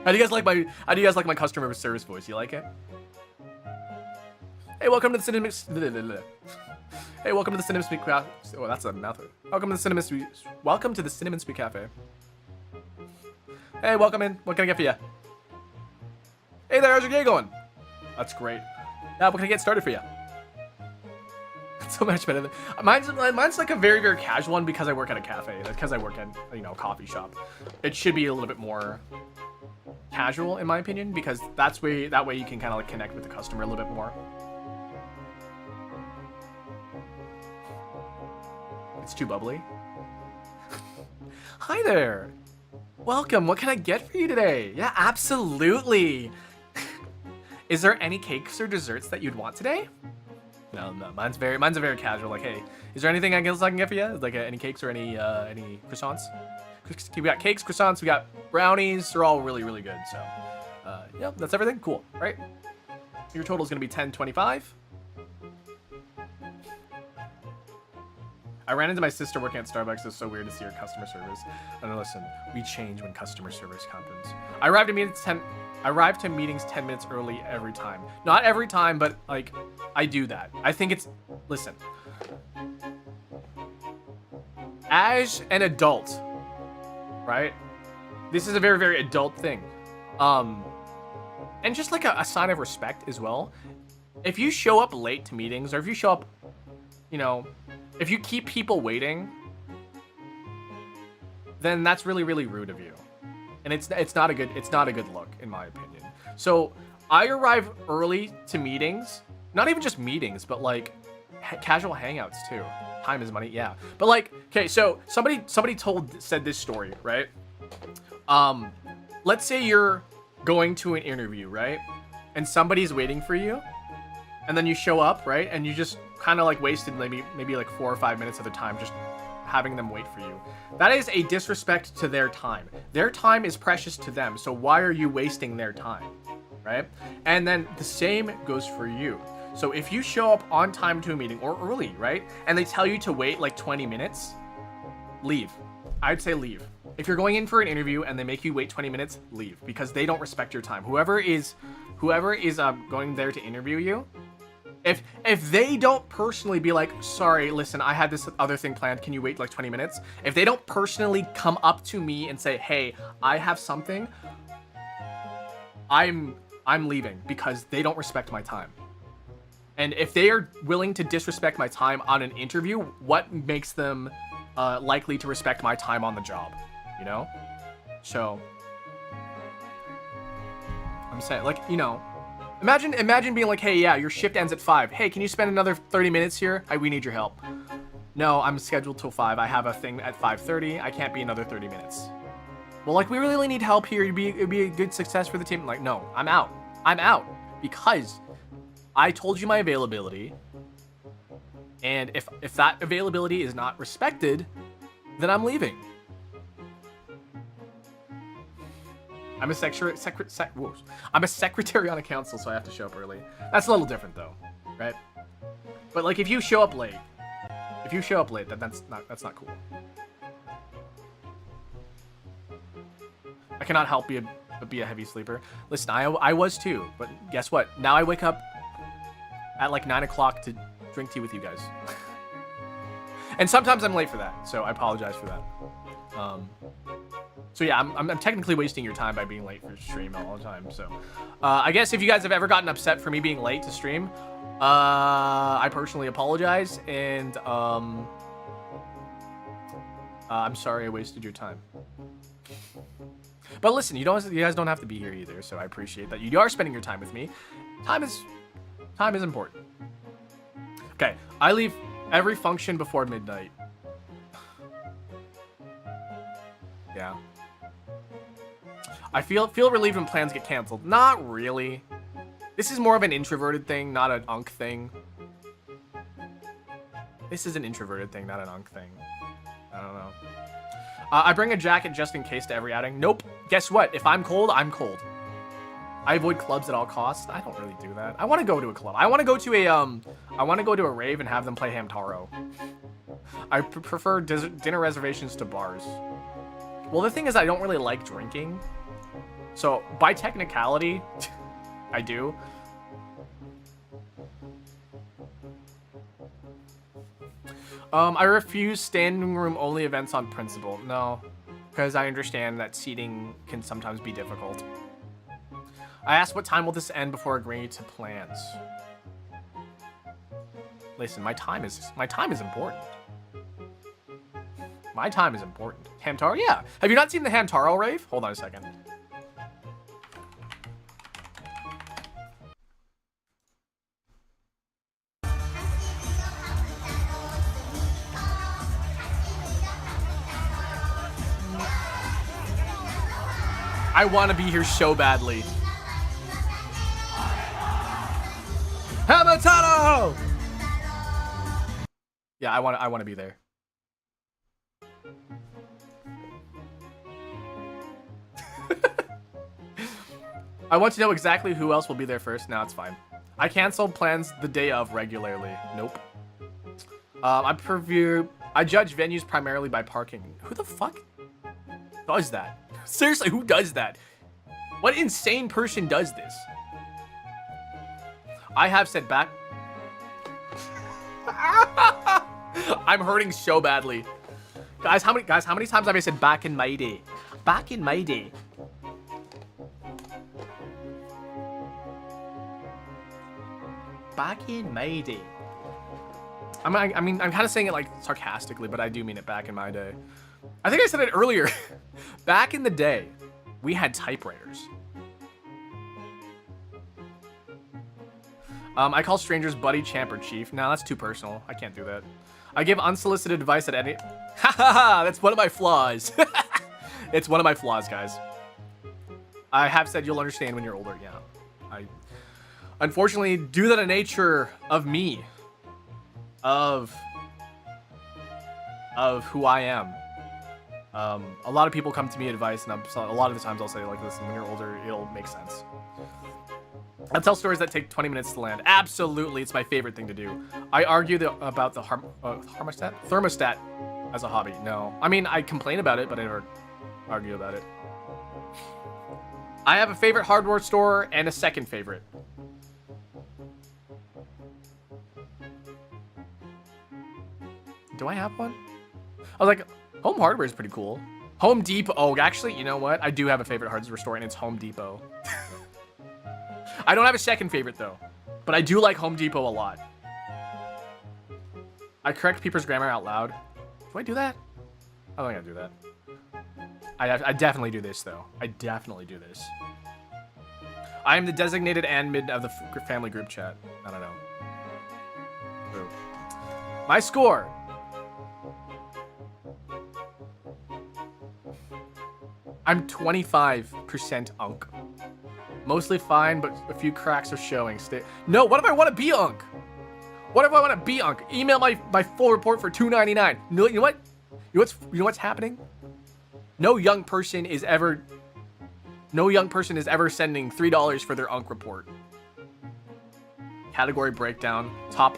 How do you guys like my customer service voice? You like it? Hey, welcome to the Cinnamon. Hey, welcome to the Cinnamon Sweet Cafe. Oh, that's a mouthful. Welcome to the Cinnamon Sweet. Welcome to the Cinnamon Sweet Cafe. Hey, welcome in. What can I get for you? Hey there, how's your day going? That's great. Now, what can I get started for you? So much better than mine's like a very casual one because I work at a cafe. Because I work at a coffee shop. It should be a little bit more casual in my opinion because that way you can kind of like connect with the customer a little bit more. It's too bubbly. Hi there. Welcome. What can I get for you today? Yeah, absolutely. Is there any cakes or desserts that you'd want today? No. Mine's a very casual. Like, hey, is there anything else I can get for you? Like any cakes or any croissants? We got cakes, croissants, we got brownies. They're all really good. So, yeah, that's everything. Cool. All right. Your total is gonna be $10.25. I ran into my sister working at Starbucks. It's so weird to see her customer service. And listen, we change when customer service happens. I arrived to meetings 10 minutes early every time. Not every time, but like I do that. I think it's listen. As an adult, right? This is a very adult thing. And just like a sign of respect as well. If you show up late to meetings or if you show up, if you keep people waiting, then that's really rude of you, and it's not a good look in my opinion. So I arrive early to meetings, not even just meetings, but like casual hangouts too. Time is money, yeah. But like, okay, so somebody said this story, right? Let's say you're going to an interview, right? And somebody's waiting for you, and then you show up, right? And you just kind of like wasted maybe like 4 or 5 minutes of their time just having them wait for you. That is a disrespect to their time. Their time is precious to them, so why are you wasting their time, right? And then the same goes for you. So if you show up on time to a meeting or early, right? And they tell you to wait like 20 minutes, leave. I'd say leave. If you're going in for an interview and they make you wait 20 minutes, leave because they don't respect your time. Whoever is going there to interview you, if they don't personally be like, sorry, listen, I had this other thing planned, can you wait like 20 minutes? If they don't personally come up to me and say, hey, I have something, I'm leaving because they don't respect my time. And if they are willing to disrespect my time on an interview, what makes them likely to respect my time on the job? So I'm saying, like, imagine being like, hey, yeah, your shift ends at 5. Hey, can you spend another 30 minutes here? We need your help. No, I'm scheduled till 5. I have a thing at 5:30. I can't be another 30 minutes. Well, like, we really need help here. It'd be a good success for the team. Like, no, I'm out. I'm out because I told you my availability. And if that availability is not respected, then I'm leaving. I'm a I'm a secretary on a council, so I have to show up early. That's a little different though, right? But like if you show up late, then that's not cool. I cannot help but be a heavy sleeper. Listen, I was too, but guess what? Now I wake up at like 9 o'clock to drink tea with you guys. And sometimes I'm late for that, so I apologize for that. So yeah, I'm technically wasting your time by being late for stream all the time. So I guess if you guys have ever gotten upset for me being late to stream, I personally apologize, and I'm sorry I wasted your time. But listen, you guys don't have to be here either, so I appreciate that you are spending your time with me. Time is important. Okay, I leave every function before midnight. Yeah. I feel relieved when plans get canceled. Not really. This is more of an introverted thing, not an unk thing. This is an introverted thing, not an unk thing. I don't know. I bring a jacket just in case to every outing. Nope. Guess what? If I'm cold, I'm cold. I avoid clubs at all costs. I don't really do that. I want to go to a club. I want to go to a rave and have them play Hamtaro. I prefer dinner reservations to bars. Well, the thing is, I don't really like drinking. So, by technicality, I do. I refuse standing room only events on principle. No, because I understand that seating can sometimes be difficult. I asked what time will this end before agreeing to plans. Listen, my time is important. My time is important. Hamtaro? Yeah. Have you not seen the Hamtaro rave? Hold on a second. I want to be here so badly. Hamtaro! Yeah, I want to be there. I want to know exactly who else will be there first. No, it's fine. I cancel plans the day of regularly. Nope. I judge venues primarily by parking. Who the fuck does that? Seriously, who does that? What insane person does this? I have said back. I'm hurting so badly. Guys, how many times have I said back in my day? Back in my day. Back in my day. I mean, I'm kind of saying it like sarcastically, but I do mean it back in my day. I think I said it earlier. Back in the day, we had typewriters. I call strangers buddy, champ, or chief. No, that's too personal. I can't do that. I give unsolicited advice at any... Ha ha ha! That's one of my flaws. It's one of my flaws, guys. I have said you'll understand when you're older. Yeah. I unfortunately due to the nature of me. Of who I am. A lot of people come to me advice, and a lot of the times I'll say, like, listen, when you're older, it'll make sense. I tell stories that take 20 minutes to land. Absolutely, it's my favorite thing to do. I argue about the thermostat as a hobby. No. I mean, I complain about it, but I never argue about it. I have a favorite hardware store and a second favorite. Do I have one? I was like, Home Hardware is pretty cool. Home Depot. Oh, actually, you know what? I do have a favorite hardware store, and it's Home Depot. I don't have a second favorite, though. But I do like Home Depot a lot. I correct people's grammar out loud. Do I do that? I don't think I do that. I definitely do this, though. I definitely do this. I am the designated admin of the family group chat. I don't know. Ooh. My score. I'm 25% unk. Mostly fine, but a few cracks are showing. No, what if I want to be Unk? What if I want to be Unk? Email my full report for $2.99. You know what? You know what's happening? No young person is ever sending $3 for their Unk report. Category breakdown, top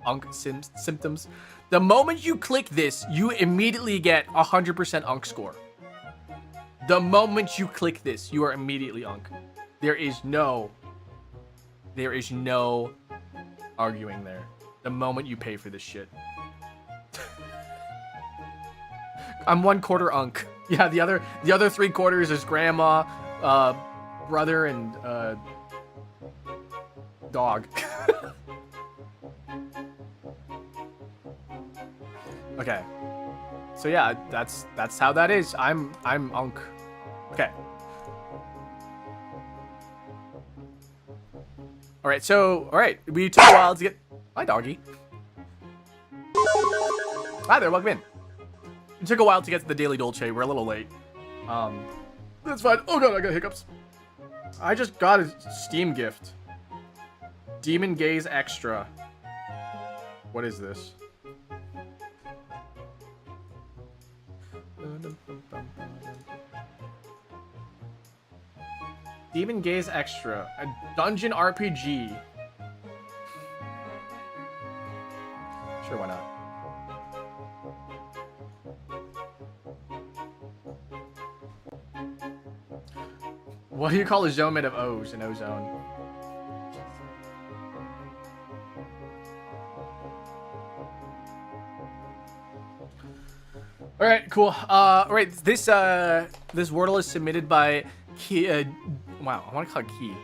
Unk symptoms. The moment you click this, you immediately get 100% Unk score. The moment you click this, you are immediately Unk. There is no arguing there. The moment you pay for this shit. I'm 1/4 Unk. Yeah, the other 3/4 is grandma, brother, and dog. Okay. So yeah, that's how that is. I'm Unk. Okay. All right. We took a while to get. Hi, doggy. Hi there. Welcome in. It took a while to get to the Daily Dolce. We're a little late. That's fine. Oh god, I got hiccups. I just got a Steam gift. Demon Gaze Extra. What is this? Demon Gaze Extra, a dungeon RPG. Sure, why not? What do you call a zone made of O's in Ozone? All right, cool. All right, this Wordle is submitted by wow, I want to call it Key.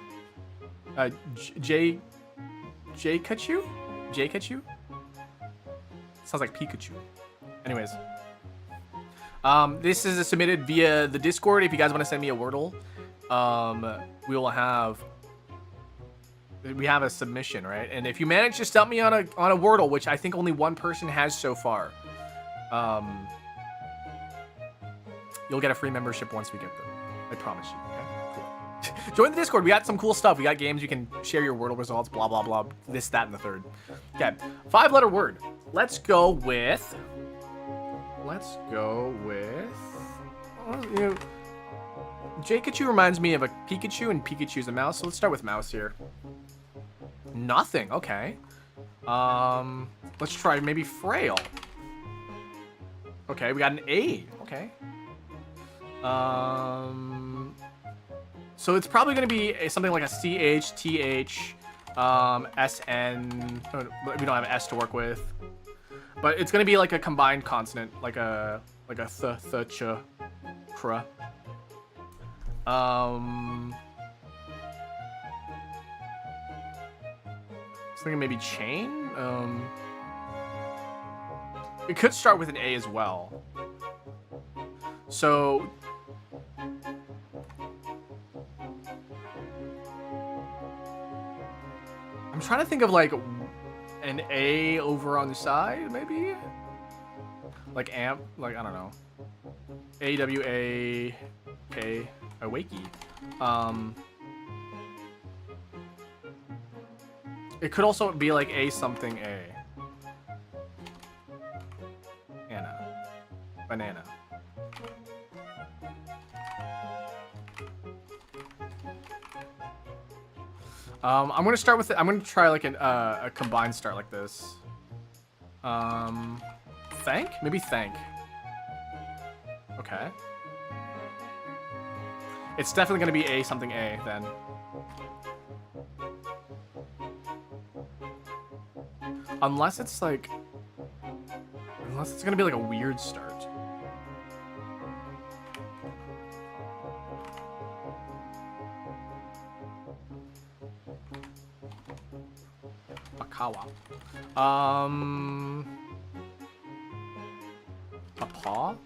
J-Kachu? Sounds like Pikachu. Anyways. This is submitted via the Discord. If you guys want to send me a Wordle, we have a submission, right? And if you manage to stump me on a Wordle, which I think only one person has so far, you'll get a free membership once we get them. I promise you. Okay? Cool. Join the Discord. We got some cool stuff. We got games. You can share your Wordle results. Blah blah blah. This, that, and the third. Okay. 5-letter word. Let's go with. J-Kachu reminds me of a Pikachu, and Pikachu's a mouse. So let's start with mouse here. Nothing. Okay. Let's try maybe frail. Okay, we got an A. Okay. So it's probably going to be something like a CH, TH, SN. We don't have an S to work with. But it's going to be like a combined consonant, like a th, ch, cr. Something maybe chain? It could start with an A as well. So I'm trying to think of like an A over on the side, maybe? Like amp, like I don't know. A-W-A-K, Awakey. It could also be like A something A. Anna. Banana. I'm gonna start with it. I'm gonna try like a combined start like this. Thank? Maybe thank. Okay. It's definitely gonna be A something A then. Unless it's gonna be like a weird start. Akawa. A paw?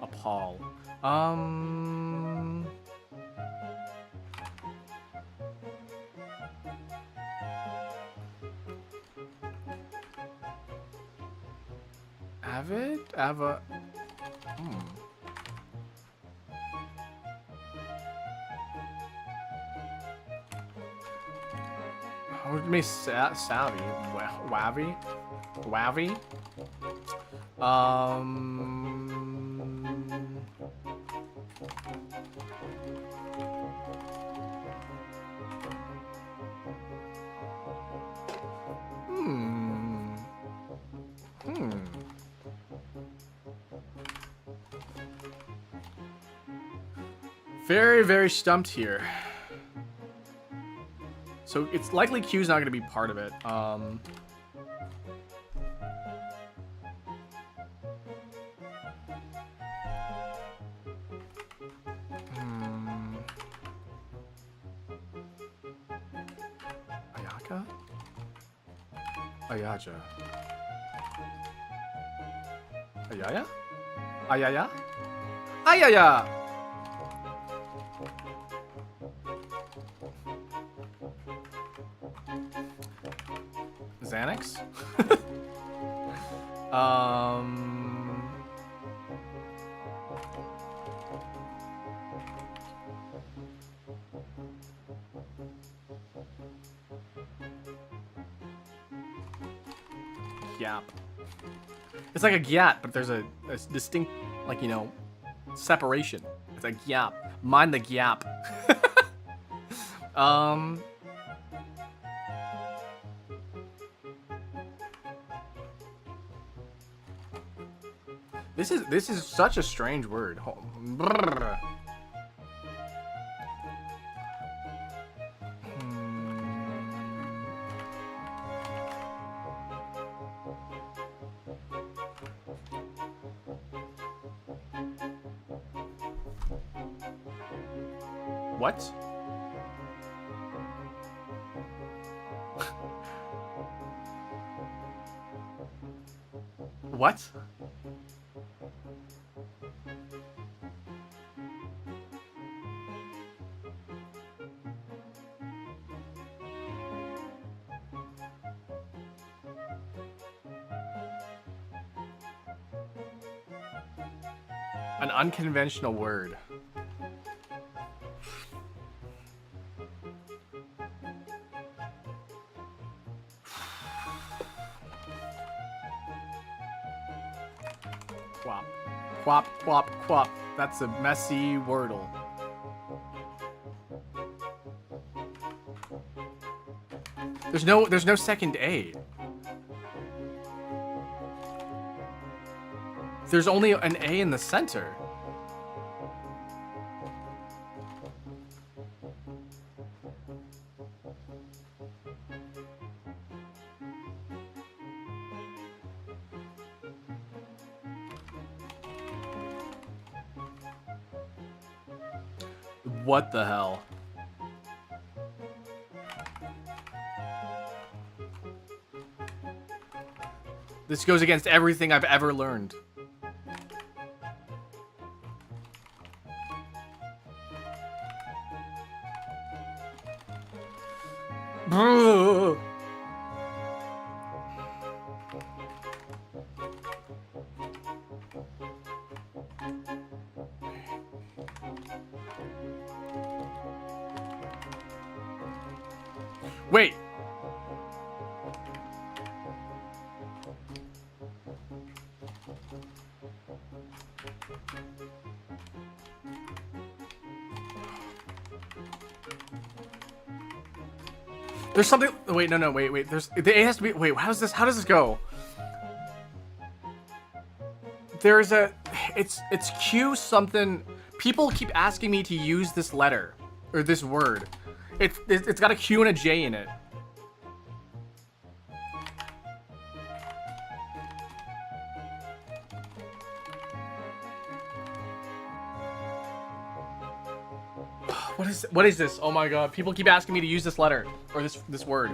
A paw. Avid? What me savvy? Wavy? Wavy? Very, very stumped here. So it's likely Q's not going to be part of it. Ayaka? Ayaja. Ayaya? Ayaya? Ayaya! Xanax? Gap. It's like a gyat, but there's a distinct, like, you know, separation. It's a gap. Mind the gap. This is such a strange word. Brrr. What? What? An unconventional word. Quap. Quap, quap, quap. That's a messy wordle. There's no second A. There's only an A in the center. What the hell? This goes against everything I've ever learned. Wait. There's something. Wait, no, wait. There's. The A has to be. Wait, how does this go? There's a. It's Q something. People keep asking me to use this letter or this word. It's got a Q and a J in it. What is this? Oh my god. People keep asking me to use this letter or this word.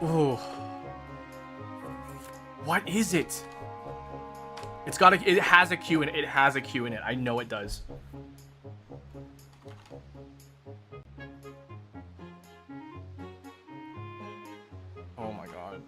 Ooh. What is it? It has a Q in it. It has a Q in it. I know it does. Oh my god.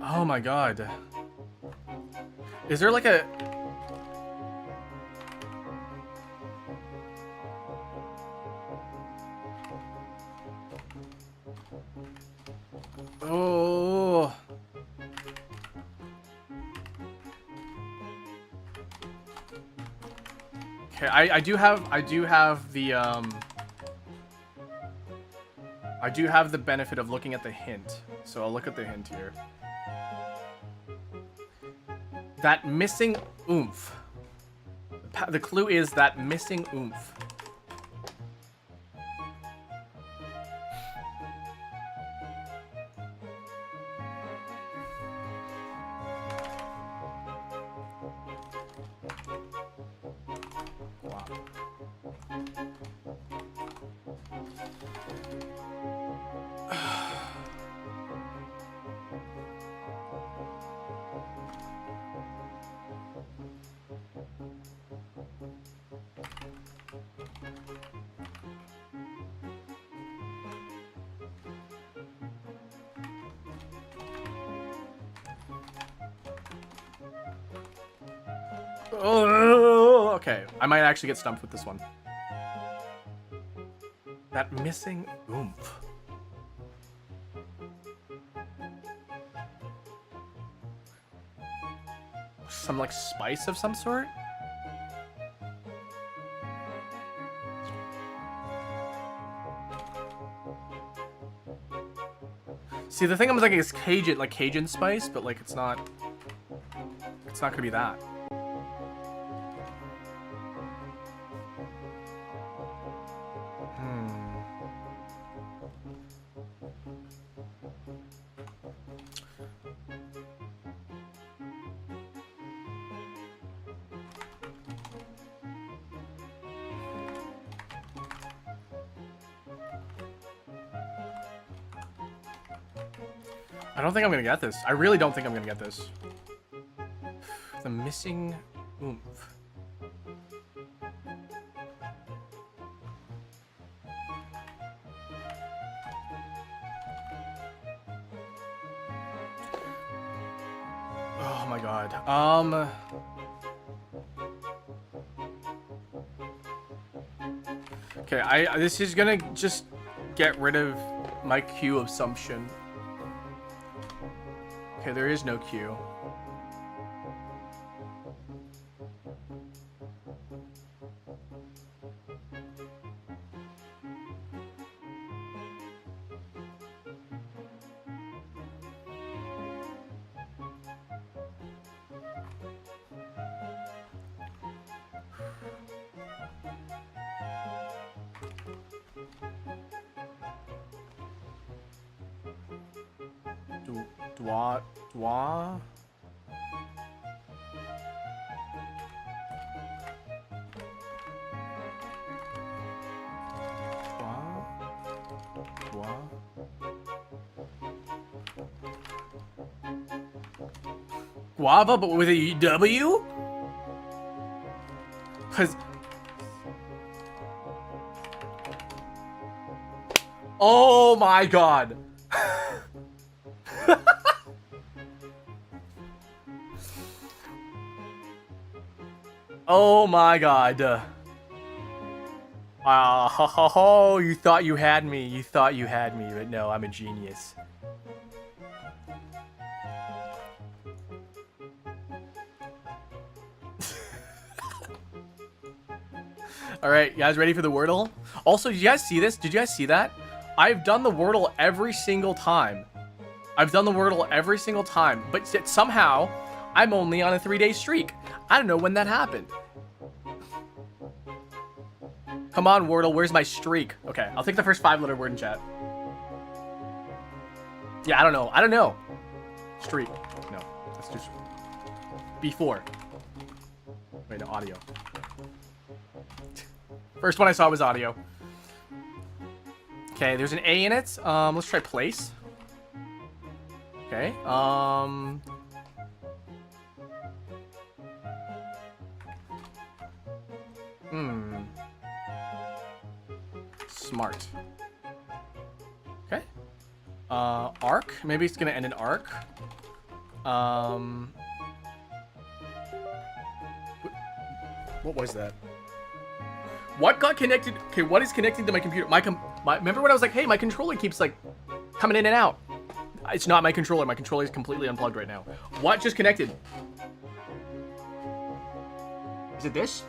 Oh my god. Is there like a... Oh. Okay, I do have the I do have the benefit of looking at the hint. So I'll look at the hint here. That missing oomph. The clue is that missing oomph. Oh, okay. I might actually get stumped with this one. That missing oomph. Some like spice of some sort? See, the thing I'm thinking is Cajun, like Cajun spice, but like it's not gonna be that. I don't think I'm gonna get this. I really don't think I'm gonna get this. The missing oomph. Oh my god. Okay, this is gonna just get rid of my Q assumption. Okay, there is no Q. Dwa. Guava, but with a W? Cause... Oh my god. Oh my god. Oh, you thought you had me. You thought you had me, but no, I'm a genius. Alright, you guys ready for the Wordle? Also, did you guys see this? Did you guys see that? I've done the Wordle every single time. I've done the Wordle every single time, but somehow, I'm only on a 3-day streak. I don't know when that happened. Come on, Wordle, where's my streak? Okay, I'll take the first 5-letter word in chat. Yeah, I don't know. I don't know. Streak. No, let's do before. Wait, no, audio. First one I saw was audio. Okay, there's an A in it. Let's try place. Okay, Smart. Okay. Arc. Maybe it's gonna end in arc. What was that? What got connected? Okay, what is connecting to my computer? Remember when I was like, hey, my controller keeps like coming in and out. It's not my controller. My controller is completely unplugged right now. What just connected? Is it this?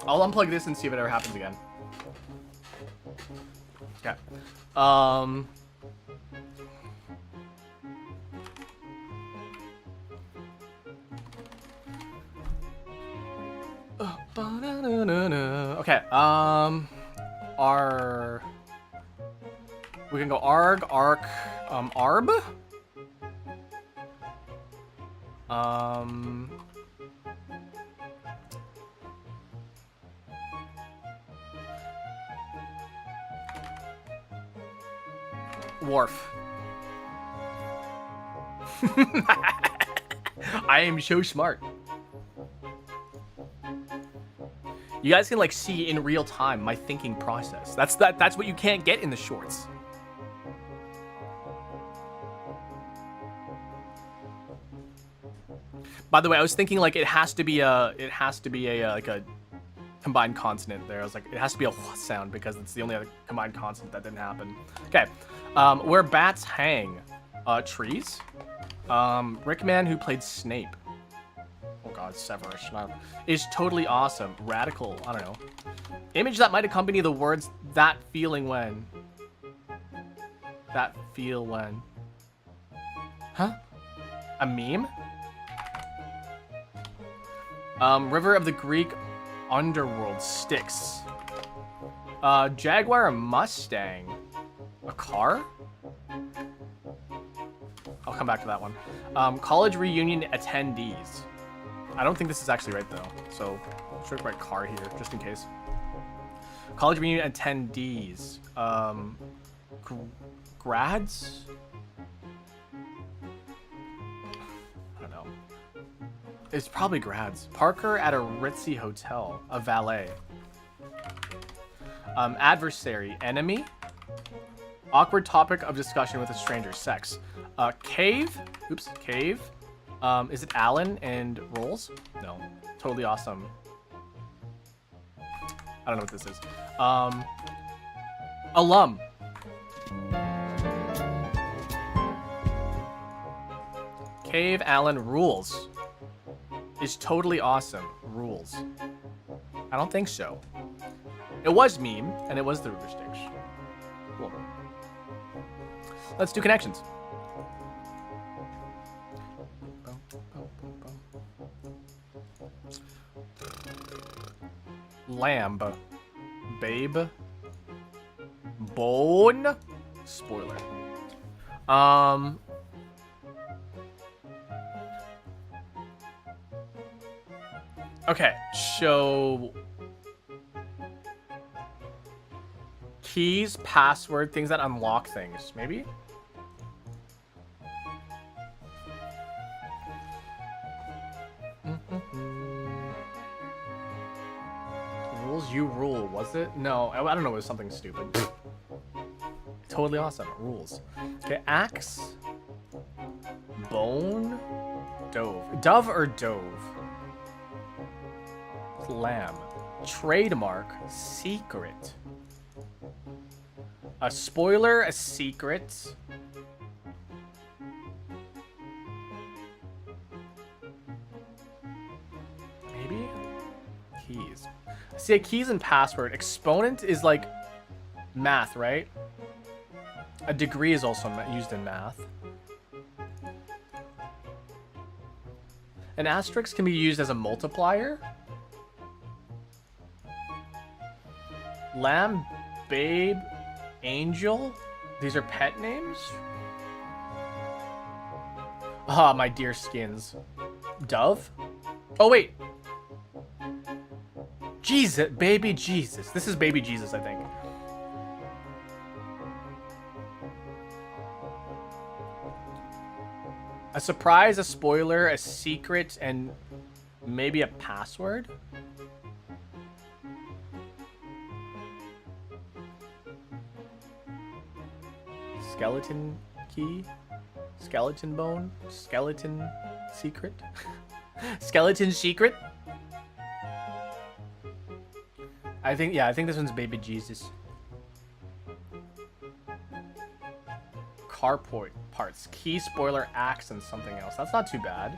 I'll unplug this and see if it ever happens again. Okay. Okay, we can go arg, arc, arb? Wharf. I am so smart. You guys can like see in real time my thinking process. That's what you can't get in the shorts. By the way, I was thinking like it has to be a like a combined consonant there. I was like, it has to be a sound because it's the only other combined consonant that didn't happen. Okay, where bats hang, trees. Rickman, who played Snape. Oh god, Severus is totally awesome. Radical, I don't know. Image that might accompany the words that feeling when. That feel when. Huh? A meme? River of the Greek underworld, Styx. Jaguar or Mustang? A car? I'll come back to that one. College reunion attendees. I don't think this is actually right though, so I should write car here just in case. College reunion attendees. Grads? I don't know. It's probably grads. Parker at a ritzy hotel. A valet. Adversary. Enemy. Awkward topic of discussion with a stranger. Sex. Cave. Oops. Cave. Is it Alan and Rolls? No. Totally awesome. I don't know what this is. Alum. Cave Alan rules. Is totally awesome. Rules. I don't think so. It was meme, and it was the River Styx. Cool. Let's do connections. Lamb. Babe. Bone. Spoiler. Okay, so keys, password, things that unlock things, maybe? Rules you rule, was it? No, I don't know, it was something stupid. Totally awesome, rules. Okay, axe, bone, dove. Dove or dove? Lamb. Trademark. Secret. A spoiler, a secret. Maybe? Keys. See, a keys and password. Exponent is like math, right? A degree is also used in math. An asterisk can be used as a multiplier. Lamb, babe, angel. These are pet names? Ah, my dear skins. Dove? Oh, wait. Jesus, baby Jesus. This is baby Jesus, I think. A surprise, a spoiler, a secret, and maybe a password? Skeleton key, skeleton bone, skeleton secret, skeleton secret. I think this one's baby Jesus. Car parts, key, spoiler, axe, and something else. That's not too bad.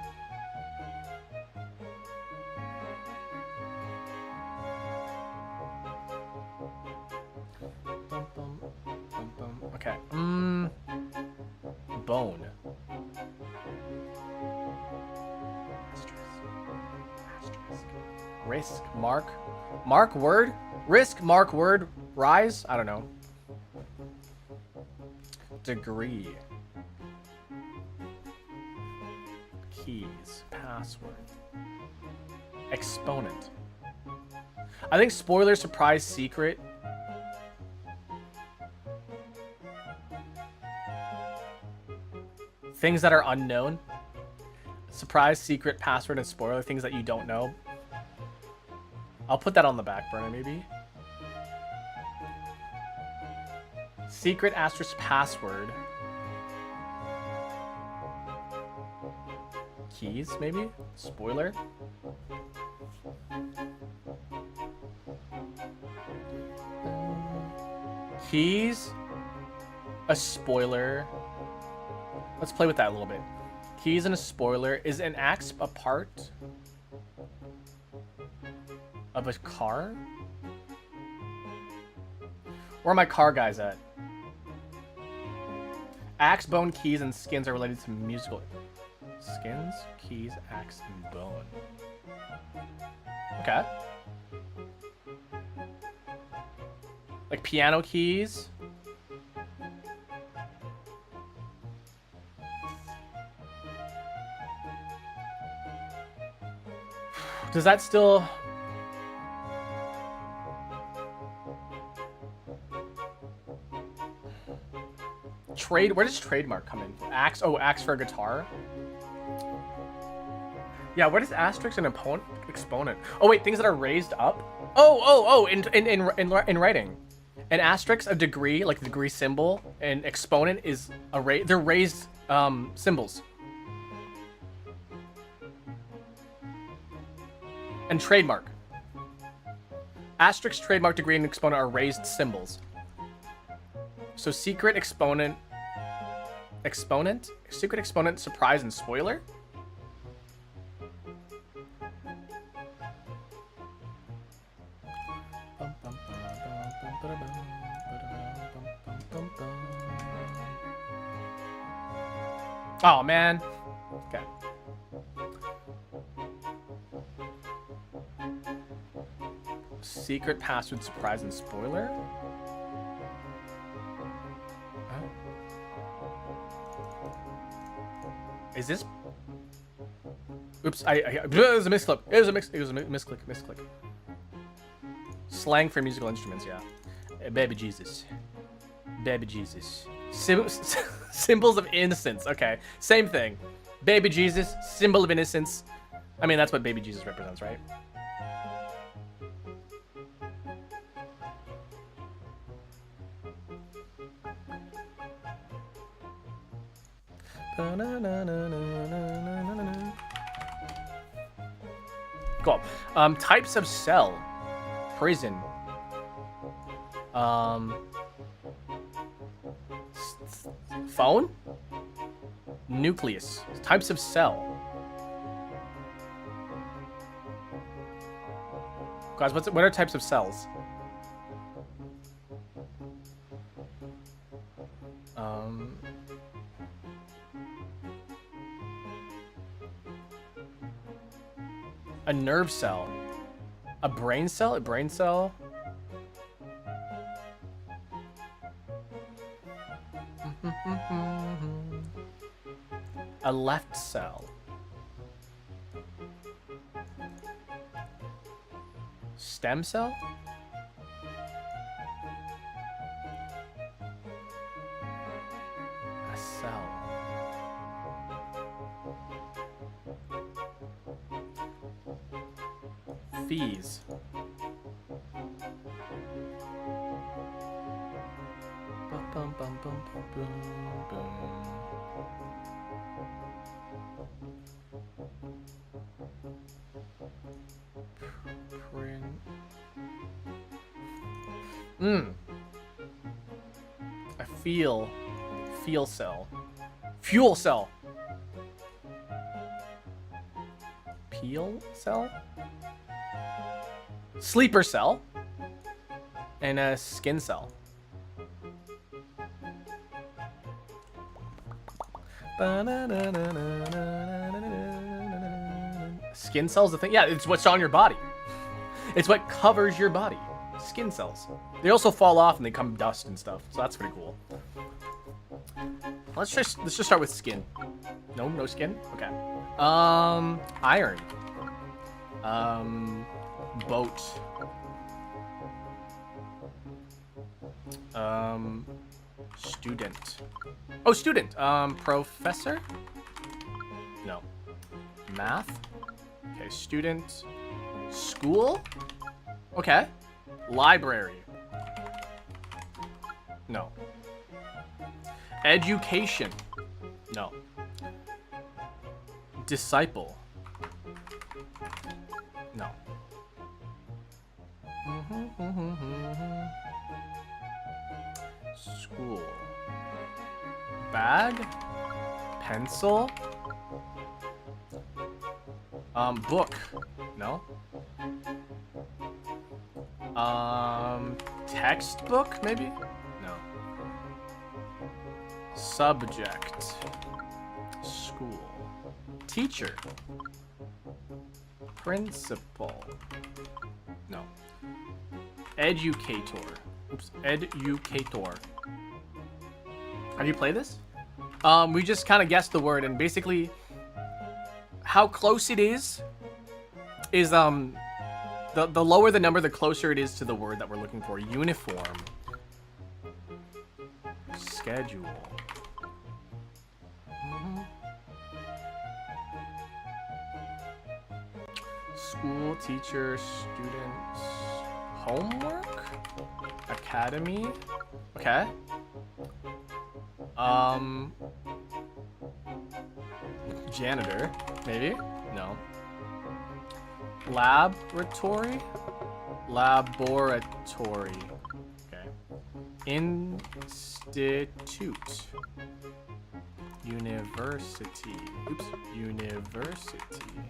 Okay. Bone. Risk, mark word, risk, mark word, rise. I don't know. Degree. Keys, password. Exponent. I think spoiler, surprise, secret. Things that are unknown. Surprise, secret, password, and spoiler. Things that you don't know. I'll put that on the back burner, maybe. Secret, asterisk, password. Keys, maybe? Spoiler. Keys. A spoiler. Let's play with that a little bit. Keys and a spoiler. Is an axe a part of a car? Where are my car guys at? Axe, bone, keys, and skins are related to musical. Skins, keys, axe, and bone. Okay. Like piano keys. Does that still... Trade, where does trademark come in? Axe, oh, axe for a guitar. Yeah, where does asterisk and exponent? Oh wait, things that are raised up. Oh, in writing. An asterisk, a degree, like the degree symbol, and exponent is a they're raised symbols. And trademark. Asterisk, trademark, degree, and exponent are raised symbols. So secret, exponent, secret, exponent, surprise, and spoiler. Oh man. Okay. Secret, password, surprise, and spoiler. Is this? Oops! It was a misclick. It was a misclick. Slang for musical instruments. Yeah. Baby Jesus. Baby Jesus. Symbols of innocence. Okay. Same thing. Baby Jesus. Symbol of innocence. I mean, that's what baby Jesus represents, right? Cool. Types of cell. Prison. Phone? Nucleus. Types of cell. Guys, what are types of cells? A nerve cell. A brain cell? A brain cell? A left cell. Stem cell? A cell. Fees. I feel cell. Fuel cell. Peel cell? Sleeper cell. And a skin cell. Skin cells, the thing. Yeah, it's what's on your body. It's what covers your body. Skin cells. They also fall off and they come dust and stuff. So that's pretty cool. Let's just start with skin. No skin? Okay. Iron. Boat. Student. Oh, student. Professor? No. Math? Okay, student. School? Okay. Library. No. Education. No. Disciple. No. School. Bag. Pencil. Book. No. Textbook, maybe? No. Subject. School. Teacher. Principal. No. Educator. Oops. Educator. Have you played this? We just kind of guessed the word, and basically how close it is the lower the number, the closer it is to the word that we're looking for. Uniform. Schedule. School, teacher, students. Homework? Academy? Okay. Janitor, maybe? No. Laboratory? Laboratory. Okay. Institute. University. Oops. University.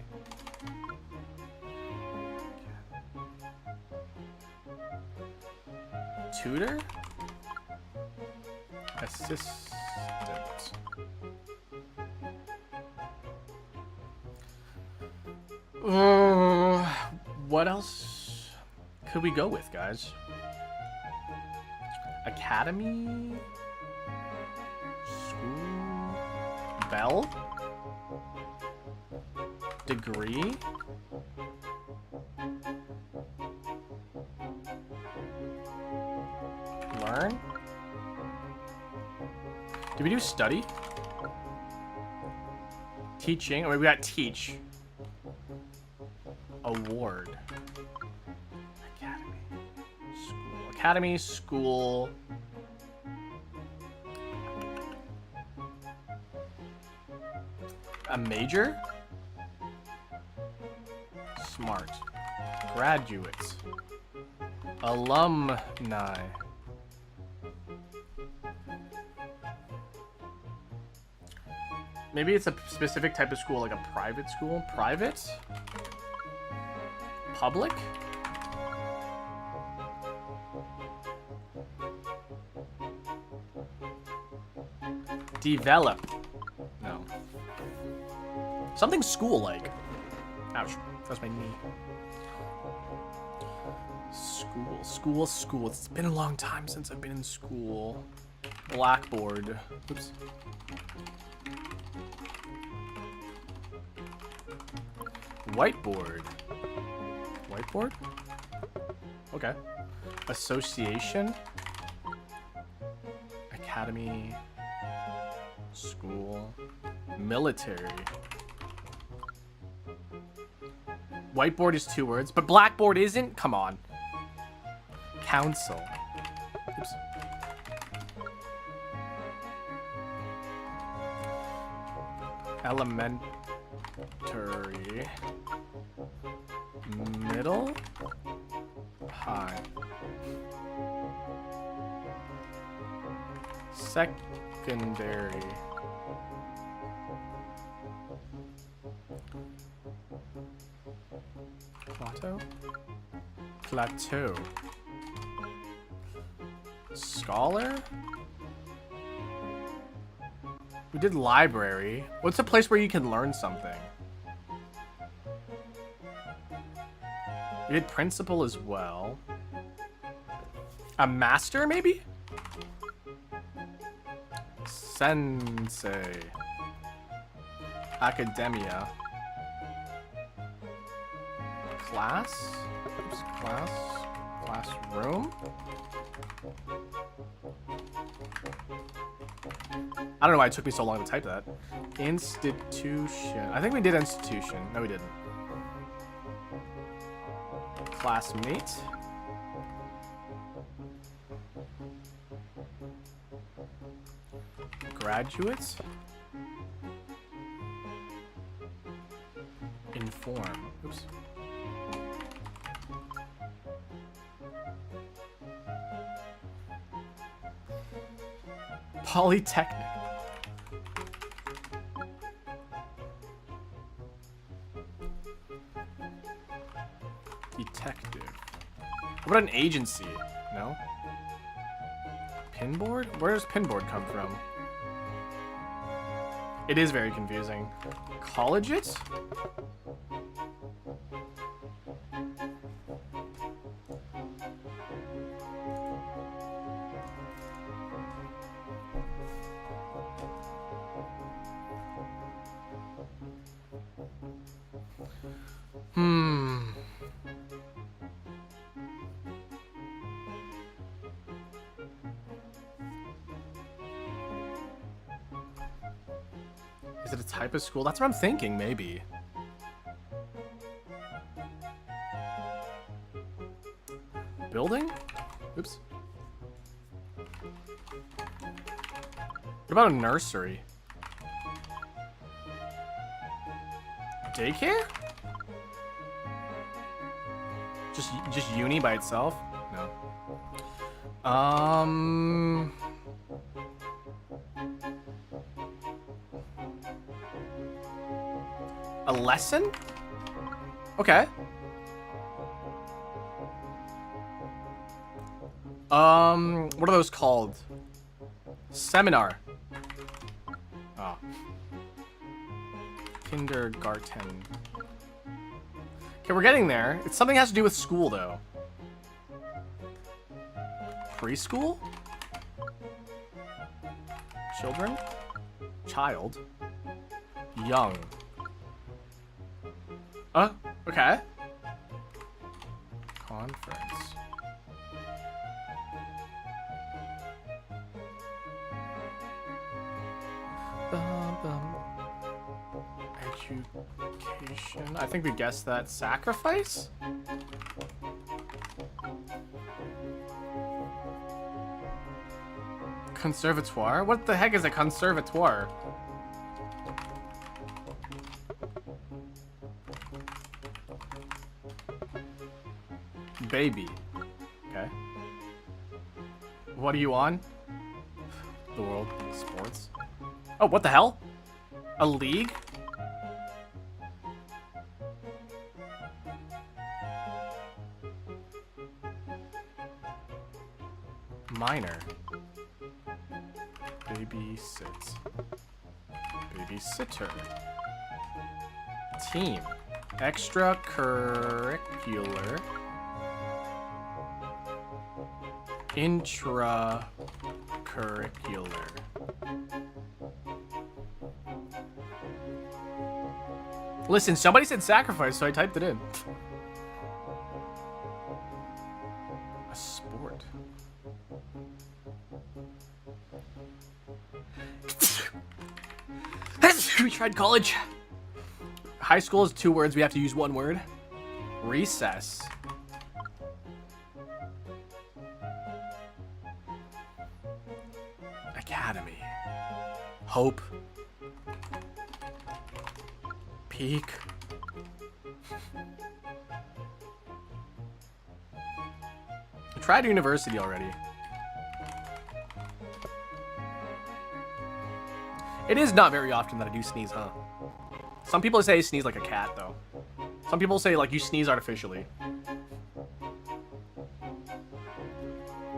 Tutor? Assistant. What else could we go with, guys? Academy? School? Bell? Degree? Learn? Did we do study? Teaching? Oh, we got teach. Award. Academy. School. Academy, school. A major? Smart. Graduates. Alumni. Maybe it's a specific type of school, like a private school. Private? Public? Develop. No. Something school-like. Ouch. That's my knee. School. It's been a long time since I've been in school. Blackboard. Oops. Whiteboard. Whiteboard? Okay. Association. Academy. School. Military. Whiteboard is 2 words, but blackboard isn't? Come on. Council. Oops. Elementary. Middle. High. Secondary. Plateau? Plateau. Scholar? We did library. What's a place where you can learn something? We did principal as well. A master, maybe? Sensei. Academia. Class? Oops, class. Classroom? I don't know why it took me so long to type that. Institution. I think we did institution. No, we didn't. Classmate. Graduate. Inform. Oops. Polytechnic. Detective. What about an agency? No? Pinboard? Where does pinboard come from? It is very confusing. Collegiate? Is it a type of school? That's what I'm thinking, maybe. Building? Oops. What about a nursery? Daycare? Just uni by itself? No. A lesson? Okay. What are those called? Seminar. Oh. Kindergarten. Okay, we're getting there. It's something that has to do with school, though. Preschool? Children? Child? Young. Okay. Conference. Education. I think we guessed that. Sacrifice? Conservatoire? What the heck is a conservatoire? Baby. Okay. What are you on? The world. Sports. Oh, what the hell? A league? Minor. Babysit. Babysitter. Team. Extracurricular. Intracurricular. Listen, somebody said sacrifice, so I typed it in. A sport. We tried college. High school is 2 words. We have to use 1 word. Recess. Academy. Hope. Peak. I tried university already. It is not very often that I do sneeze, huh? Some people say I sneeze like a cat, though. Some people say, like, you sneeze artificially.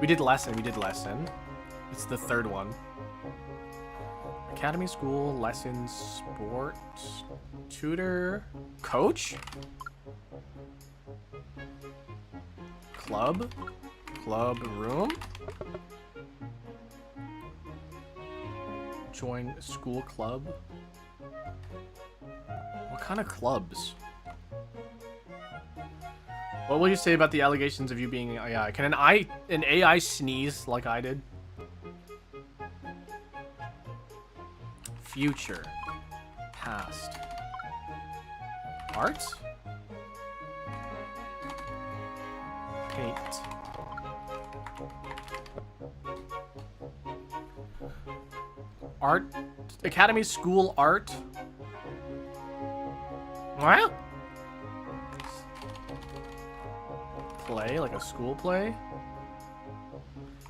We did lesson. It's the third one. Academy, school, lessons, sport, tutor, coach? Club room? Join school club? What kind of clubs? What will you say about the allegations of you being an AI? Can an AI sneeze like I did? Future. Past. Art? Paint. Art? Academy, school, art? What? Play, like a school play?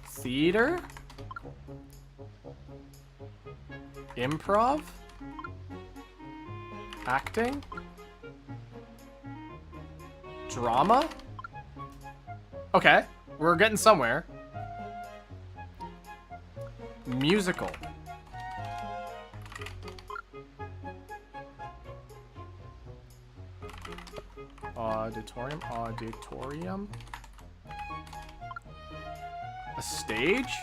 Theater? Improv? Acting? Drama? Okay, we're getting somewhere. Musical. Auditorium? A stage?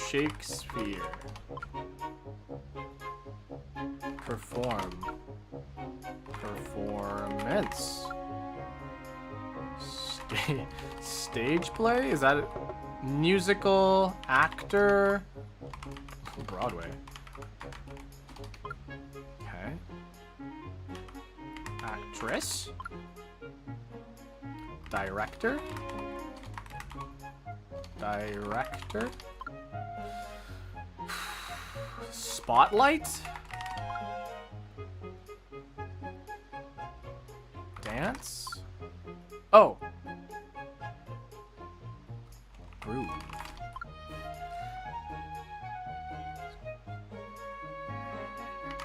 Shakespeare. Performance. Stage play? Is that musical actor? Broadway. Okay. Actress. Director. Spotlight. Dance. Oh. Groove.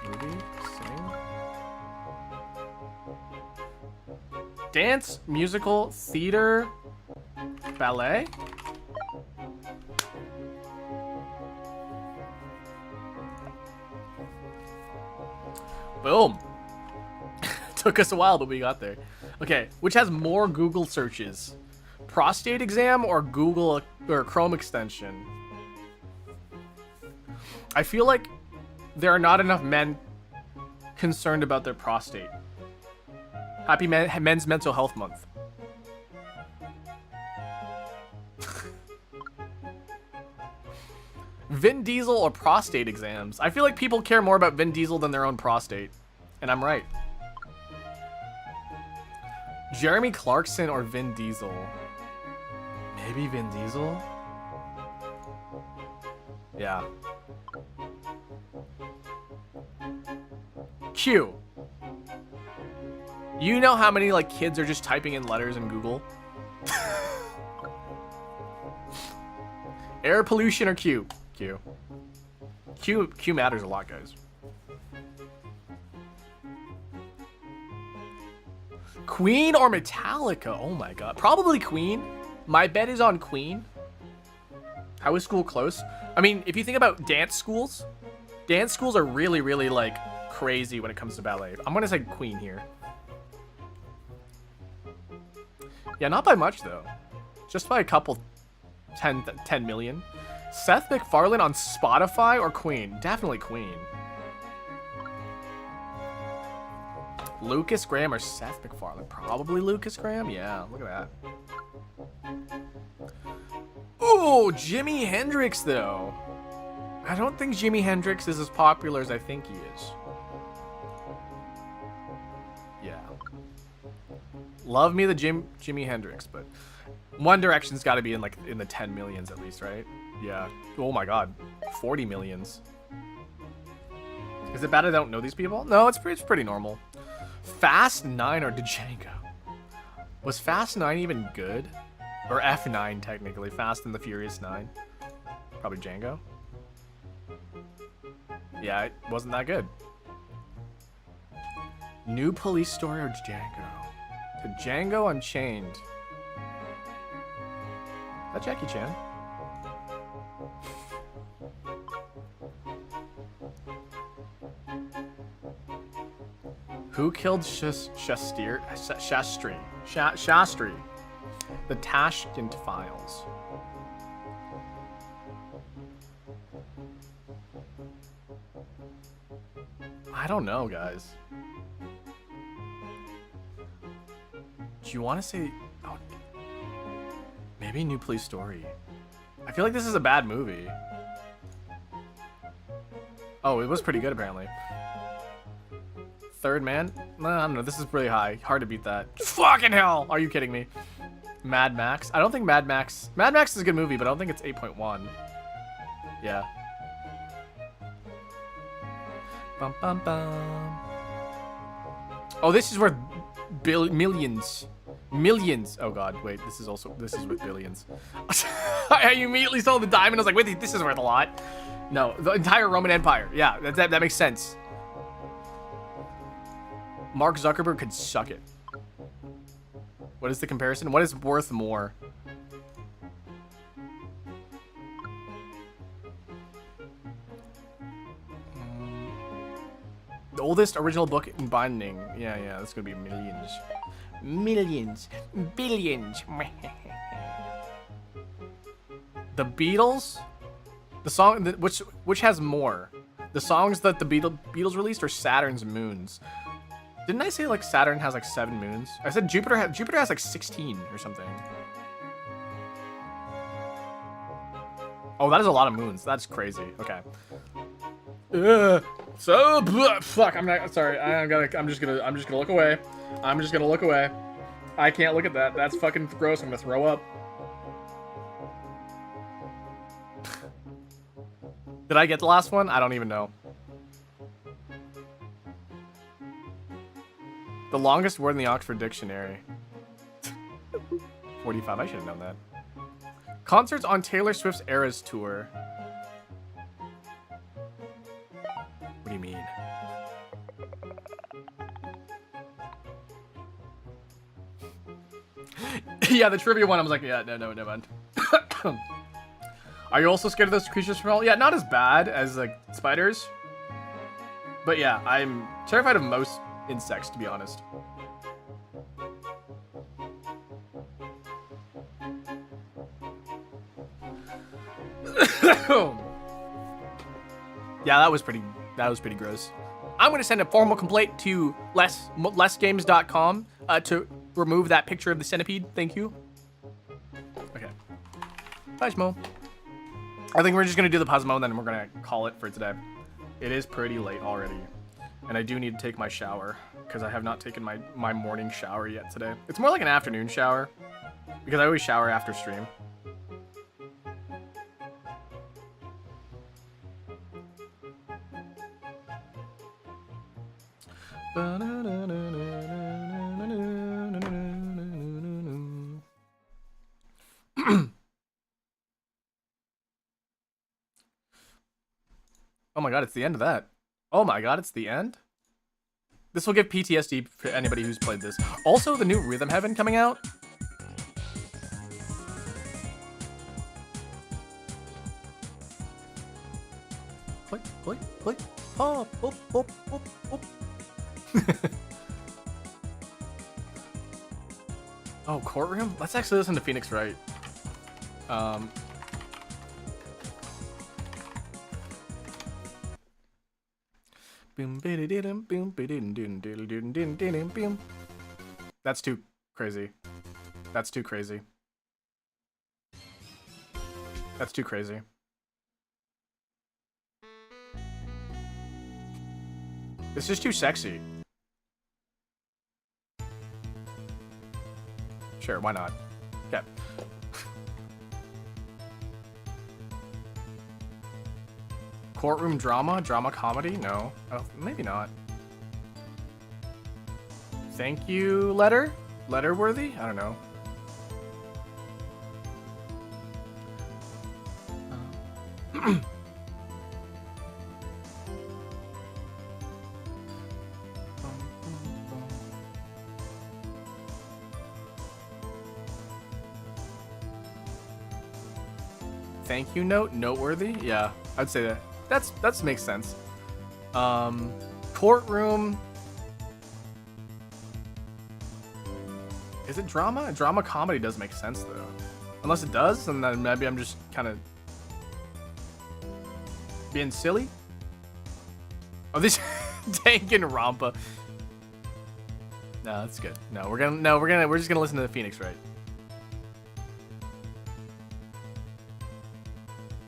Movie. Sing. Dance. Musical. Theater. Ballet. Boom. Took us a while, but we got there. Okay, which has more Google searches? Prostate exam or Google or Chrome extension? I feel like there are not enough men concerned about their prostate. Happy Men's Mental Health Month. Vin Diesel or prostate exams? I feel like people care more about Vin Diesel than their own prostate. And I'm right. Jeremy Clarkson or Vin Diesel? Maybe Vin Diesel? Yeah. Q. You know how many like kids are just typing in letters in Google? Air pollution or Q? Q matters a lot, guys. Queen or Metallica? Oh my god. Probably Queen. My bet is on Queen. How is school close? I mean, if you think about dance schools are really, really like crazy when it comes to ballet. I'm gonna say Queen here. Yeah, not by much though. Just by a couple 10 million. Seth MacFarlane on Spotify or Queen? Definitely Queen. Lucas Graham or Seth MacFarlane? Probably Lucas Graham. Yeah, look at that. Oh, Jimi Hendrix though. I don't think Jimi Hendrix is as popular as I think he is. Yeah. Love me the Jimi Hendrix, but One Direction's got to be in like in the 10 millions at least, right? Yeah. Oh my god. 40 millions. Is it bad I don't know these people? No, it's pretty normal. Fast 9 or Django? Was Fast 9 even good? Or F9, technically. Fast and the Furious 9. Probably Django. Yeah, it wasn't that good. New Police Story or Django? To Django Unchained. Is that Jackie Chan? Who killed Shastri? Shastri. The Tashkent Files. I don't know, guys. Do you want to say... Oh, maybe New Police Story. I feel like this is a bad movie. Oh, it was pretty good, apparently. Third Man? No, I don't know. This is really high. Hard to beat that. Fucking hell! Are you kidding me? Mad Max? I don't think Mad Max... Mad Max is a good movie, but I don't think it's 8.1. Yeah. Bum, bum, bum. Oh, this is where millions. Oh god, wait, this is with billions. I immediately saw the diamond. I was like, wait, this is worth a lot. No, the entire Roman Empire. Yeah, that makes sense. Mark Zuckerberg could suck it. What is the comparison? What is worth more? The oldest original book in binding. Yeah, that's gonna be millions. Millions. Billions. The Beatles? The song, which has more? The songs that the Beatles released or Saturn's moons? Didn't I say like Saturn has like 7 moons? I said Jupiter has like 16 or something. Oh, that is a lot of moons. That's crazy. Okay. Fuck. I'm not. Sorry. I'm just gonna look away. I'm just gonna look away. I can't look at that. That's fucking gross. I'm gonna throw up. Did I get the last one? I don't even know. The longest word in the Oxford Dictionary. 45. I should have known that. Concerts on Taylor Swift's Eras Tour. What do you mean? Yeah, the trivia one, I was like, yeah, no, never mind. Are you also scared of those creatures from hell? Yeah, not as bad as, like, spiders. But yeah, I'm terrified of most insects, to be honest. Yeah, that was pretty gross. I'm gonna send a formal complaint to lessgames.com to remove that picture of the centipede. Thank you. Okay. Bye, Shmo. I think we're just gonna do the Puzzmo and then we're gonna call it for today. It is pretty late already. And I do need to take my shower because I have not taken my morning shower yet today. It's more like an afternoon shower because I always shower after stream. Oh my god, it's the end of that. Oh my god, it's the end? This will give PTSD for anybody who's played this. Also, the new Rhythm Heaven coming out. Click, click, click. Hop, hop, hop, hop, hop. Oh, Courtroom? Let's actually listen to Phoenix Wright. That's too crazy. That's too crazy. That's too crazy. It's just too sexy. Sure, why not? Okay. Courtroom drama? Drama comedy? No. Oh, maybe not. Thank you, letter? Letter worthy? I don't know. Thank you note, noteworthy. Yeah, I'd say that. That's makes sense. Courtroom. Is it drama? Drama comedy does make sense though. Unless it does, and then maybe I'm just kind of being silly. Oh, this Danganronpa. No, that's good. No, we're just gonna listen to the Phoenix, right?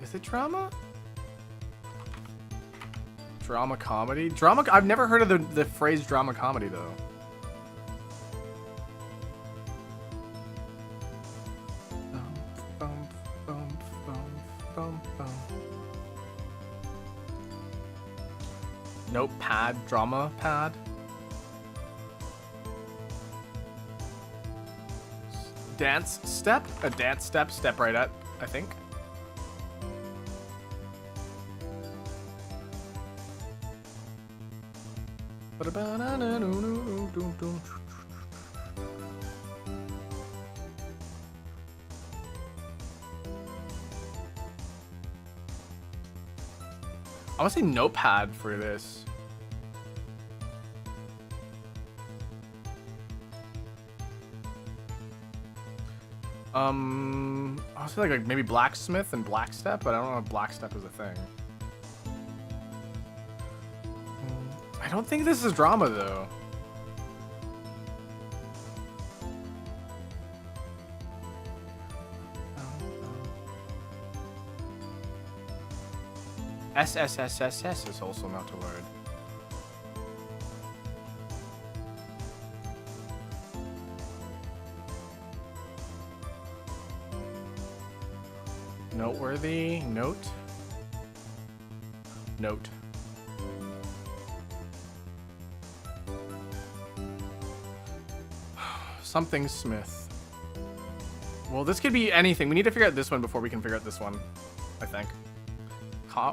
Is it drama? Drama comedy? Drama. I've never heard of the phrase drama comedy though. Nope, pad, drama pad. Dance step? A dance step, step right at, I think. I want to say notepad for this. I'll say like maybe blacksmith and blackstep, but I don't know if blackstep is a thing. I don't think this is drama though. SSSSS is also not a word. Noteworthy, note. Note. Something Smith. Well, this could be anything. We need to figure out this one before we can figure out this one, I think.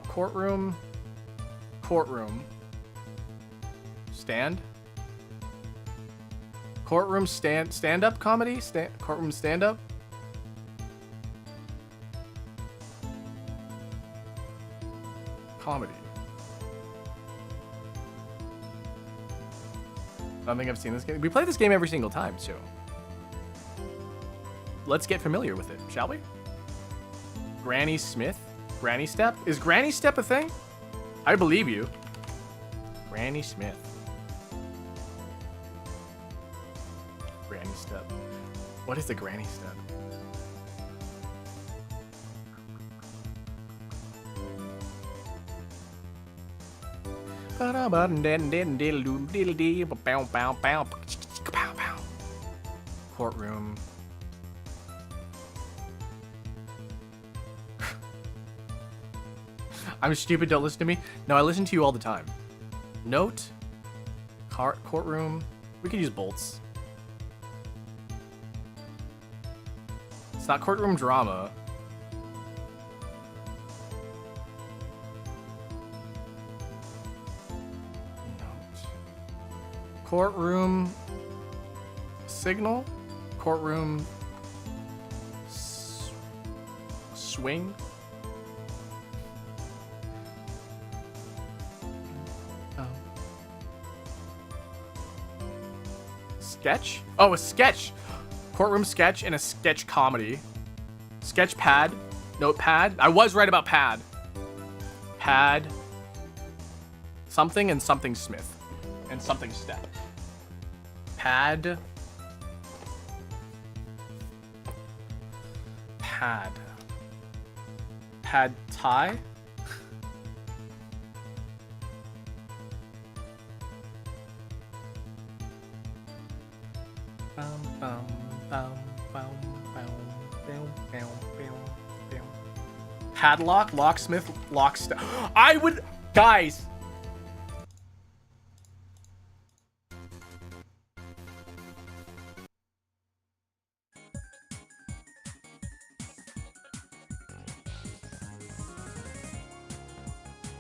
Courtroom. Courtroom. Stand. Courtroom stand-up comedy? Courtroom stand-up? Comedy. I don't think I've seen this game. We play this game every single time, so let's get familiar with it, shall we? Granny Smith? Granny Step? Is Granny Step a thing? I believe you. Granny Smith. Granny Step. What is the Granny Step? Courtroom. I'm stupid, don't listen to me. No, I listen to you all the time. Note. Courtroom. We could use bolts. It's not courtroom drama. Note. Courtroom signal. Courtroom swing. Sketch? Oh, a sketch. Courtroom sketch and a sketch comedy. Sketch pad. Notepad. I was right about pad. Pad. Something and something Smith. And something step. Pad. Pad. Pad tie. Padlock, locksmith, lockstep. I would, guys.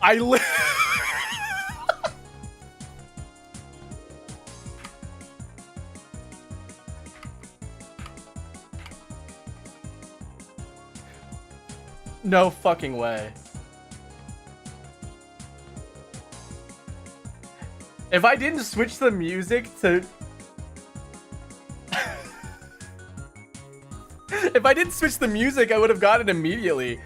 I li- No fucking way. If I didn't switch the music to... If I didn't switch the music, I would have got it immediately.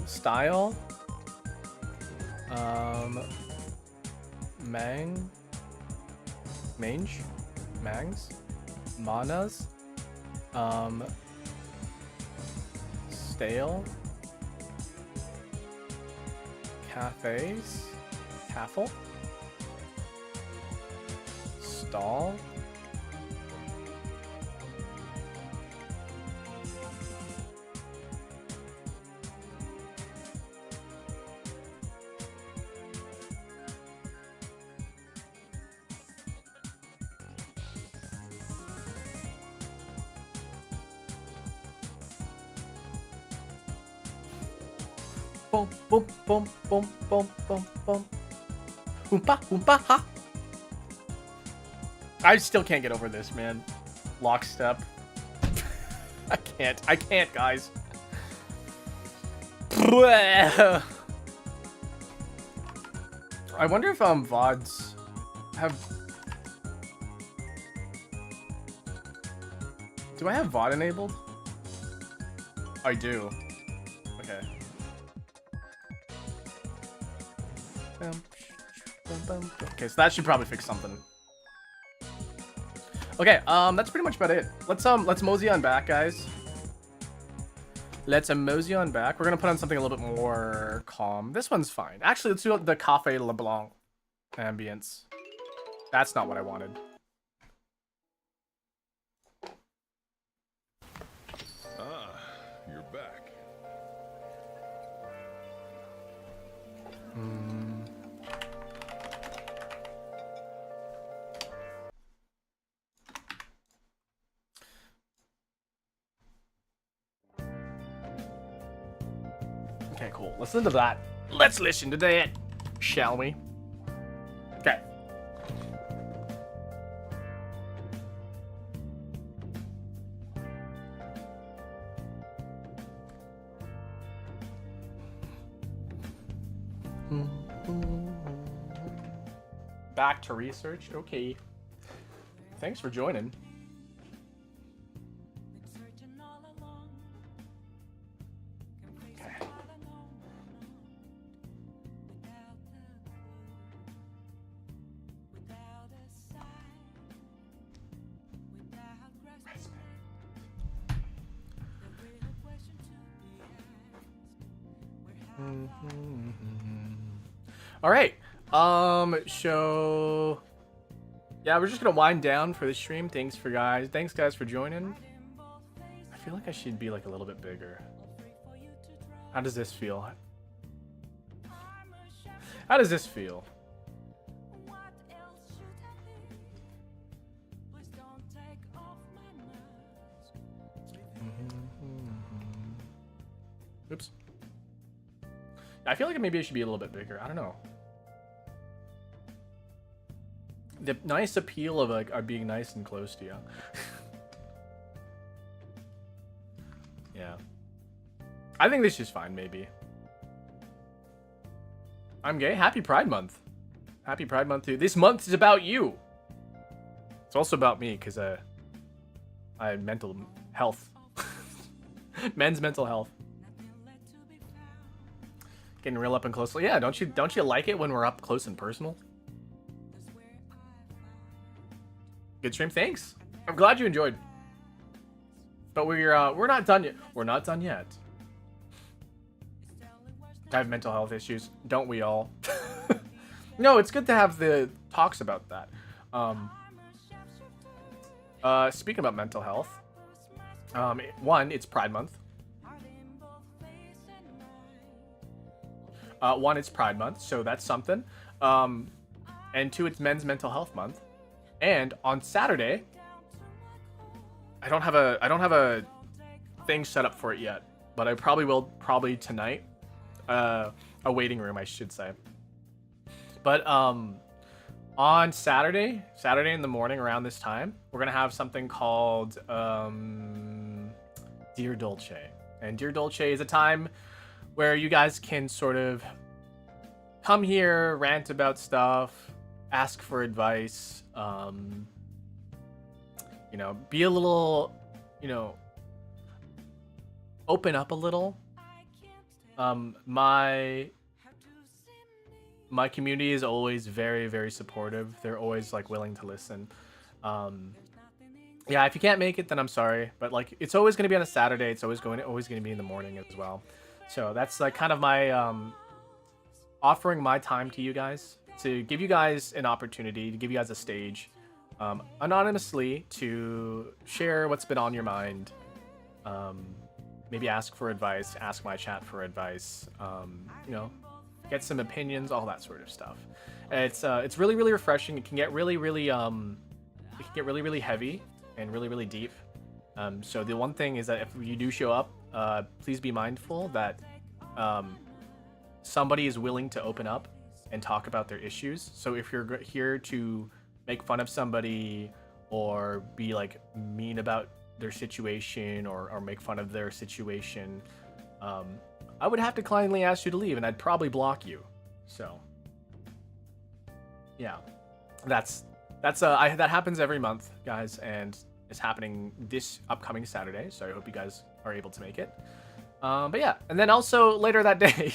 Style. Mangs, manas, stale, cafes, caffle, stall, boom, boom, boom, boom, boom, boom, boom. Oompa, oompa, ha. I still can't get over this, man. Lockstep. I can't, guys. I wonder if VODs have... Do I have VOD enabled? I do. Okay. Okay, so that should probably fix something. Okay, that's pretty much about it. Let's mosey on back, guys. Let's mosey on back. We're gonna put on something a little bit more calm. This one's fine. Actually, let's do the Café LeBlanc ambience. That's not what I wanted. Ah, you're back. Okay, cool. Listen to that. Let's listen to that, shall we? Okay. Back to research. Okay. Thanks for joining. Okay. All right. So yeah, we're just gonna wind down for the stream. Thanks guys for joining. I feel like I should be like a little bit bigger. How does this feel? How does this feel? Oops. I feel like maybe I should be a little bit bigger. I don't know. The nice appeal of like being nice and close to you. Yeah. I think this is fine, maybe. I'm gay. Happy Pride Month. Happy Pride Month too. This month is about you. It's also about me because I have mental health. Men's mental health. Getting real up and close. Yeah, don't you like it when we're up close and personal? Good stream, thanks. I'm glad you enjoyed. But we're not done yet. We're not done yet. I have mental health issues, don't we all? No, it's good to have the talks about that. Speaking about mental health, one, it's Pride Month. One, it's Pride Month, so that's something. And two, it's Men's Mental Health Month. And on Saturday, I don't have a thing set up for it yet, but I probably tonight. A waiting room, I should say. But on Saturday in the morning around this time, we're gonna have something called Dear Dolce. And Dear Dolce is a time where you guys can sort of come here, rant about stuff, ask for advice, you know, be a little, you know, open up a little. My community is always very, very supportive. They're always like willing to listen. Yeah, if you can't make it, then I'm sorry, but like it's always going to be on a Saturday. It's always going to be in the morning as well. So that's like kind of my offering my time to you guys, to give you guys an opportunity, to give you guys a stage, anonymously, to share what's been on your mind. Maybe ask for advice, ask my chat for advice, you know, get some opinions, all that sort of stuff. It's really, really refreshing. It can get really, really heavy and really, really deep. So the one thing is that if you do show up, please be mindful that somebody is willing to open up and talk about their issues. So if you're here to make fun of somebody or be like mean about their situation or make fun of their situation, I would have to kindly ask you to leave, and I'd probably block you. So yeah, that happens every month, guys, and it's happening this upcoming Saturday, so I hope you guys are able to make it. But yeah, and then also later that day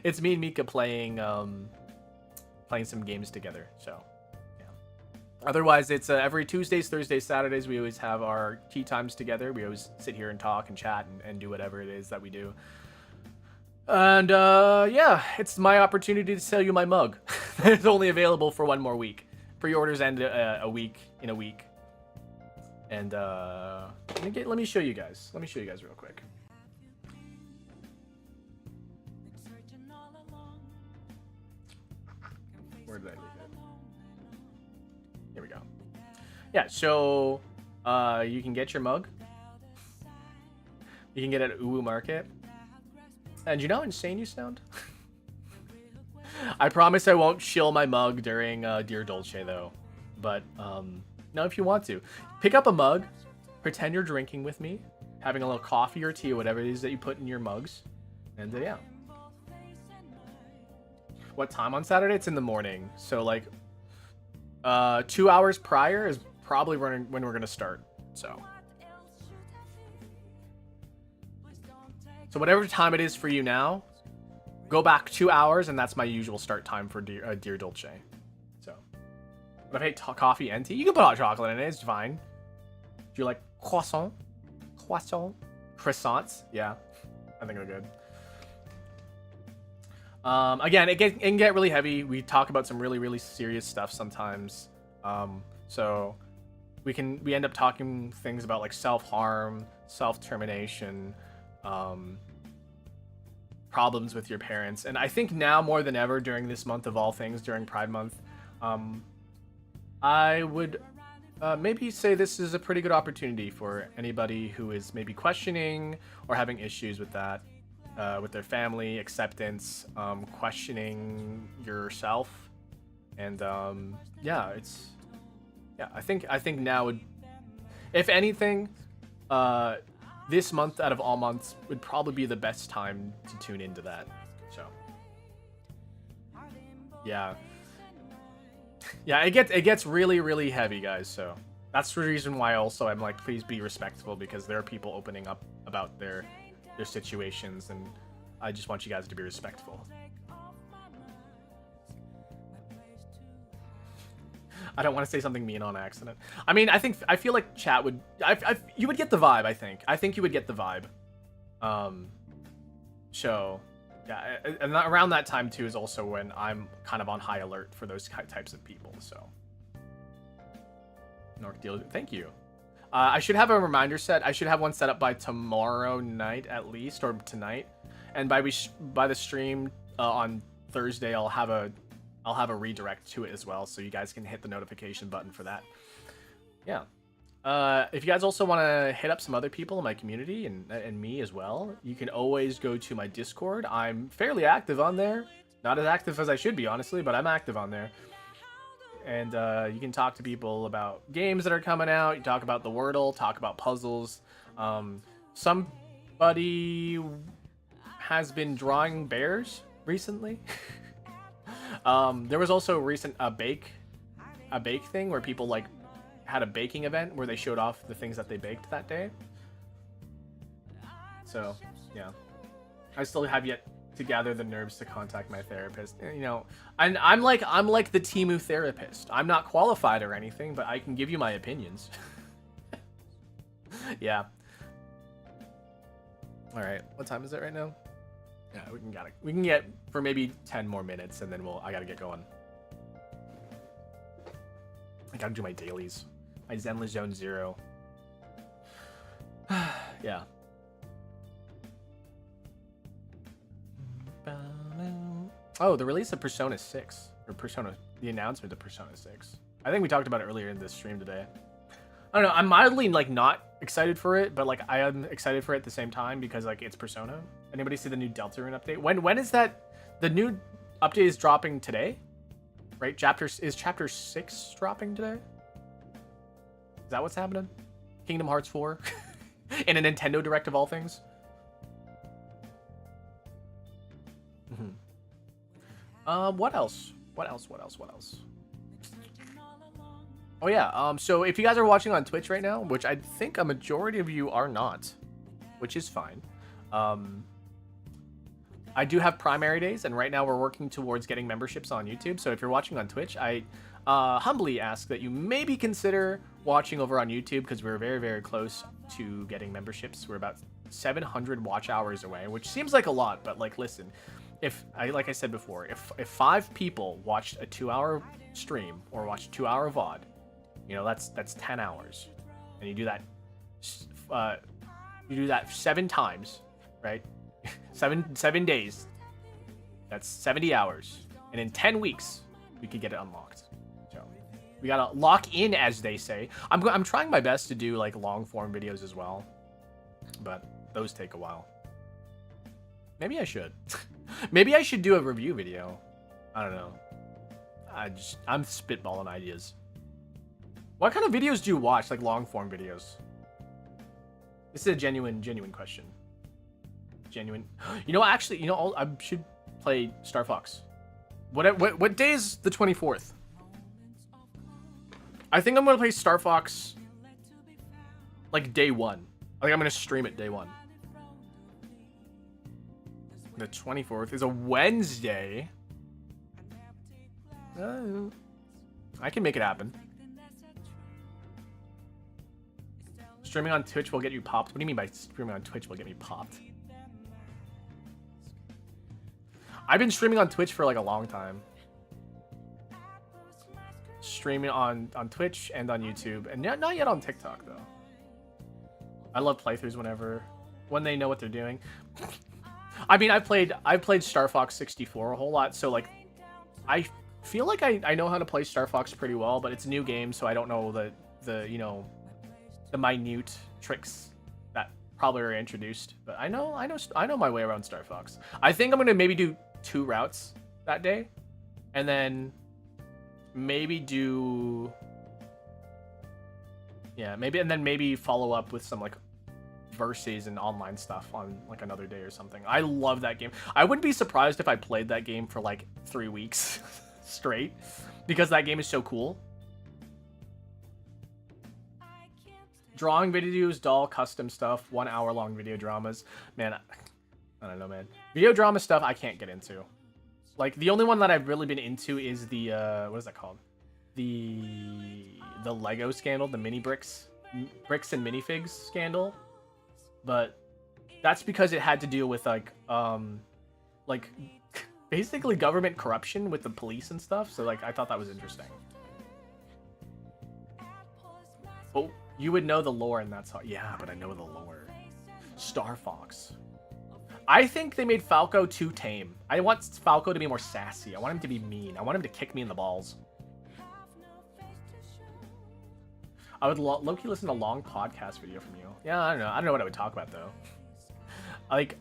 it's me and Mika playing some games together. So otherwise, it's every Tuesdays, Thursdays, Saturdays, we always have our tea times together. We always sit here and talk and chat and do whatever it is that we do. And yeah, it's my opportunity to sell you my mug. It's only available for one more week. Pre-orders end in a week. And let me show you guys. Let me show you guys real quick. Where did I leave it? Here we go. Yeah, so you can get your mug. You can get it at Uwu Market. And you know how insane you sound? I promise I won't shill my mug during Dear Dolce, though. But, no, if you want to. Pick up a mug, pretend you're drinking with me, having a little coffee or tea or whatever it is that you put in your mugs. And, yeah. What time on Saturday? It's in the morning. So, like, 2 hours prior is probably when we're going to start. So whatever time it is for you now, go back 2 hours, and that's my usual start time for Dear Dolce. So, but if I hate coffee and tea, you can put hot chocolate in it. It's fine. Do you like croissants? Yeah, I think they're good. Again, it can get really heavy. We talk about some really, really serious stuff sometimes. So we end up talking things about like self-harm, self-termination, problems with your parents. And I think now more than ever during this month of all things, during Pride Month, I would maybe say this is a pretty good opportunity for anybody who is maybe questioning or having issues with that, with their family, acceptance, questioning yourself. And yeah, I think now would, if anything, this month out of all months would probably be the best time to tune into that. So yeah, it gets really, really heavy, guys. So that's the reason why also I'm like, please be respectful, because there are people opening up about their situations, and I just want you guys to be respectful. I don't want to say something mean on accident. I mean, I feel like chat would, you would get the vibe. I think you would get the vibe. So yeah, and around that time too is also when I'm kind of on high alert for those types of people. So North Deal, thank you. I should have a reminder set. I should have one set up by tomorrow night at least, or tonight. And by the stream on Thursday I'll have a redirect to it as well, so you guys can hit the notification button for that. Yeah. If you guys also want to hit up some other people in my community and me as well, you can always go to my Discord. I'm fairly active on there. Not as active as I should be, honestly, but I'm active on there. And you can talk to people about games that are coming out. You talk about the Wordle, talk about puzzles. Somebody has been drawing bears recently. There was also a bake thing where people like had a baking event where they showed off the things that they baked that day. So yeah, I still have yet to gather the nerves to contact my therapist. You know, and I'm like the Temu therapist. I'm not qualified or anything, but I can give you my opinions. Yeah. All right, what time is it right now? Yeah, we can get for maybe 10 more minutes, and then I gotta get going. I gotta do my dailies. My Zenless Zone 0. Yeah. Oh, the release of Persona 6. The announcement of Persona 6. I think we talked about it earlier in this stream today. I don't know, I'm mildly, like, not excited for it, but, like, I am excited for it at the same time because, like, it's Persona. Anybody see the new Deltarune update? When is that? The new update is dropping today? Right? Is Chapter 6 dropping today? Is that what's happening? Kingdom Hearts 4? In a Nintendo Direct of all things? What else? What else? Oh yeah, so if you guys are watching on Twitch right now, which I think a majority of you are not, which is fine. I do have primary days, and right now we're working towards getting memberships on YouTube. So if you're watching on Twitch, I humbly ask that you maybe consider watching over on YouTube, because we're very, very close to getting memberships. We're about 700 watch hours away, which seems like a lot, but like, listen, like I said before, if 5 people watched a 2-hour stream or watched a 2-hour VOD, you know, that's 10 hours, and you do that 7 times, right? seven days. That's 70 hours, and in 10 weeks we could get it unlocked. So we gotta lock in, as they say. I'm trying my best to do like long form videos as well, but those take a while. Maybe I should. Maybe I should do a review video. I don't know. I'm spitballing ideas. What kind of videos do you watch? Like long form videos? This is a genuine question. Genuine. You know, actually, you know, I should play Star Fox. What day is the 24th? I think I'm gonna play Star Fox like day 1. I think I'm gonna stream it day 1. The 24th is a Wednesday. I can make it happen. Streaming on Twitch will get you popped. What do you mean by streaming on Twitch will get me popped? I've been streaming on Twitch for like a long time. Streaming on Twitch and on YouTube, and not yet on TikTok though. I love playthroughs when they know what they're doing. I mean, I've played Star Fox 64 a whole lot, so like I feel like I know how to play Star Fox pretty well, but it's a new game, so I don't know the you know, the minute tricks that probably are introduced. But I know my way around Star Fox. I think I'm gonna maybe do 2 routes that day, and then maybe maybe follow up with some like verses and online stuff on like another day or something. I love that game. I wouldn't be surprised if I played that game for like 3 weeks straight, because that game is so cool. Drawing videos, doll custom stuff, 1 hour long video dramas. Man, I don't know, man. Video drama stuff I can't get into. Like, the only one that I've really been into is the, what is that called? The Lego scandal, the bricks and minifigs scandal. But that's because it had to deal with, like basically government corruption with the police and stuff. So, like, I thought that was interesting. Oh, you would know the lore, and that's how... Yeah, but I know the lore. Star Fox. I think they made Falco too tame. I want Falco to be more sassy. I want him to be mean. I want him to kick me in the balls. I would low-key listen to a long podcast video from you. Yeah, I don't know. I don't know what I would talk about, though. Like,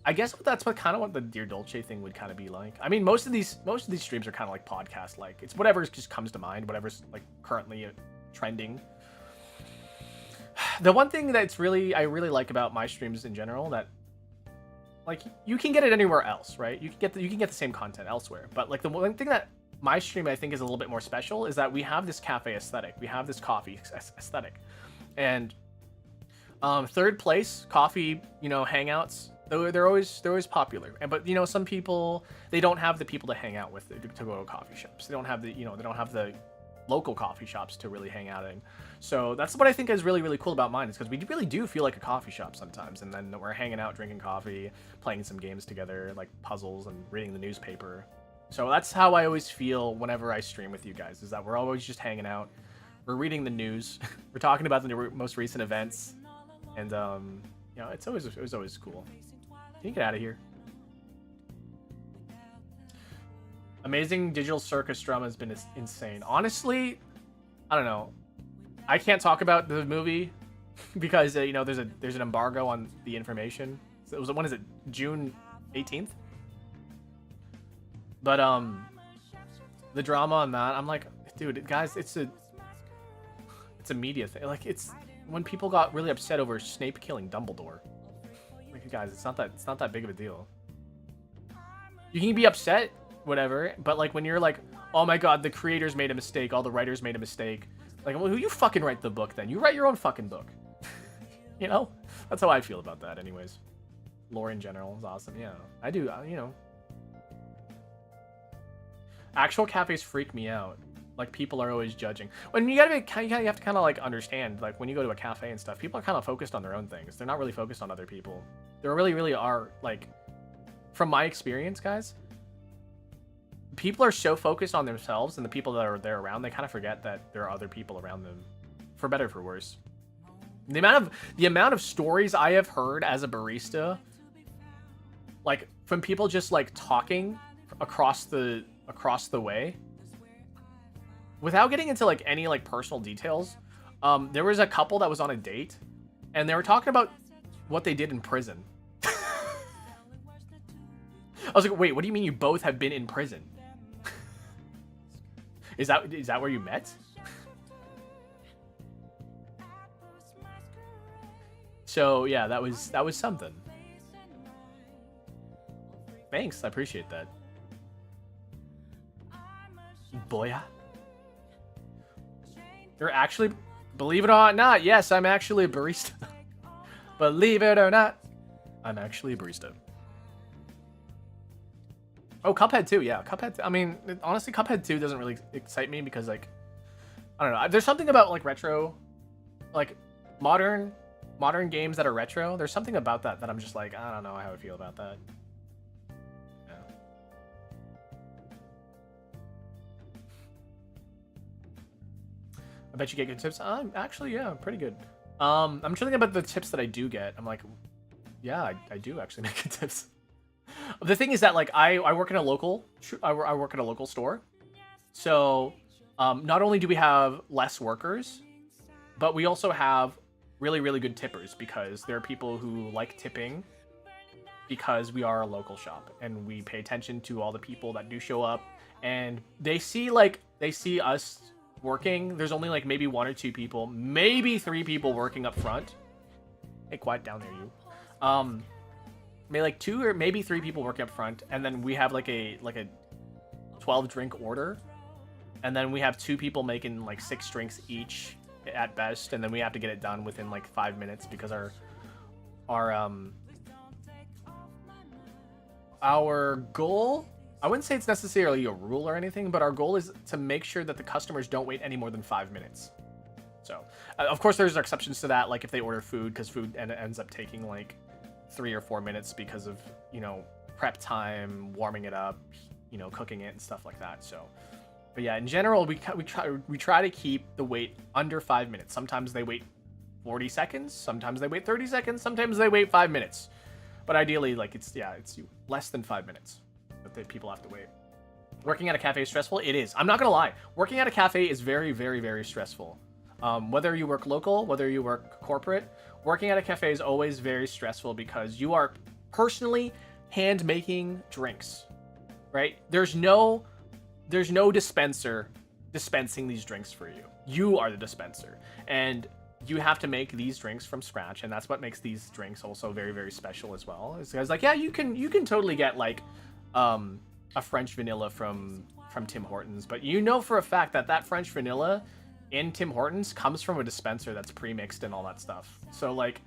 I guess that's what kind of what the Dear Dolce thing would kind of be like. I mean, most of these streams are kind of like podcast-like. It's whatever just comes to mind, whatever's like currently trending. The one thing that's I really like about my streams in general, that like you can get it anywhere else, right? You can get the same content elsewhere. But like the one thing that my stream I think is a little bit more special is that we have this cafe aesthetic. We have this coffee aesthetic. And third place coffee, hangouts, they're always popular. But some people, they don't have the people to hang out with to go to coffee shops. They don't have the local coffee shops to really hang out in. So that's what I think is really, really cool about mine, is because we really do feel like a coffee shop sometimes, and then we're hanging out, drinking coffee, playing some games together, like puzzles and reading the newspaper. So that's how I always feel whenever I stream with you guys, is that we're always just hanging out, we're reading the news, we're talking about the most recent events, and it was always cool. Can you get out of here? Amazing Digital Circus drama has been insane. Honestly, I don't know. I can't talk about the movie because there's an embargo on the information. So when is it? June 18th? But the drama on that, I'm like, dude, guys, it's a media thing. Like, it's when people got really upset over Snape killing Dumbledore. Like, guys, it's not that big of a deal. You can be upset, whatever, but like when you're like, oh my god, the creators made a mistake, all the writers made a mistake. Like, well, who you fucking write the book then? You write your own fucking book. That's how I feel about that, anyways. Lore in general is awesome. Yeah, I do. Actual cafes freak me out. Like, people are always judging. When you have to kind of like understand, like when you go to a cafe and stuff, people are kind of focused on their own things. They're not really focused on other people. They really, really are. Like, from my experience, guys, people are so focused on themselves and the people that are there around, they kind of forget that there are other people around them, for better or for worse. The amount of stories I have heard as a barista, like from people just like talking across the way, without getting into like any like personal details. There was a couple that was on a date, and they were talking about what they did in prison. I was like, wait, what do you mean you both have been in prison? Is that where you met? So yeah, that was something. Thanks, I appreciate that. Boya. You're actually, believe it or not, yes, I'm actually a barista. Believe it or not, I'm actually a barista. Oh, Cuphead 2, yeah. Cuphead, I mean, honestly, Cuphead 2 doesn't really excite me because, like, I don't know. There's something about, like, retro, like, modern games that are retro. There's something about that I'm just like, I don't know how I feel about that. Yeah. I bet you get good tips. Actually, yeah, pretty good. I'm thinking about the tips that I do get. I'm like, yeah, I do actually make good tips. The thing is that, like, I work in a local store, so not only do we have less workers, but we also have really, really good tippers, because there are people who like tipping because we are a local shop and we pay attention to all the people that do show up, and they see us working. There's only like maybe 1 or 2 people, maybe 3 people working up front. Hey, quiet down there, you. Maybe like 2 or maybe 3 people working up front, and then we have like a 12 drink order, and then we have 2 people making like 6 drinks each at best, and then we have to get it done within like 5 minutes, because our goal, I wouldn't say it's necessarily a rule or anything, but our goal is to make sure that the customers don't wait any more than 5 minutes. So of course there's exceptions to that, like if they order food, because food ends up taking like 3 or 4 minutes because of, prep time, warming it up, cooking it and stuff like that. So, but yeah, in general, we try to keep the wait under 5 minutes. Sometimes they wait 40 seconds, sometimes they wait 30 seconds, sometimes they wait 5 minutes. But ideally, like, it's less than 5 minutes that people have to wait. Working at a cafe is stressful? It is. I'm not gonna lie. Working at a cafe is very, very, very stressful. Whether you work local, whether you work corporate, working at a cafe is always very stressful because you are personally hand making drinks, right? There's no dispenser dispensing these drinks for you. You are the dispenser, and you have to make these drinks from scratch, and that's what makes these drinks also very, very special as well. It's guys like, yeah, you can totally get like a French vanilla from Tim Hortons, but you know for a fact that French vanilla in Tim Hortons comes from a dispenser that's pre-mixed and all that stuff. So like,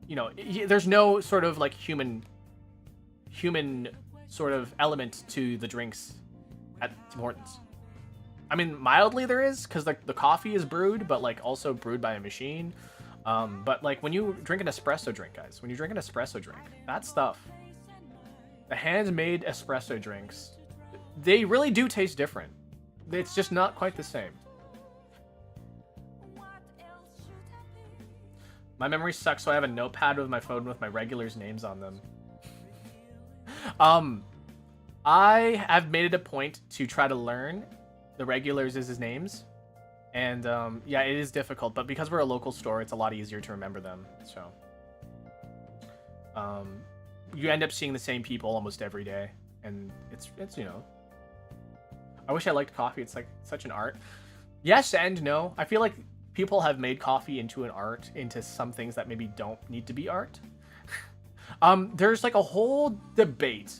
you know, there's no sort of like human sort of element to the drinks at Tim Hortons. I mean, mildly there is, because like the coffee is brewed, but like also brewed by a machine. But like when you drink an espresso drink, guys, when you drink an espresso drink, that stuff, the handmade espresso drinks, they really do taste different. It's just not quite the same. My memory sucks, so I have a notepad with my phone with my regulars' names on them. I have made it a point to try to learn the regulars' his names. And yeah, it is difficult, but because we're a local store, it's a lot easier to remember them. So you end up seeing the same people almost every day, and it's you know. I wish I liked coffee. It's like such an art. Yes and no. I feel like people have made coffee into an art, into some things that maybe don't need to be art. There's like a whole debate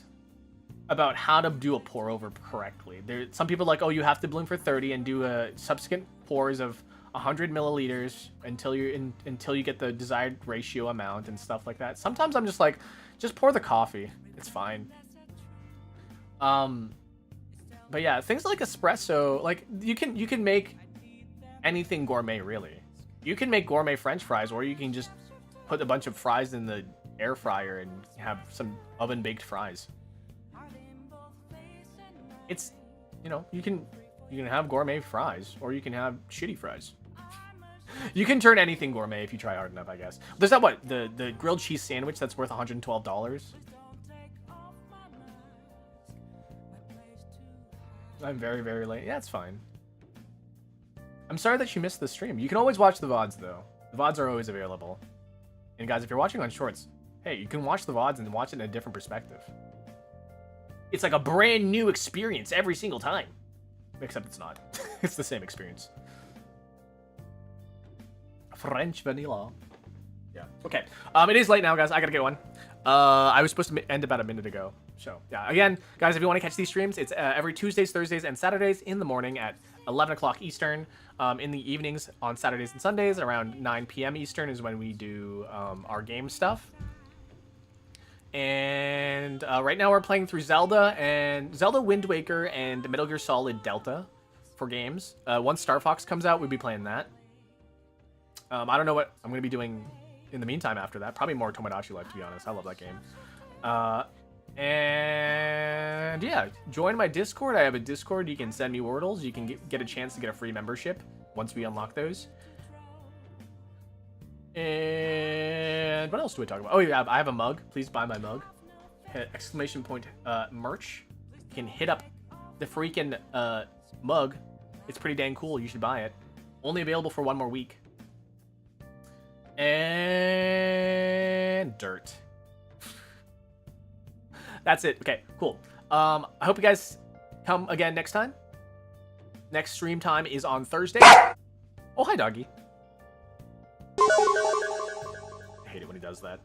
about how to do a pour over correctly. Some people are like, oh, you have to bloom for 30 and do a subsequent pours of 100 milliliters until you get the desired ratio amount and stuff like that. Sometimes I'm just like, just pour the coffee. It's fine. But yeah, things like espresso, like you can make anything gourmet, really. You can make gourmet French fries, or you can just put a bunch of fries in the air fryer and have some oven baked fries. It's, you know, you can have gourmet fries, or you can have shitty fries. You can turn anything gourmet if you try hard enough, I guess. There's that what, the grilled cheese sandwich that's worth $112. I'm very, very late. Yeah, it's fine. I'm sorry that you missed the stream. You can always watch the VODs, though. The VODs are always available. And guys, if you're watching on Shorts, hey, you can watch the VODs and watch it in a different perspective. It's like a brand new experience every single time. Except it's not. It's the same experience. French vanilla. Yeah. Okay. It is late now, guys. I gotta get one. I was supposed to end about a minute ago. So, yeah. Again, guys, if you want to catch these streams, it's every Tuesdays, Thursdays, and Saturdays in the morning at 11 o'clock Eastern. In the evenings on Saturdays and Sundays around 9 p.m. Eastern is when we do our game stuff. And right now we're playing through Zelda Wind Waker and Metal Gear Solid Delta for games. Once Star Fox comes out, we'll be playing that. I don't know what I'm going to be doing in the meantime after that. Probably more Tomodachi Life, to be honest. I love that game. And yeah, join my Discord. I have a Discord. You can send me Wordles. You can get a chance to get a free membership once we unlock those. And what else do we talk about? Oh yeah, I have a mug. Please buy my mug. Exclamation point merch. You can hit up the freaking mug. It's pretty dang cool. You should buy it. Only available for 1 more week. And dirt. That's it. Okay, cool. I hope you guys come again next time. Next stream time is on Thursday. Oh, hi, doggy. I hate it when he does that.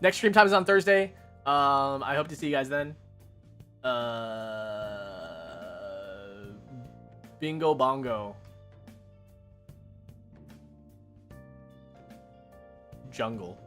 Next stream time is on Thursday. I hope to see you guys then. Bingo bongo. Jungle.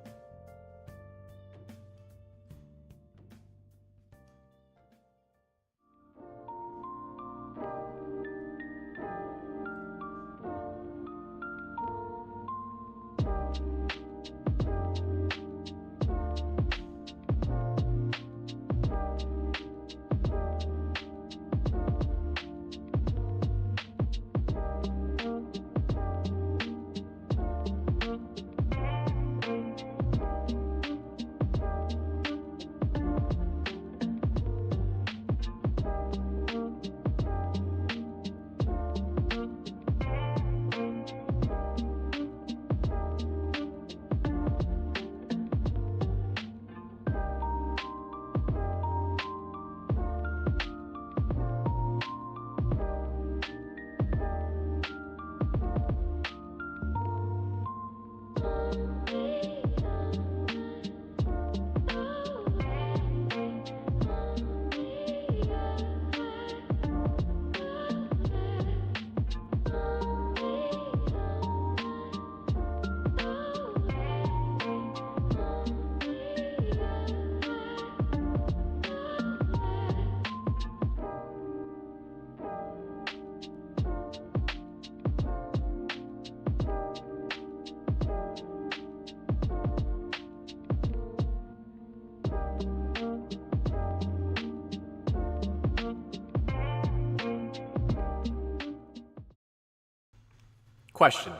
Question.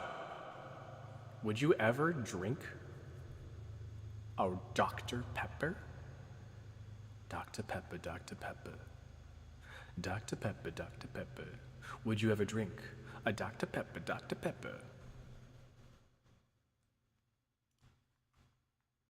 Would you ever drink a Dr. Pepper? Dr. Pepper, Dr. Pepper. Dr. Pepper, Dr. Pepper. Would you ever drink a Dr. Pepper, Dr. Pepper?